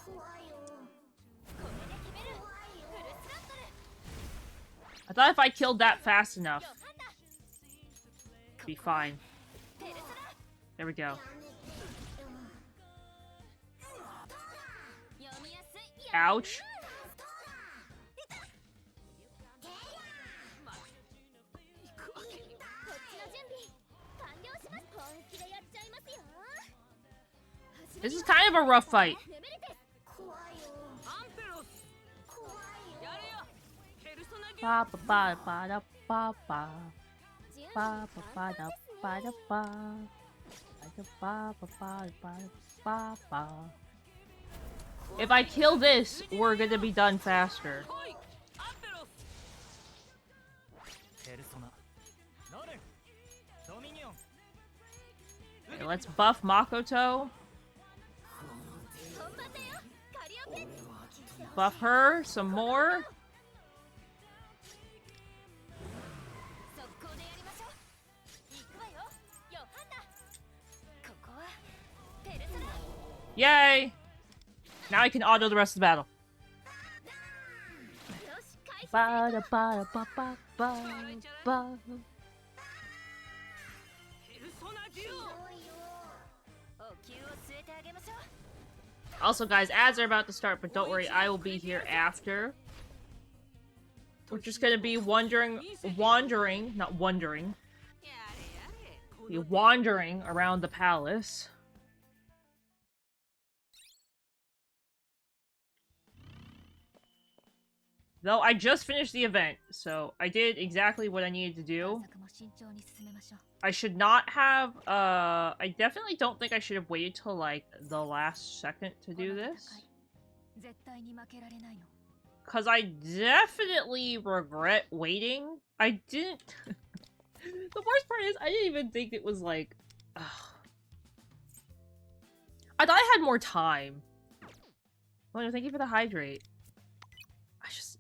怖いよこれで決めるフルスラットル I thought if I killed that fast enough, it'd be fine. There we go. Ouch. This is kind of a rough fight. Ba ba ba ba da ba ba. Ba ba ba da ba da ba. Ba ba ba ba ba ba. If I kill this, we're gonna be done faster. Okay, let's buff Makoto. Buff her some more. Yay! Now I can auto the rest of the battle. Ba da ba da ba ba ba ba. Also, guys, ads are about to start, but don't worry, I will be here after. We're just gonna be wandering, not wondering, be wandering around the palace. Though I just finished the event, so I did exactly what I needed to do. I should not have, I definitely don't think I should have waited till, like, the last second to do this. Because I definitely regret waiting. I didn't... The worst part is, I didn't even think it was, like... Ugh. I thought I had more time. Oh, no, thank you for the hydrate. I just...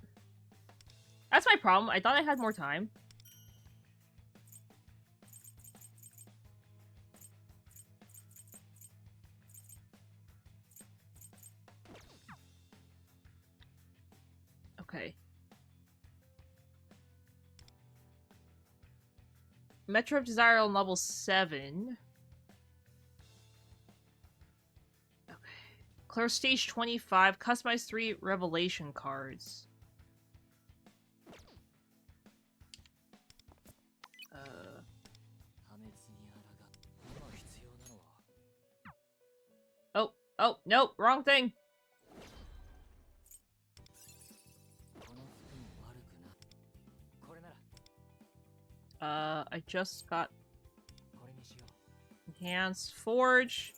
That's my problem. I thought I had more time. Okay. Metro of Desire on level 7. Okay. Clear stage 25. Customize 3 revelation cards. Oh, no, wrong thing. I just got Enhanced Forge.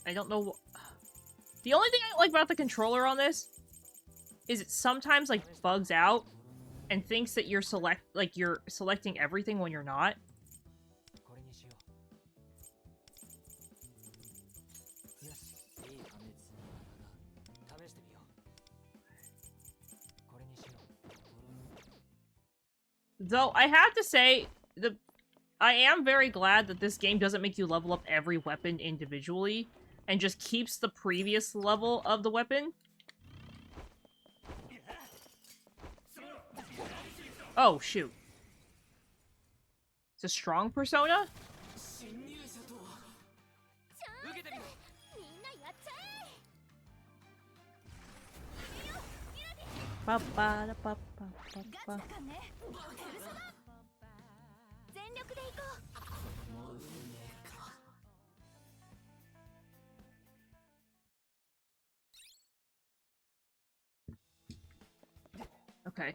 I don't know. The only thing I like about the controller on this is it sometimes like bugs out and thinks that you're selecting everything when you're not. Though, I have to say, I am very glad that this game doesn't make you level up every weapon individually, and just keeps the previous level of the weapon. Oh, shoot. It's a strong persona? Okay.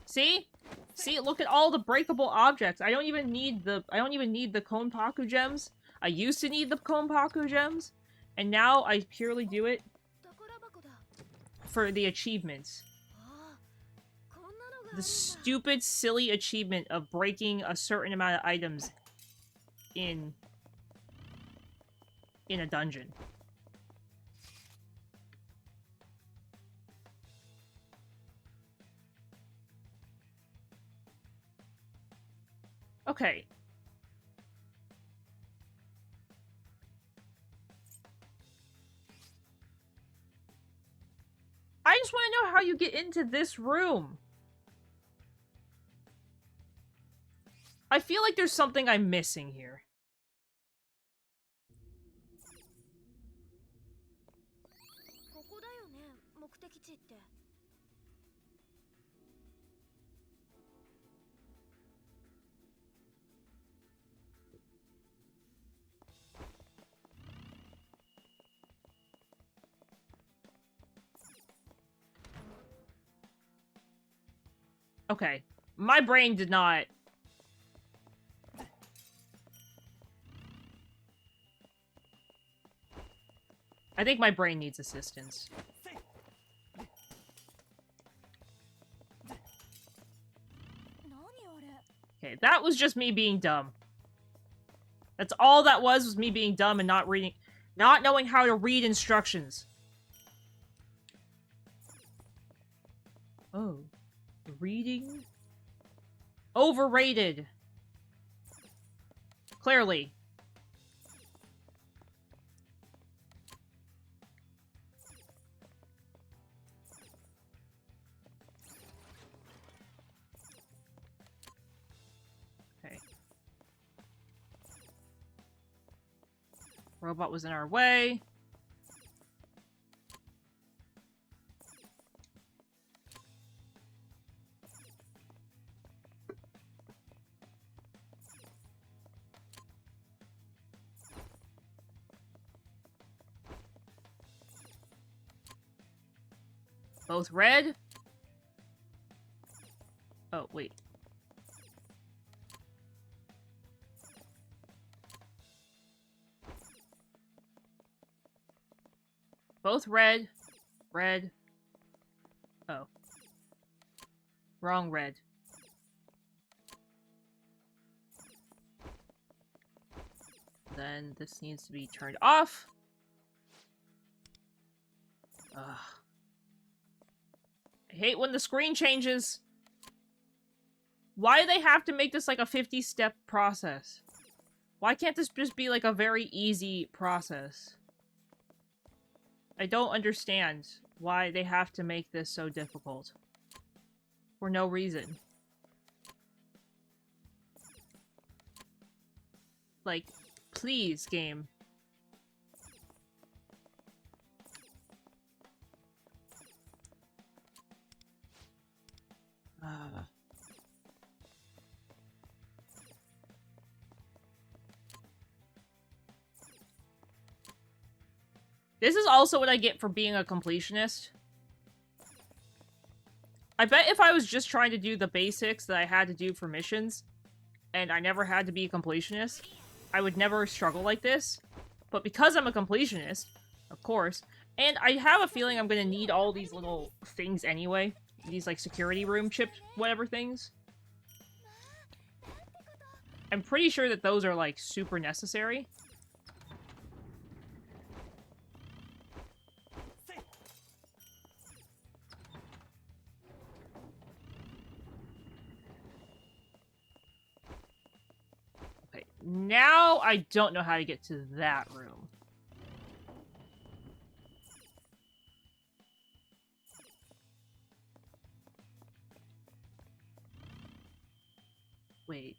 See? See, look at all the breakable objects. I don't even need the Konpaku gems. I used to need the Konpaku gems, and now I purely do it for the achievements. The stupid, silly achievement of breaking a certain amount of items in a dungeon. Okay. I just want to know how you get into this room. I feel like there's something I'm missing here. Okay. My brain did not... I think my brain needs assistance. Okay, that was just me being dumb. That's all that was me being dumb and not knowing how to read instructions. Oh. Reading? Overrated. Clearly. Okay. Robot was in our way. Both red? Oh, wait. Both red. Red. Oh. Wrong red. Then this needs to be turned off. Ugh. I hate when the screen changes. Why do they have to make this like a 50-step process? Why can't this just be like a very easy process? I don't understand why they have to make this so difficult. For no reason. Like, please, game. This is also what I get for being a completionist. I bet if I was just trying to do the basics that I had to do for missions, and I never had to be a completionist, I would never struggle like this. But because I'm a completionist, of course, and I have a feeling I'm gonna need all these little things anyway. These, like, security room chip whatever things. I'm pretty sure that those are, like, super necessary. Okay, now I don't know how to get to that room. Wait.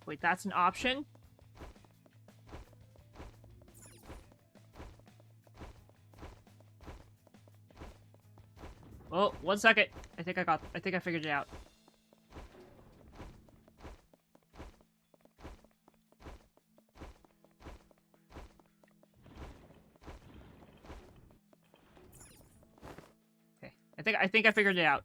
Wait, that's an option? Oh, 1 second. I think I figured it out. Okay. I think I figured it out.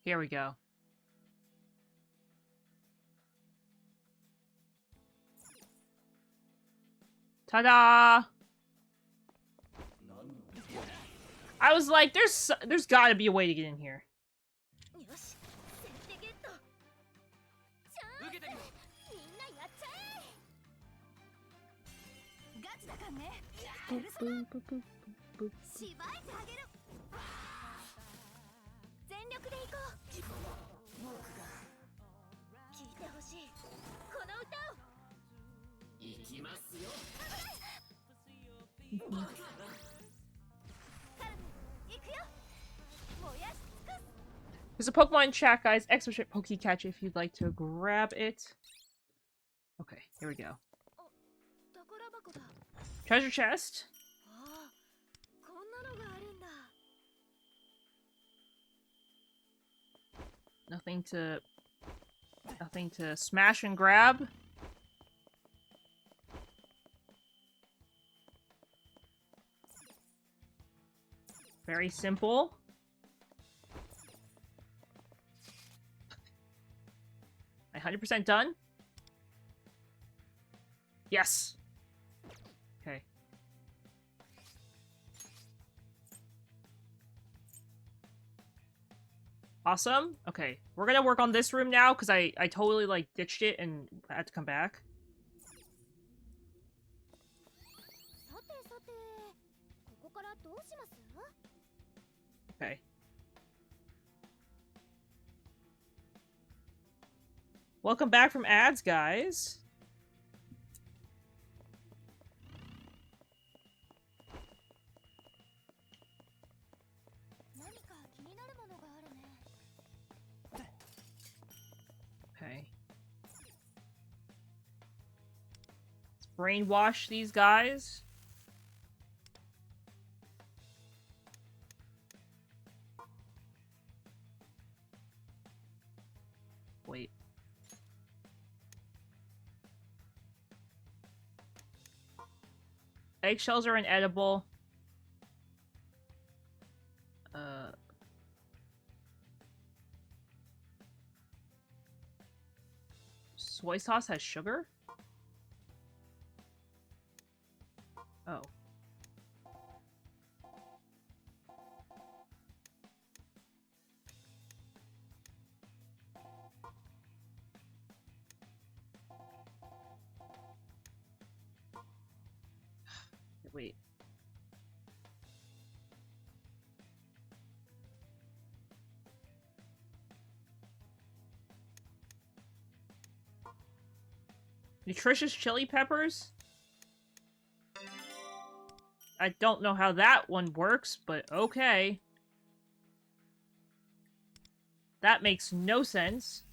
Here we go. Ta-da! I was like, there's gotta be a way to get in here. よし先手ゲットチャンスみんなやっちゃえガチだかんねペルソナしばいてあげる全力でいこう聞いてほしいこの歌を行きますよカルビ行くよ燃やし尽くす There's a Pokemon chat, guys. Expert Pokecatch if you'd like to grab it. Okay, here we go. 宝箱だ Treasure chest. ああこんなのがあるんだ Nothing to smash and grab. Very simple. I 100% done? Yes! Okay. Awesome. Okay, we're gonna work on this room now, because I totally, like, ditched it and had to come back. さてさてここからどうします Okay. Welcome back from ads, guys. Okay. Let's brainwash these guys. Wait. Eggshells are inedible. Soy sauce has sugar? Oh. Wait. Nutritious chili peppers? I don't know how that one works, but okay. That makes no sense.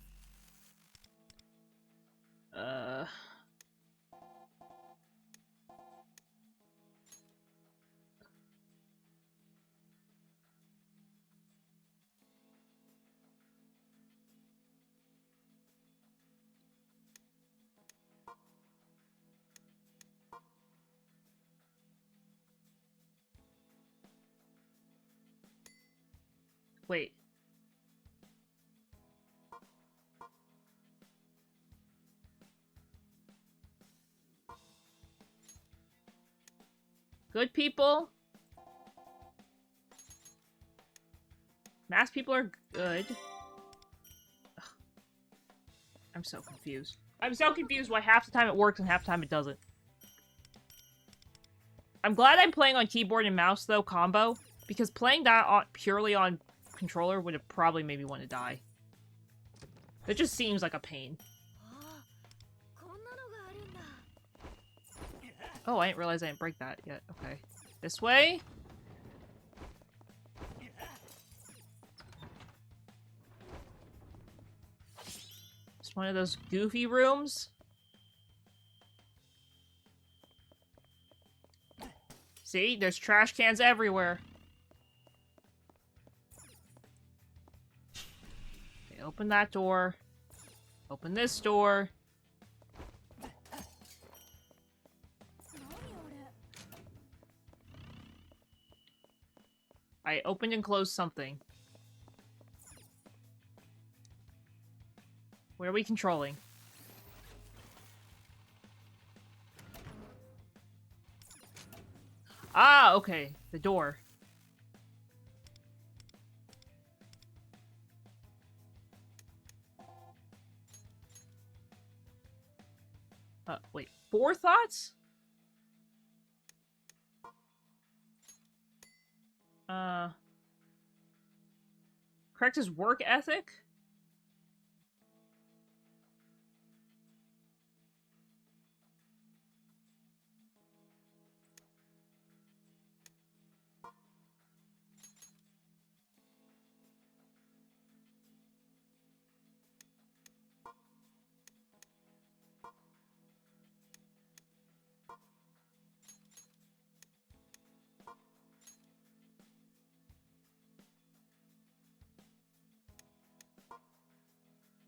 Wait. Good people? Mass people are good. Ugh. I'm so confused. I'm so confused why half the time it works and half the time it doesn't. I'm glad I'm playing on keyboard and mouse, though, combo. Because playing that purely on controller would have probably made me want to die. It just seems like a pain. Oh, I didn't realize I didn't break that yet. Okay. This way? It's one of those goofy rooms. See? There's trash cans everywhere. Okay, open that door. Open this door. I opened and closed something. Where are we controlling? Ah, okay. The door. Wait. Forethoughts? Correct his work ethic?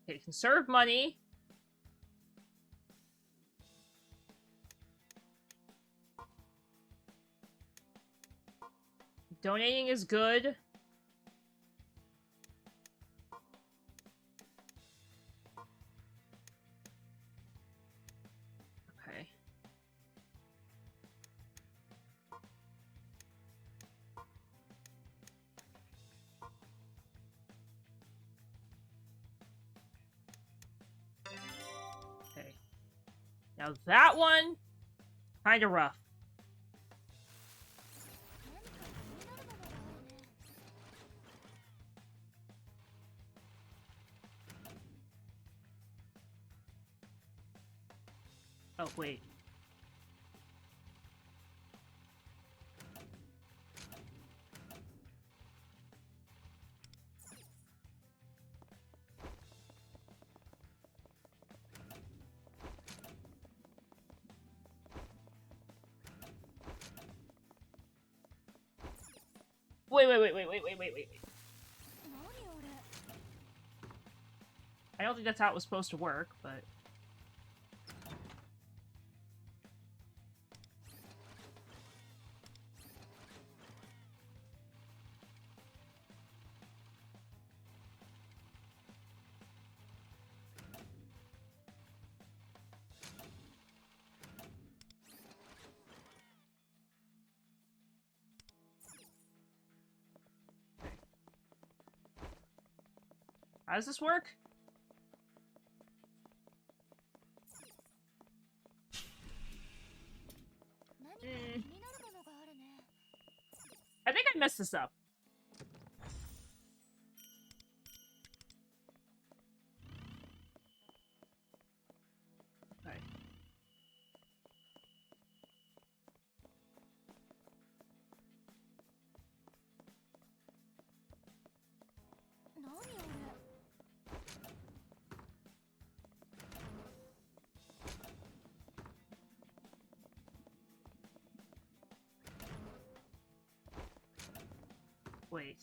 Okay, conserve money. Donating is good. Okay. Okay. Now that one, kinda rough. Oh, wait. Wait. I don't think that's how it was supposed to work, but... How does this work? I think I messed this up. Okay. Wait.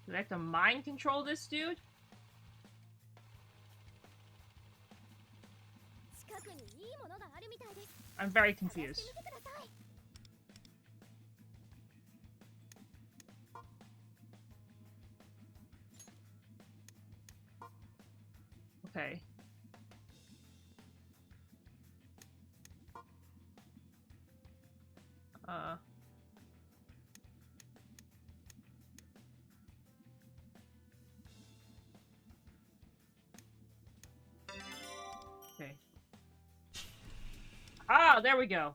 Do I have to mind control this dude? I'm very confused. Okay. Okay. Ah, there we go.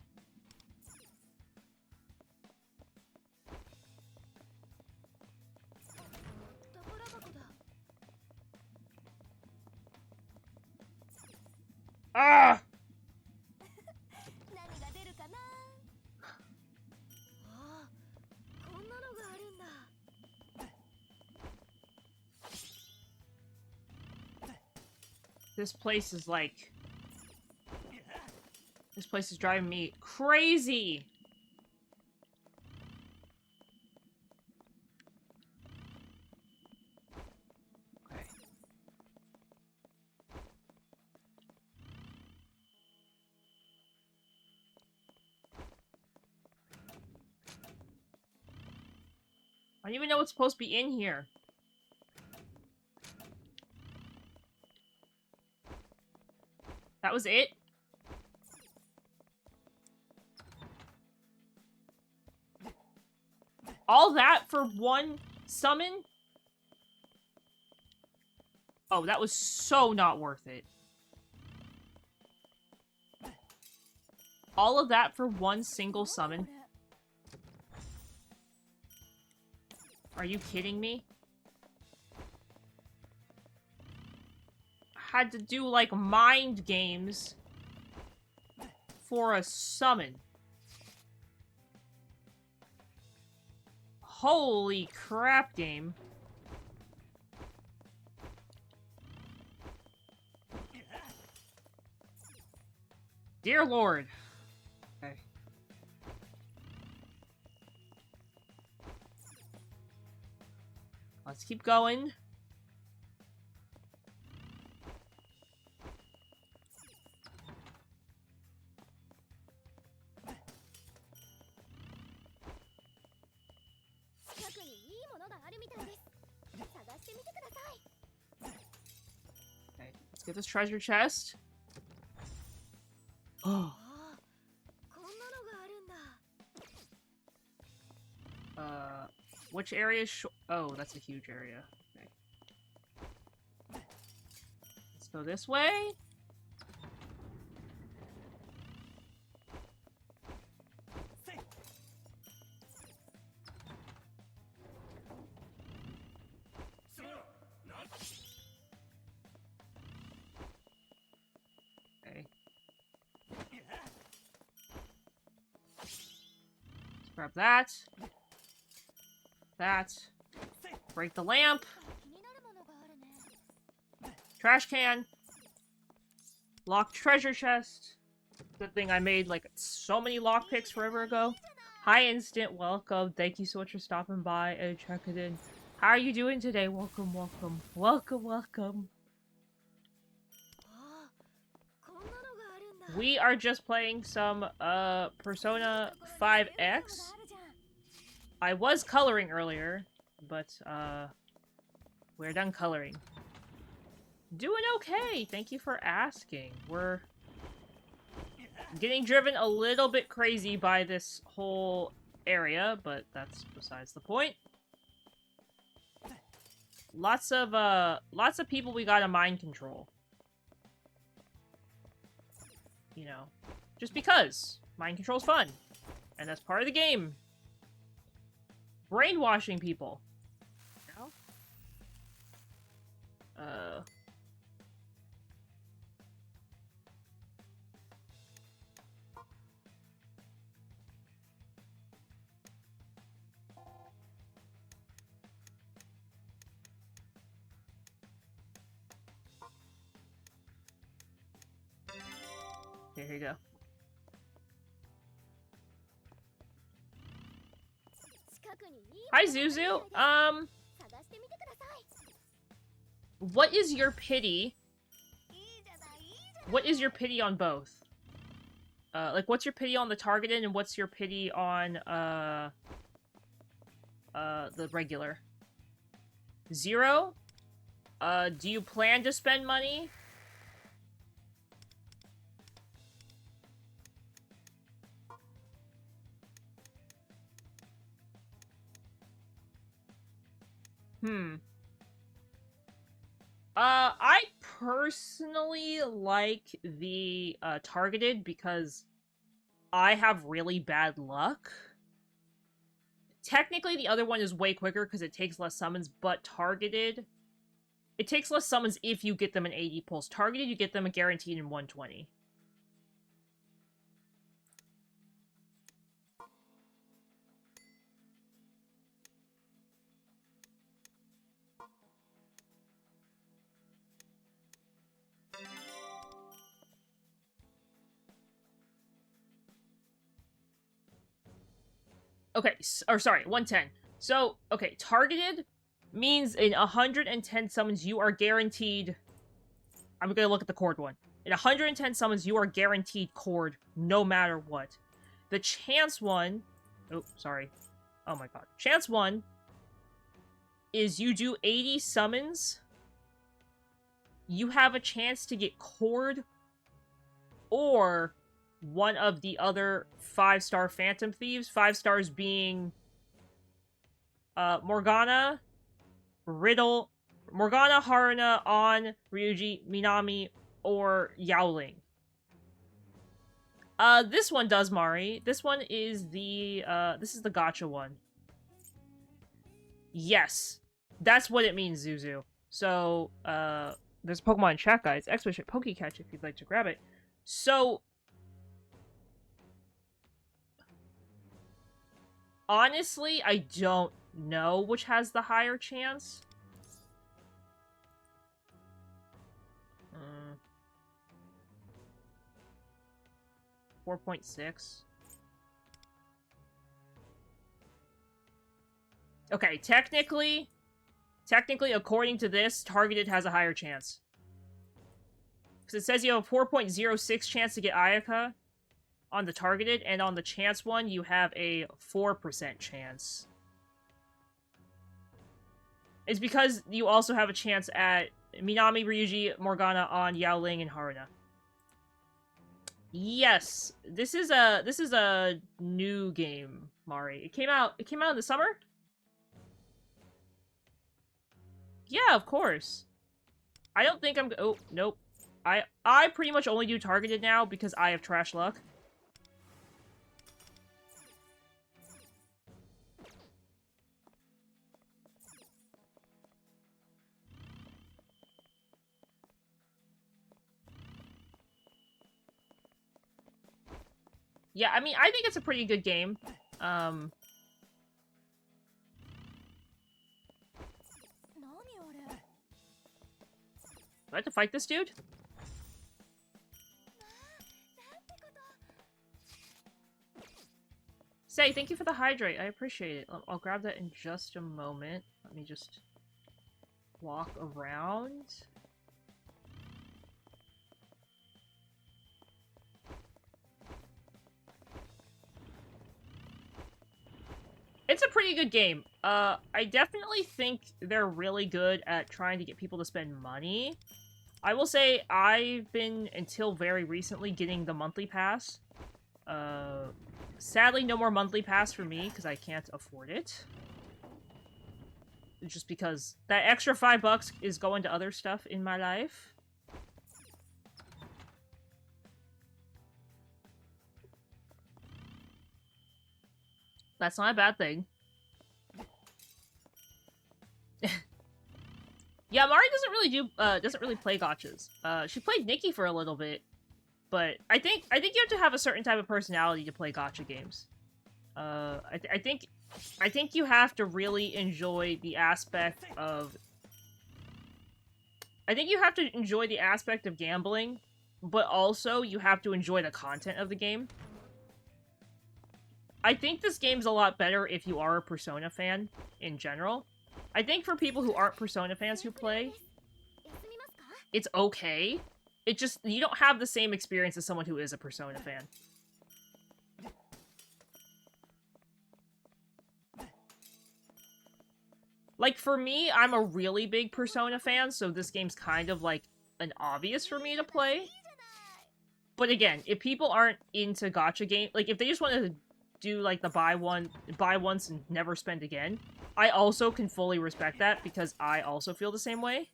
Ah! This place is like... This place is driving me crazy! Okay. I don't even know what's supposed to be in here. That was it? All that for one summon? Oh, that was so not worth it. All of that for one single summon? Are you kidding me? Had to do, like, mind games for a summon. Holy crap, game. Dear Lord. Okay. Let's keep going. Okay, let's get this treasure chest. Oh. Which area is oh, that's a huge area. Okay. Let's go this way. Grab that. That. Break the lamp. 気になるものがあるね。 Trash can. Locked treasure chest. The thing I made like so many lockpicks forever ago. Hi Instant, welcome. Thank you so much for stopping by and checking in. How are you doing today? Welcome, welcome. Welcome, welcome. ああ、こんなのがあるんだ。 We are just playing some Persona 5X. I was coloring earlier, but we're done coloring. Doing okay. Thank you for asking. We're getting driven a little bit crazy by this whole area, but that's besides the point. Lots of people we gotta mind control. You know, just because mind control's fun, and that's part of the game. Brainwashing people. You know? Here you go. 近くにいい Hi ものがあるみたい Zuzu. です。探してみてください。 What is your pity? いいじゃない、いいじゃない。 What is your pity on both? Like what's your pity on the targeted and what's your pity on the regular? 0? Do you plan to spend money? I personally like the targeted because I have really bad luck. Technically, the other one is way quicker because it takes less summons, but targeted... It takes less summons if you get them in 80 pulls. Targeted, you get them guaranteed in 120. Okay, or sorry, 110. So, okay, targeted means in 110 summons you are guaranteed... I'm gonna look at the cord one. In 110 summons you are guaranteed cord no matter what. The chance one... Oh, sorry. Oh my god. Chance one is you do 80 summons. You have a chance to get cord or one of the other 5-star Phantom Thieves. 5 stars being Morgana, Riddle, Morgana, Haruna, On, Ryuji, Minami, or Yaoling. This one does, Mari. This one is the, this is the gacha one. Yes. That's what it means, Zuzu. So, there's a Pokemon in chat, guys. Expedition Pokecatch if you'd like to grab it. So, honestly, I don't know which has the higher chance. 4.6. Okay, technically, according to this, targeted has a higher chance. Because it says you have a 4.06 chance to get Ayaka on the targeted, and on the chance one, you have a 4% chance. It's because you also have a chance at Minami, Ryuji, Morgana, on Yaoling, and Haruna. Yes, this is a new game, Mari. It came out in the summer? Yeah, of course. I don't think I'm... Oh, nope. I pretty much only do targeted now because I have trash luck. Yeah, I mean, I think it's a pretty good game. Um... Do I have to fight this dude? Say, thank you for the hydrate. I appreciate it. I'll grab that in just a moment. Let me just walk around. It's a pretty good game. I definitely think they're really good at trying to get people to spend money. I will say I've been, until very recently, getting the monthly pass. Sadly, no more monthly pass for me, because I can't afford it. Just because that extra $5 is going to other stuff in my life. That's not a bad thing. Yeah, Mari doesn't really play gachas. She played Nikki for a little bit, but I think you have to have a certain type of personality to play gacha games. I think you have to really enjoy the aspect of... I think you have to enjoy the aspect of gambling, but also you have to enjoy the content of the game. I think this game's a lot better if you are a Persona fan in general. I think for people who aren't Persona fans who play, it's okay. It just, you don't have the same experience as someone who is a Persona fan. Like, for me, I'm a really big Persona fan, so this game's kind of, like, an obvious for me to play. But again, if people aren't into gacha game, like, if they just want to do, like, the buy once and never spend again, I also can fully respect that, because I also feel the same way.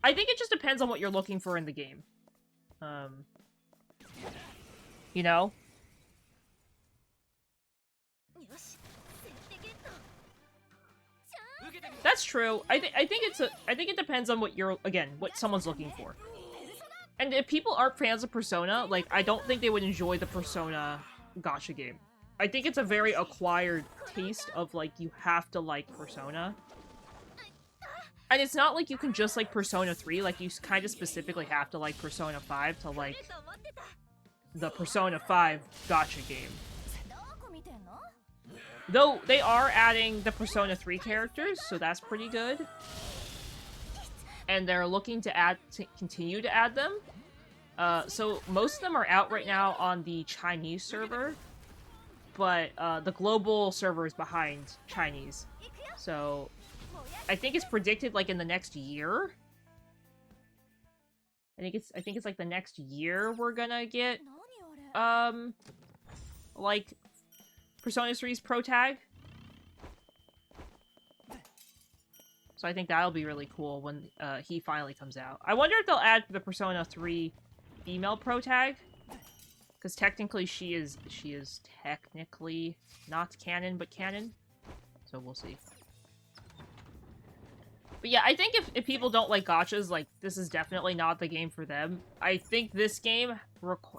I think it just depends on what you're looking for in the game. You know? That's true. I think it depends on what you're, again, what someone's looking for. And if people aren't fans of Persona, like, I don't think they would enjoy the Persona gacha game. I think it's a very acquired taste of, like, you have to like Persona. And it's not like you can just like Persona 3, like, you kind of specifically have to like Persona 5 to like the Persona 5 gacha game. Though, they are adding the Persona 3 characters, so that's pretty good. And they're looking to continue to add them. So most of them are out right now on the Chinese server. But, the global server is behind Chinese. So, I think it's predicted, like, in the next year. I think it's like the next year we're gonna get, like, Persona 3's Pro Tag. So I think that'll be really cool when, he finally comes out. I wonder if they'll add the Persona 3 female Pro Tag. Because technically she is technically not canon, but canon. So we'll see. But yeah, I think if people don't like gachas, like, this is definitely not the game for them. I think this game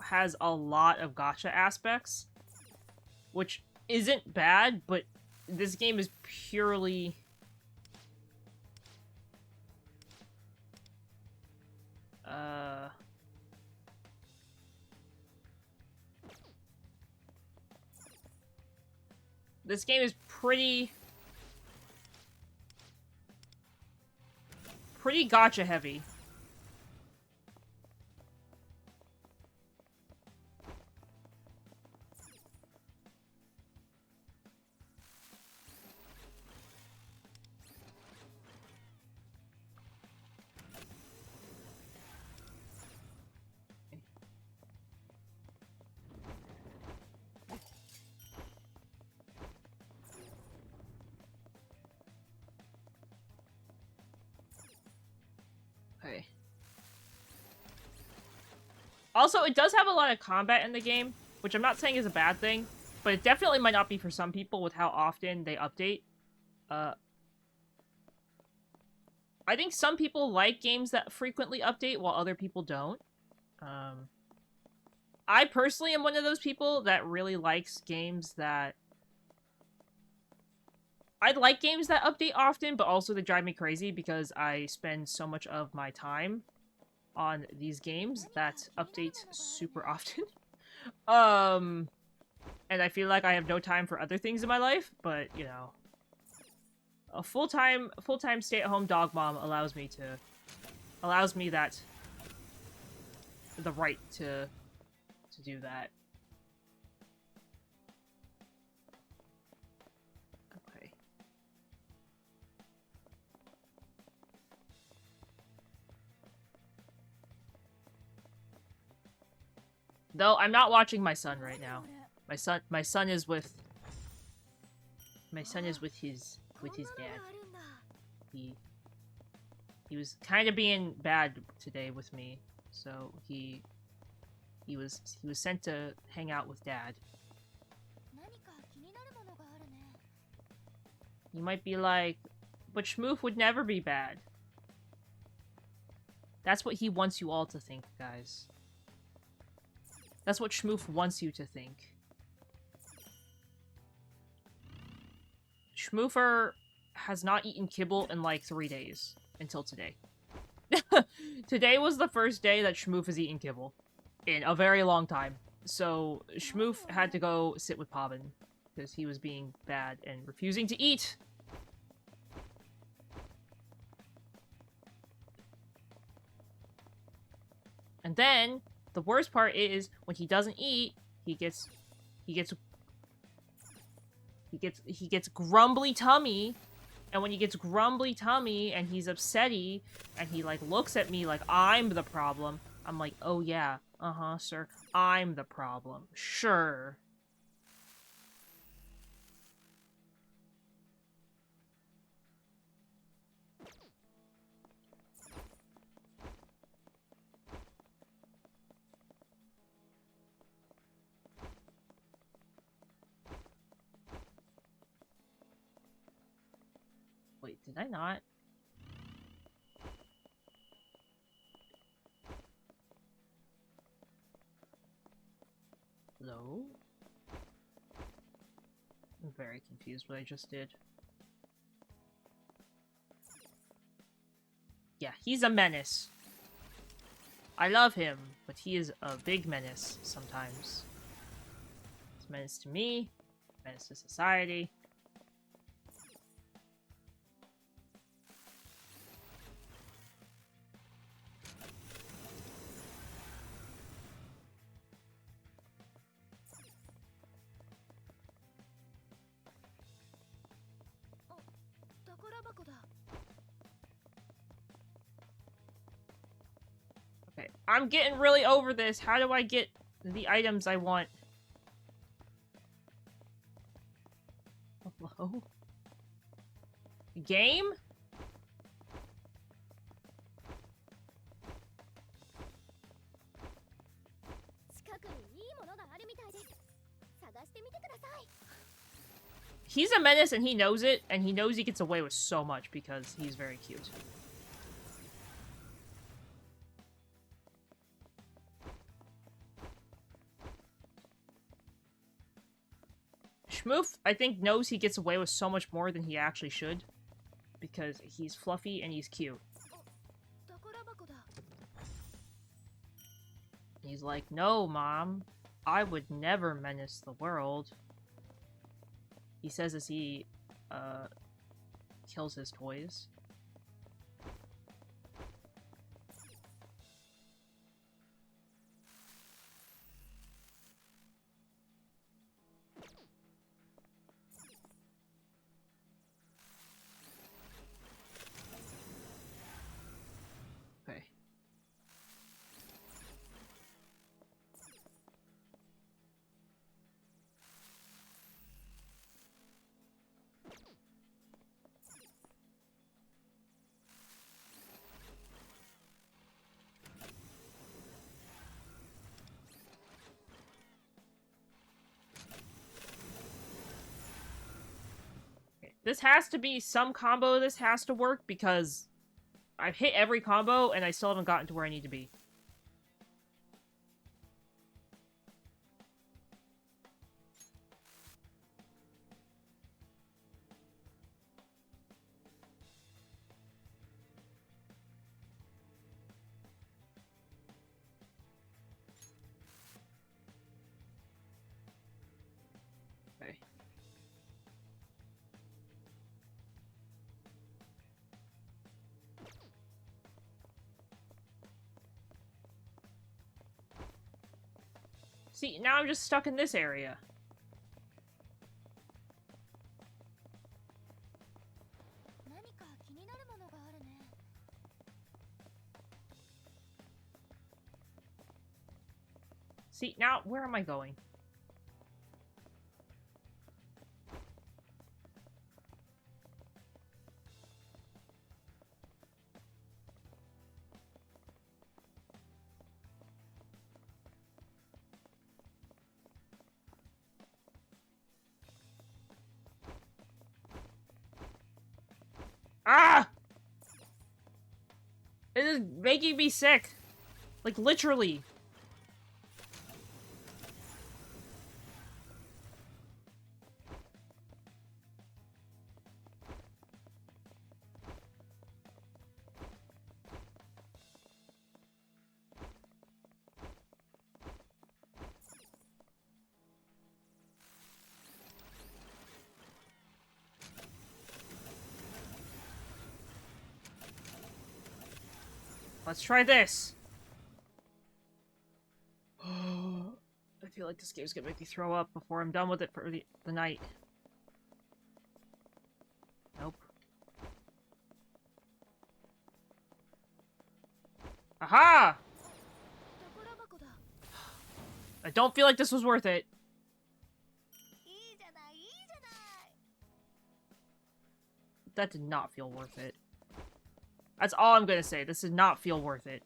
has a lot of gacha aspects, which isn't bad, but this game is purely... This game is pretty gacha heavy. Okay. Also, it does have a lot of combat in the game, which I'm not saying is a bad thing, but it definitely might not be for some people with how often they update. I think some people like games that frequently update, while other people don't. I personally am one of those people that really likes games that... I like games that update often, but also they drive me crazy because I spend so much of my time on these games that update super often. And I feel like I have no time for other things in my life, but, you know... A full-time stay-at-home dog mom allows me that... the right to do that. Okay. Though I'm not watching my son right now. My son is with his dad. He was kind of being bad today with me, so he was sent to hang out with Dad. You might be like, but Schmoof would never be bad. That's what he wants you all to think, guys. That's what Schmoof wants you to think. Schmoofer has not eaten kibble in like 3 days. Until today. Today was the first day that Schmoof has eaten kibble. In a very long time. So, Schmoof had to go sit with Pavan. Because he was being bad and refusing to eat. And then, the worst part is, when he doesn't eat, he gets grumbly tummy. And when he gets grumbly tummy and he's upsetty and he like looks at me like I'm the problem, I'm like, oh yeah, sir, I'm the problem. Sure. Wait, did I not? Hello? I'm very confused what I just did. Yeah, he's a menace. I love him, but he is a big menace sometimes. He's a menace to me, menace to society. Okay, I'm getting really over this. How do I get the items I want? Hello? Game? He's a menace and he knows it, and he knows he gets away with so much because he's very cute. Schmoof, I think, knows he gets away with so much more than he actually should. Because he's fluffy and he's cute. He's like, no, Mom. I would never menace the world. He says as he, kills his toys. Okay. This has to be some combo. This has to work because I've hit every combo and I still haven't gotten to where I need to be. Okay. See, now I'm just stuck in this area. See, now, where am I going? Ah! It is making me sick. Like, literally. Let's try this. I feel like this game's gonna make me throw up before I'm done with it for the night. Nope. Aha! I don't feel like this was worth it. That did not feel worth it. That's all I'm gonna say. This did not feel worth it.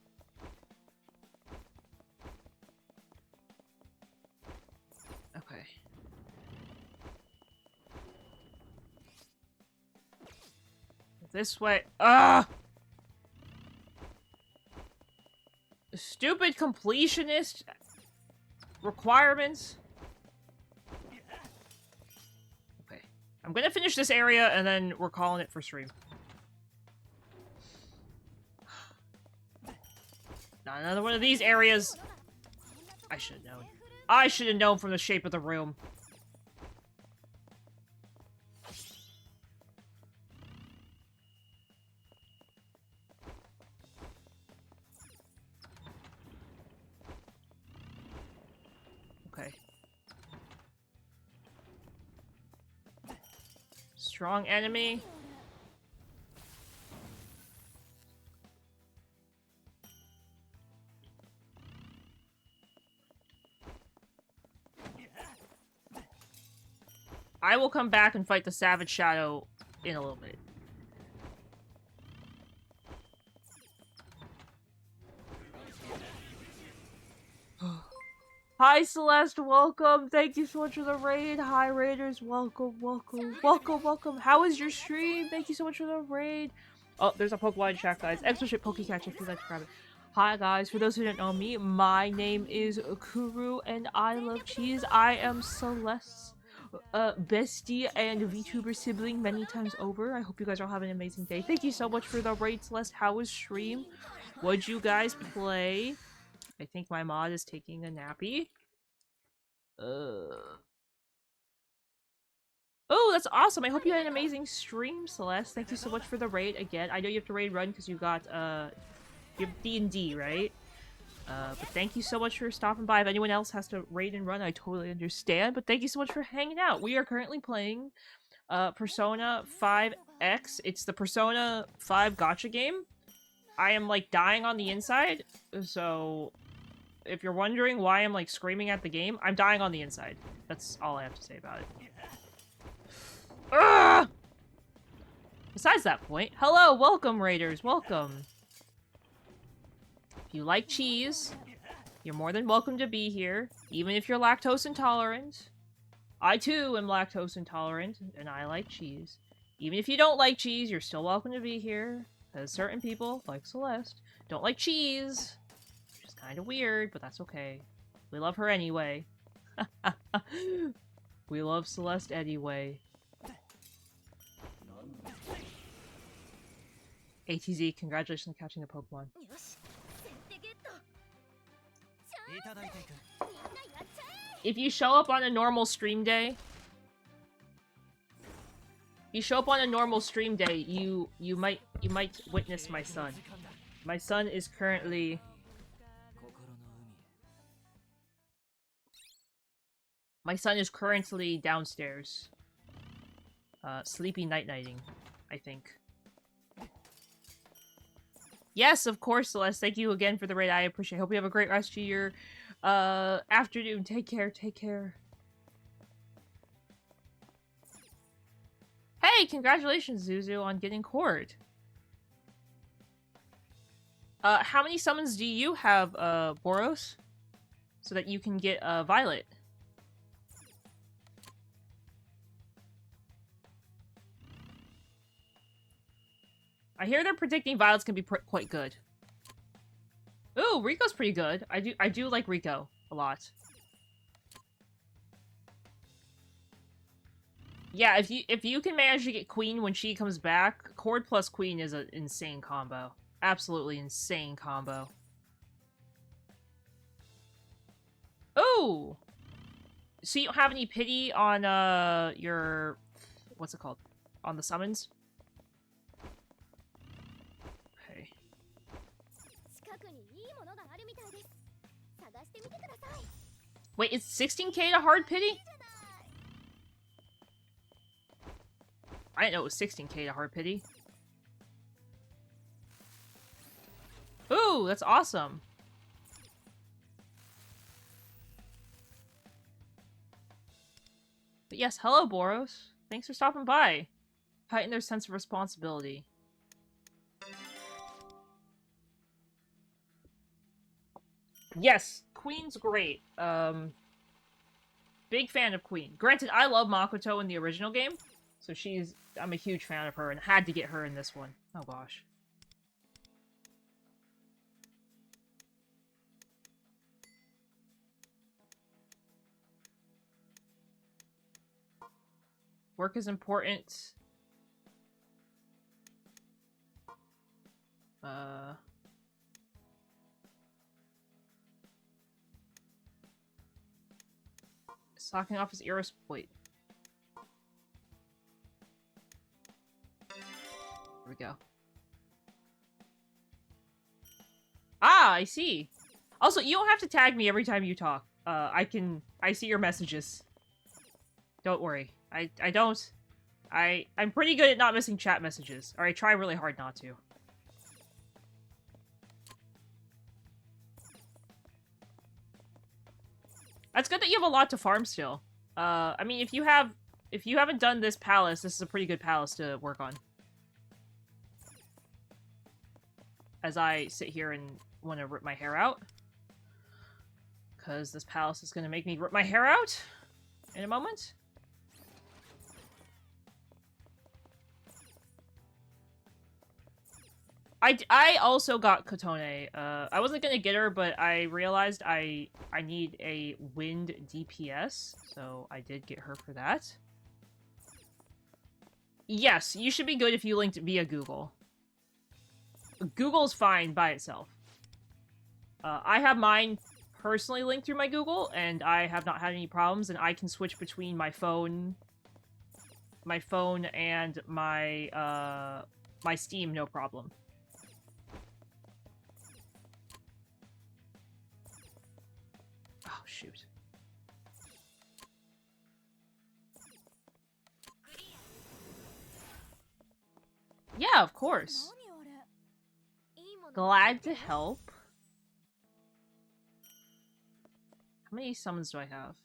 Okay. This way. Ugh! Stupid completionist requirements. Okay. I'm gonna finish this area and then we're calling it for stream. Not another one of these areas. I should have known. I should have known from the shape of the room. Okay. Strong enemy. I will come back and fight the Savage Shadow in a little bit. Hi Celeste, welcome. Thank you so much for the raid. Hi Raiders, welcome, welcome, welcome, welcome. How was your stream? Thank you so much for the raid. Oh, there's a Pokemon chat, guys. Extra shit Pokecatch if you'd like to grab it. Hi guys, for those who don't know me, my name is Kuru and I love cheese. I am Celeste's bestie and VTuber sibling many times over. I hope you guys are having an amazing day. Thank you so much for the raid, Celeste. How was stream? What'd you guys play? I think my mod is taking a nappy. Oh, that's awesome. I hope you had an amazing stream, Celeste. Thank you so much for the raid again. I know you have to raid run because you got, you have D&D, right? But thank you so much for stopping by. If anyone else has to raid and run, I totally understand. But thank you so much for hanging out. We are currently playing, Persona 5X. It's the Persona 5 gacha game. I am, like, dying on the inside, so if you're wondering why I'm, like, screaming at the game, I'm dying on the inside. That's all I have to say about it. Ugh! Besides that point, hello, welcome, Raiders, welcome. If you like cheese, you're more than welcome to be here, even if you're lactose intolerant. I, too, am lactose intolerant, and I like cheese. Even if you don't like cheese, you're still welcome to be here, because certain people, like Celeste, don't like cheese. Which is kind of weird, but that's okay. We love her anyway. We love Celeste anyway. ATZ, congratulations on catching a Pokemon. If you show up on a normal stream day, you show up on a normal stream day, you might witness my son. My son is currently downstairs. Sleepy night-nighting, I think. Yes, of course, Celeste. Thank you again for the raid. I appreciate it. Hope you have a great rest of your afternoon. Take care, take care. Hey, congratulations, Zuzu, on getting Cord. How many summons do you have, Boros? So that you can get, Violet. I hear they're predicting Violet's gonna be quite good. Ooh, Rico's pretty good. I do like Rico a lot. Yeah, if you can manage to get Queen when she comes back, Cord plus Queen is an insane combo. Absolutely insane combo. Ooh! So you don't have any pity on, your... What's it called? On the summons? Okay. Wait, it's 16k to hard pity? I didn't know it was 16k to hard pity. Ooh, that's awesome. But yes, hello, Boros. Thanks for stopping by. Heighten their sense of responsibility. Yes, Queen's great. Big fan of Queen. Granted, I love Makoto in the original game, so I'm a huge fan of her and had to get her in this one. Oh gosh. Work is important. Socking off his ears. Wait. Here we go. Ah, I see. Also, you don't have to tag me every time you talk. I see your messages. Don't worry. I'm pretty good at not missing chat messages. Or I try really hard not to. That's good that you have a lot to farm still. I mean, if you haven't done this palace, this is a pretty good palace to work on. As I sit here and want to rip my hair out. Because this palace is going to make me rip my hair out in a moment. I also got Kotone. I wasn't gonna get her, but I realized I need a wind DPS, so I did get her for that. Yes, you should be good if you linked via Google. Google's fine by itself. I have mine personally linked through my Google, and I have not had any problems, and I can switch between my phone and my my Steam, no problem. Oh, shoot. Yeah, of course. Glad to help. How many summons do I have?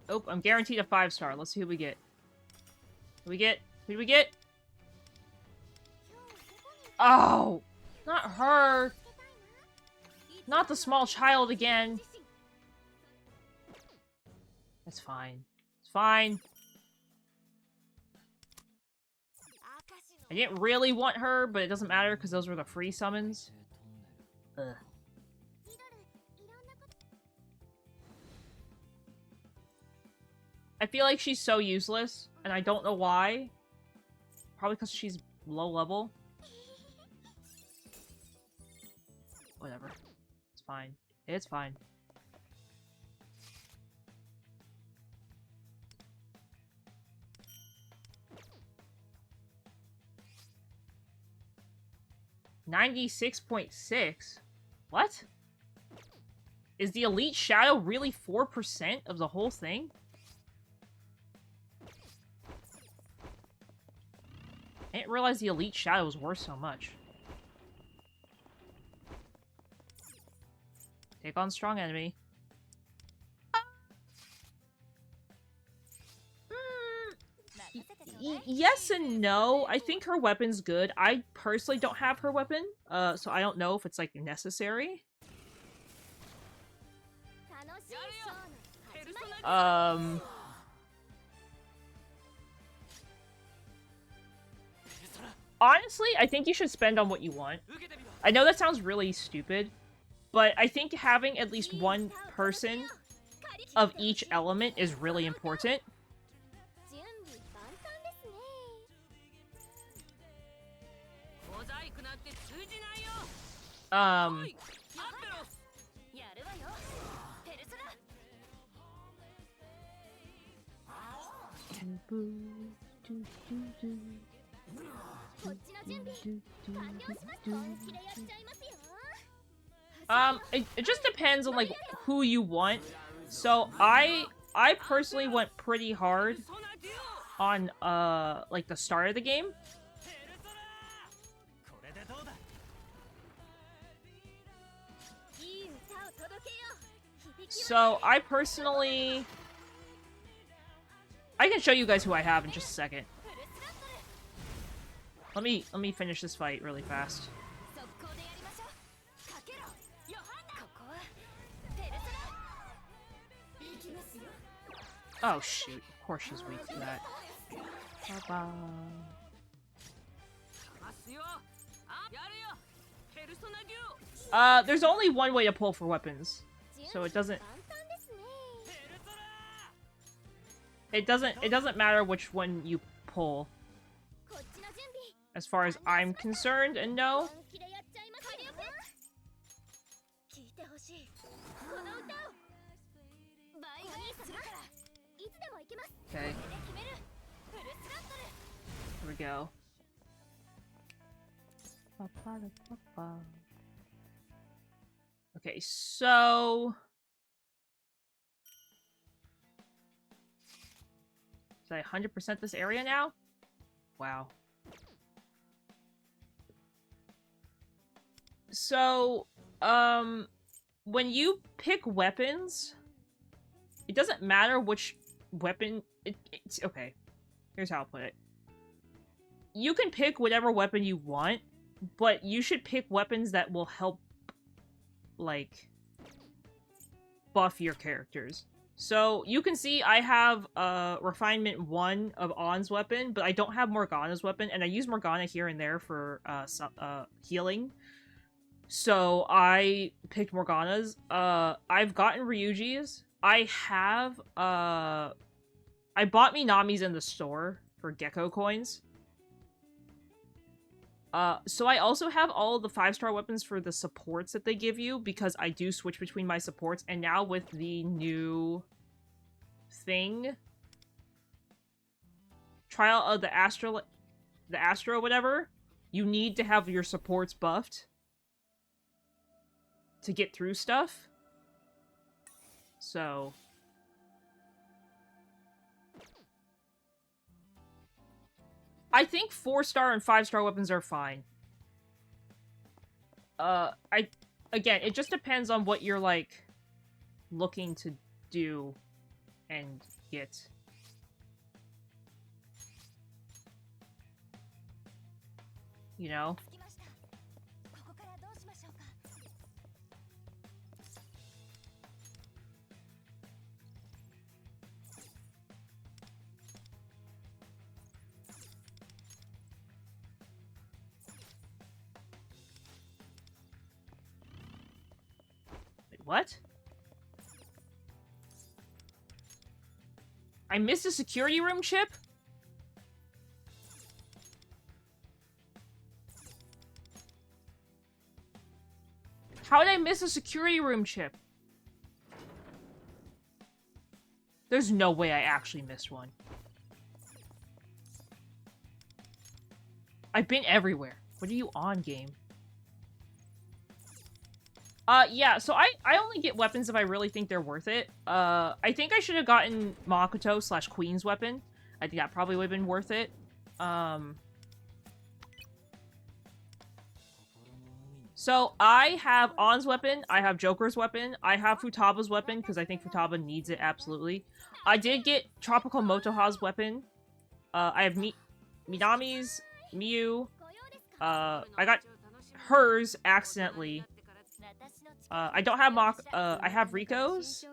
Oh, I'm guaranteed a 5-star. Let's see who we get. Who we get? Who do we get? Oh! Not her! Not the small child again! It's fine. It's fine. I didn't really want her, but it doesn't matter because those were the free summons. Ugh. I feel like she's so useless, and I don't know why. Probably because she's low level. Whatever. It's fine. It's fine. 96.6? What? Is the Elite Shadow really 4% of the whole thing? I didn't realize the Elite Shadow was worth so much. Take on strong enemy. Yes and no. I think her weapon's good. I personally don't have her weapon, so I don't know if it's, like, necessary. Honestly, I think you should spend on what you want. I know that sounds really stupid, but I think having at least one person of each element is really important. It just depends on, like, who you want. So I personally went pretty hard on, like, the start of the game. So I personally... I can show you guys who I have in just a second. Let me finish this fight really fast. Oh shoot, of course she's weak to that. There's only one way to pull for weapons. So it doesn't matter which one you pull. As far as I'm concerned, and no. Okay. Here we go. Okay, so... Did I 100% this area now? Wow. So, when you pick weapons, it doesn't matter which weapon... It's okay. Here's how I'll put it. You can pick whatever weapon you want, but you should pick weapons that will help, like, buff your characters. So, you can see I have Refinement 1 of On's weapon, but I don't have Morgana's weapon, and I use Morgana here and there for healing. So, I picked Morgana's. I've gotten Ryuji's. I have, I bought Minami's in the store for Gecko coins. So I also have all of the 5-star weapons for the supports that they give you, because I do switch between my supports, and now with the new thing, Trial of the Astro whatever, you need to have your supports buffed to get through stuff. So... I think 4-star and 5-star weapons are fine. Again, it just depends on what you're, like, looking to do and get. You know? What? I missed a security room chip? How did I miss a security room chip? There's no way I actually missed one. I've been everywhere. What are you on, game? Yeah, so I only get weapons if I really think they're worth it. I think I should have gotten Makoto / Queen's weapon. I think that probably would have been worth it. So I have On's weapon, I have Joker's weapon, I have Futaba's weapon, because I think Futaba needs it absolutely. I did get Tropical Motoha's weapon. I have Minami's, Miu. I got hers accidentally. I don't have I have Rico's.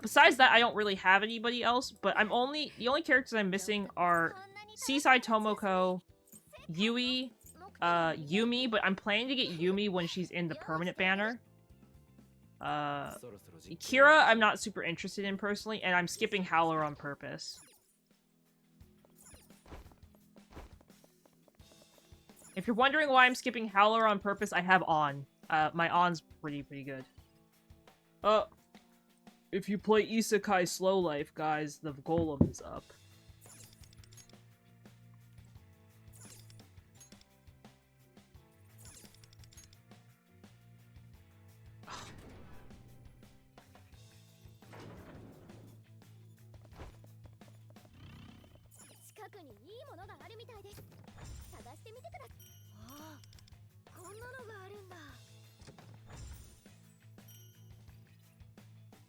Besides that, I don't really have anybody else, but the only characters I'm missing are Seaside Tomoko, Yui, Yumi, but I'm planning to get Yumi when she's in the permanent banner. Kira, I'm not super interested in personally, and I'm skipping Howler on purpose. If you're wondering why I'm skipping Howler on purpose, I have On. My On's pretty good. If you play Isekai Slow Life, guys, the golem is up.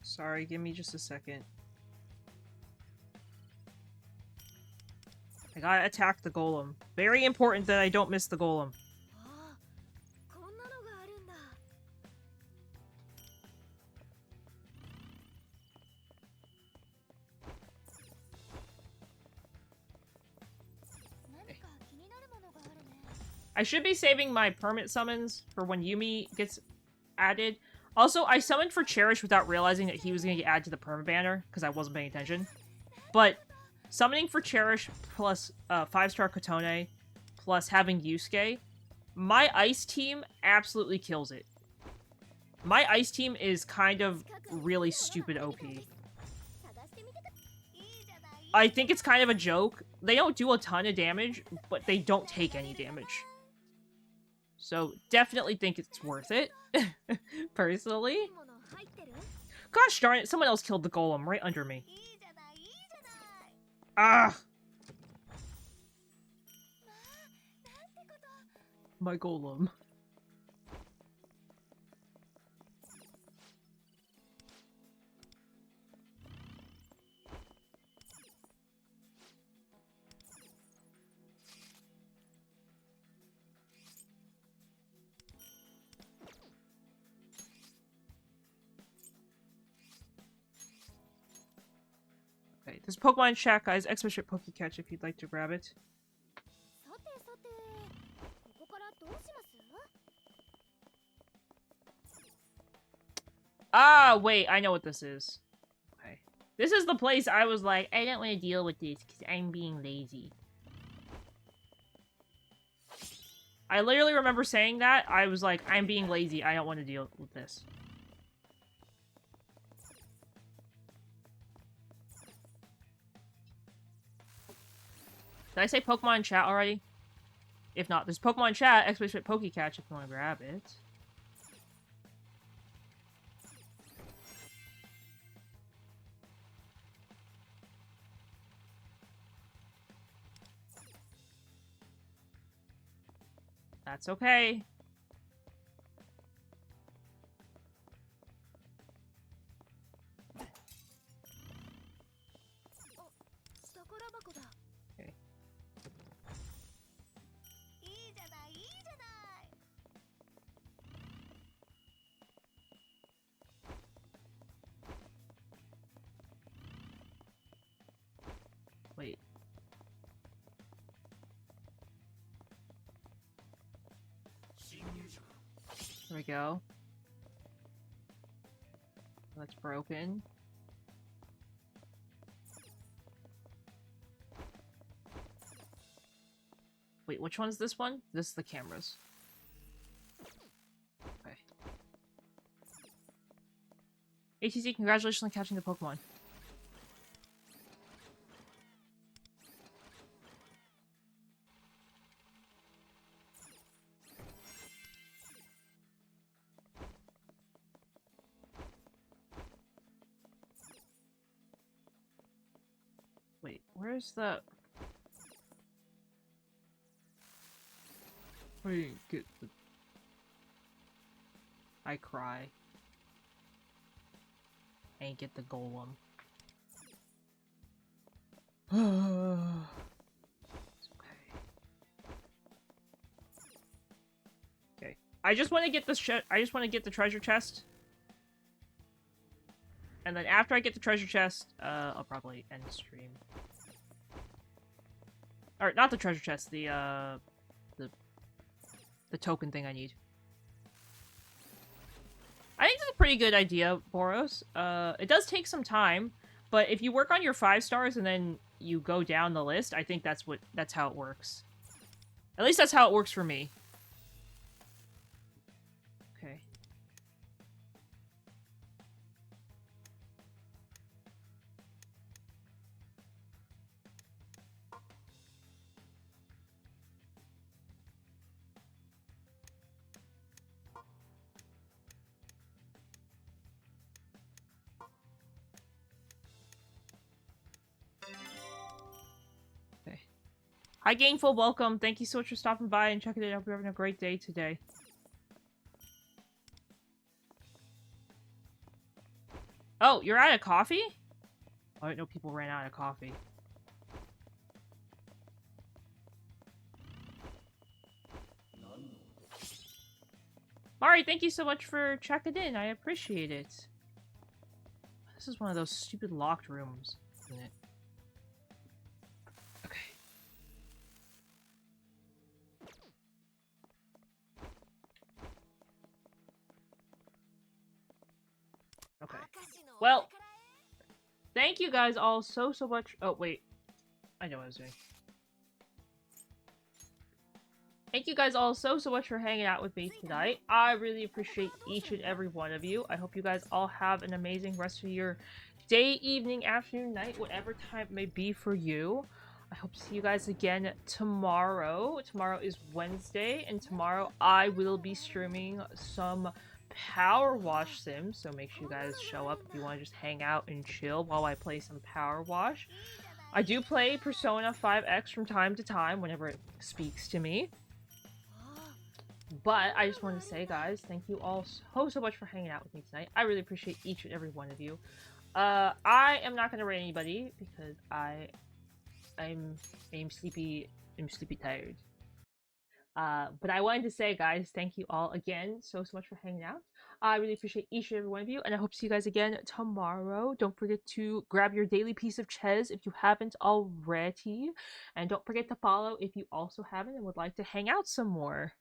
Sorry, give me just a second. I gotta attack the golem. Very important that I don't miss the golem. I should be saving my permit summons for when Yumi gets added. Also, I summoned for Cherish without realizing that he was going to get added to the perma banner, because I wasn't paying attention. But summoning for Cherish plus 5-star Kotone plus having Yusuke, my ice team absolutely kills it. My ice team is kind of really stupid OP. I think it's kind of a joke. They don't do a ton of damage, but they don't take any damage. So, definitely think it's worth it. Personally. Gosh darn it, someone else killed the golem right under me. Ah! My golem. Okay, there's Pokemon chat, guys. Expert Pokecatch if you'd like to grab it. Ah, wait, I know what this is. Okay. This is the place I was like, I don't want to deal with this because I'm being lazy. I literally remember saying that. I was like, I'm being lazy. I don't want to deal with this. Did I say Pokemon chat already? If not, there's Pokemon chat, Expert Pokecatch if you want to grab it. That's okay. Okay. Wait. There we go. That's broken. Wait, which one's this one? This is the cameras. Okay. ATC, congratulations on catching the Pokemon. Where's the... Where do you get the... I cry. I ain't get the golem. It's okay. Okay. I just want to get this I just want to get the treasure chest. And then after I get the treasure chest, I'll probably end the stream. Or not the treasure chest, the token thing I need. I think that's a pretty good idea, Boros. It does take some time, but if you work on your 5 stars and then you go down the list, I think that's how it works. At least that's how it works for me. Okay. Hi, Gainful, welcome. Thank you so much for stopping by and checking it out. I hope you're having a great day today. Oh, you're out of coffee? Oh, I didn't know people ran out of coffee. Alright, thank you so much for checking in. I appreciate it. This is one of those stupid locked rooms, isn't it? Okay. Okay. Well, thank you guys all so much. Oh, wait. I know what I was doing. Thank you guys all so much for hanging out with me tonight. I really appreciate each and every one of you. I hope you guys all have an amazing rest of your day, evening, afternoon, night, whatever time it may be for you. I hope to see you guys again tomorrow. Tomorrow is Wednesday, and tomorrow I will be streaming some Power Wash Sims, so make sure you guys show up if you want to just hang out and chill while I play some Power Wash. I do play Persona 5X from time to time whenever it speaks to me. But I just want to say, guys, thank you all so much for hanging out with me tonight. I really appreciate each and every one of you. I am not going to rate anybody because I'm sleepy tired. But I wanted to say, guys, thank you all again so much for hanging out. I really appreciate each and every one of you, and I hope to see you guys again tomorrow. Don't forget to grab your daily piece of Ches if you haven't already. And don't forget to follow if you also haven't and would like to hang out some more.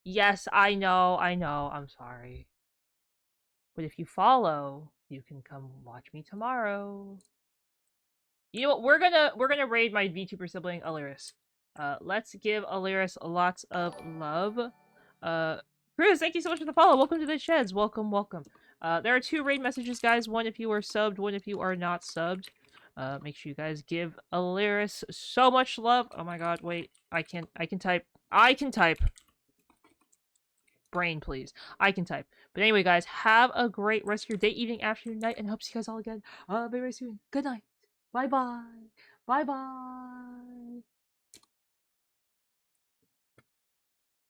Yes, I know, I'm sorry. But if you follow, you can come watch me tomorrow. You know what, we're gonna raid my VTuber sibling, Aliris. Let's give Aliris lots of love. Cruz, thank you so much for the follow. Welcome to the Sheds. Welcome. There are 2 raid messages, guys. One if you are subbed, one if you are not subbed. Make sure you guys give Aliris so much love. Oh my god, wait. I can type. Brain, please. I can type. But anyway, guys, have a great rest of your day, evening, afternoon, night, and I hope to see you guys all again very soon. Good night. Bye-bye. Bye-bye.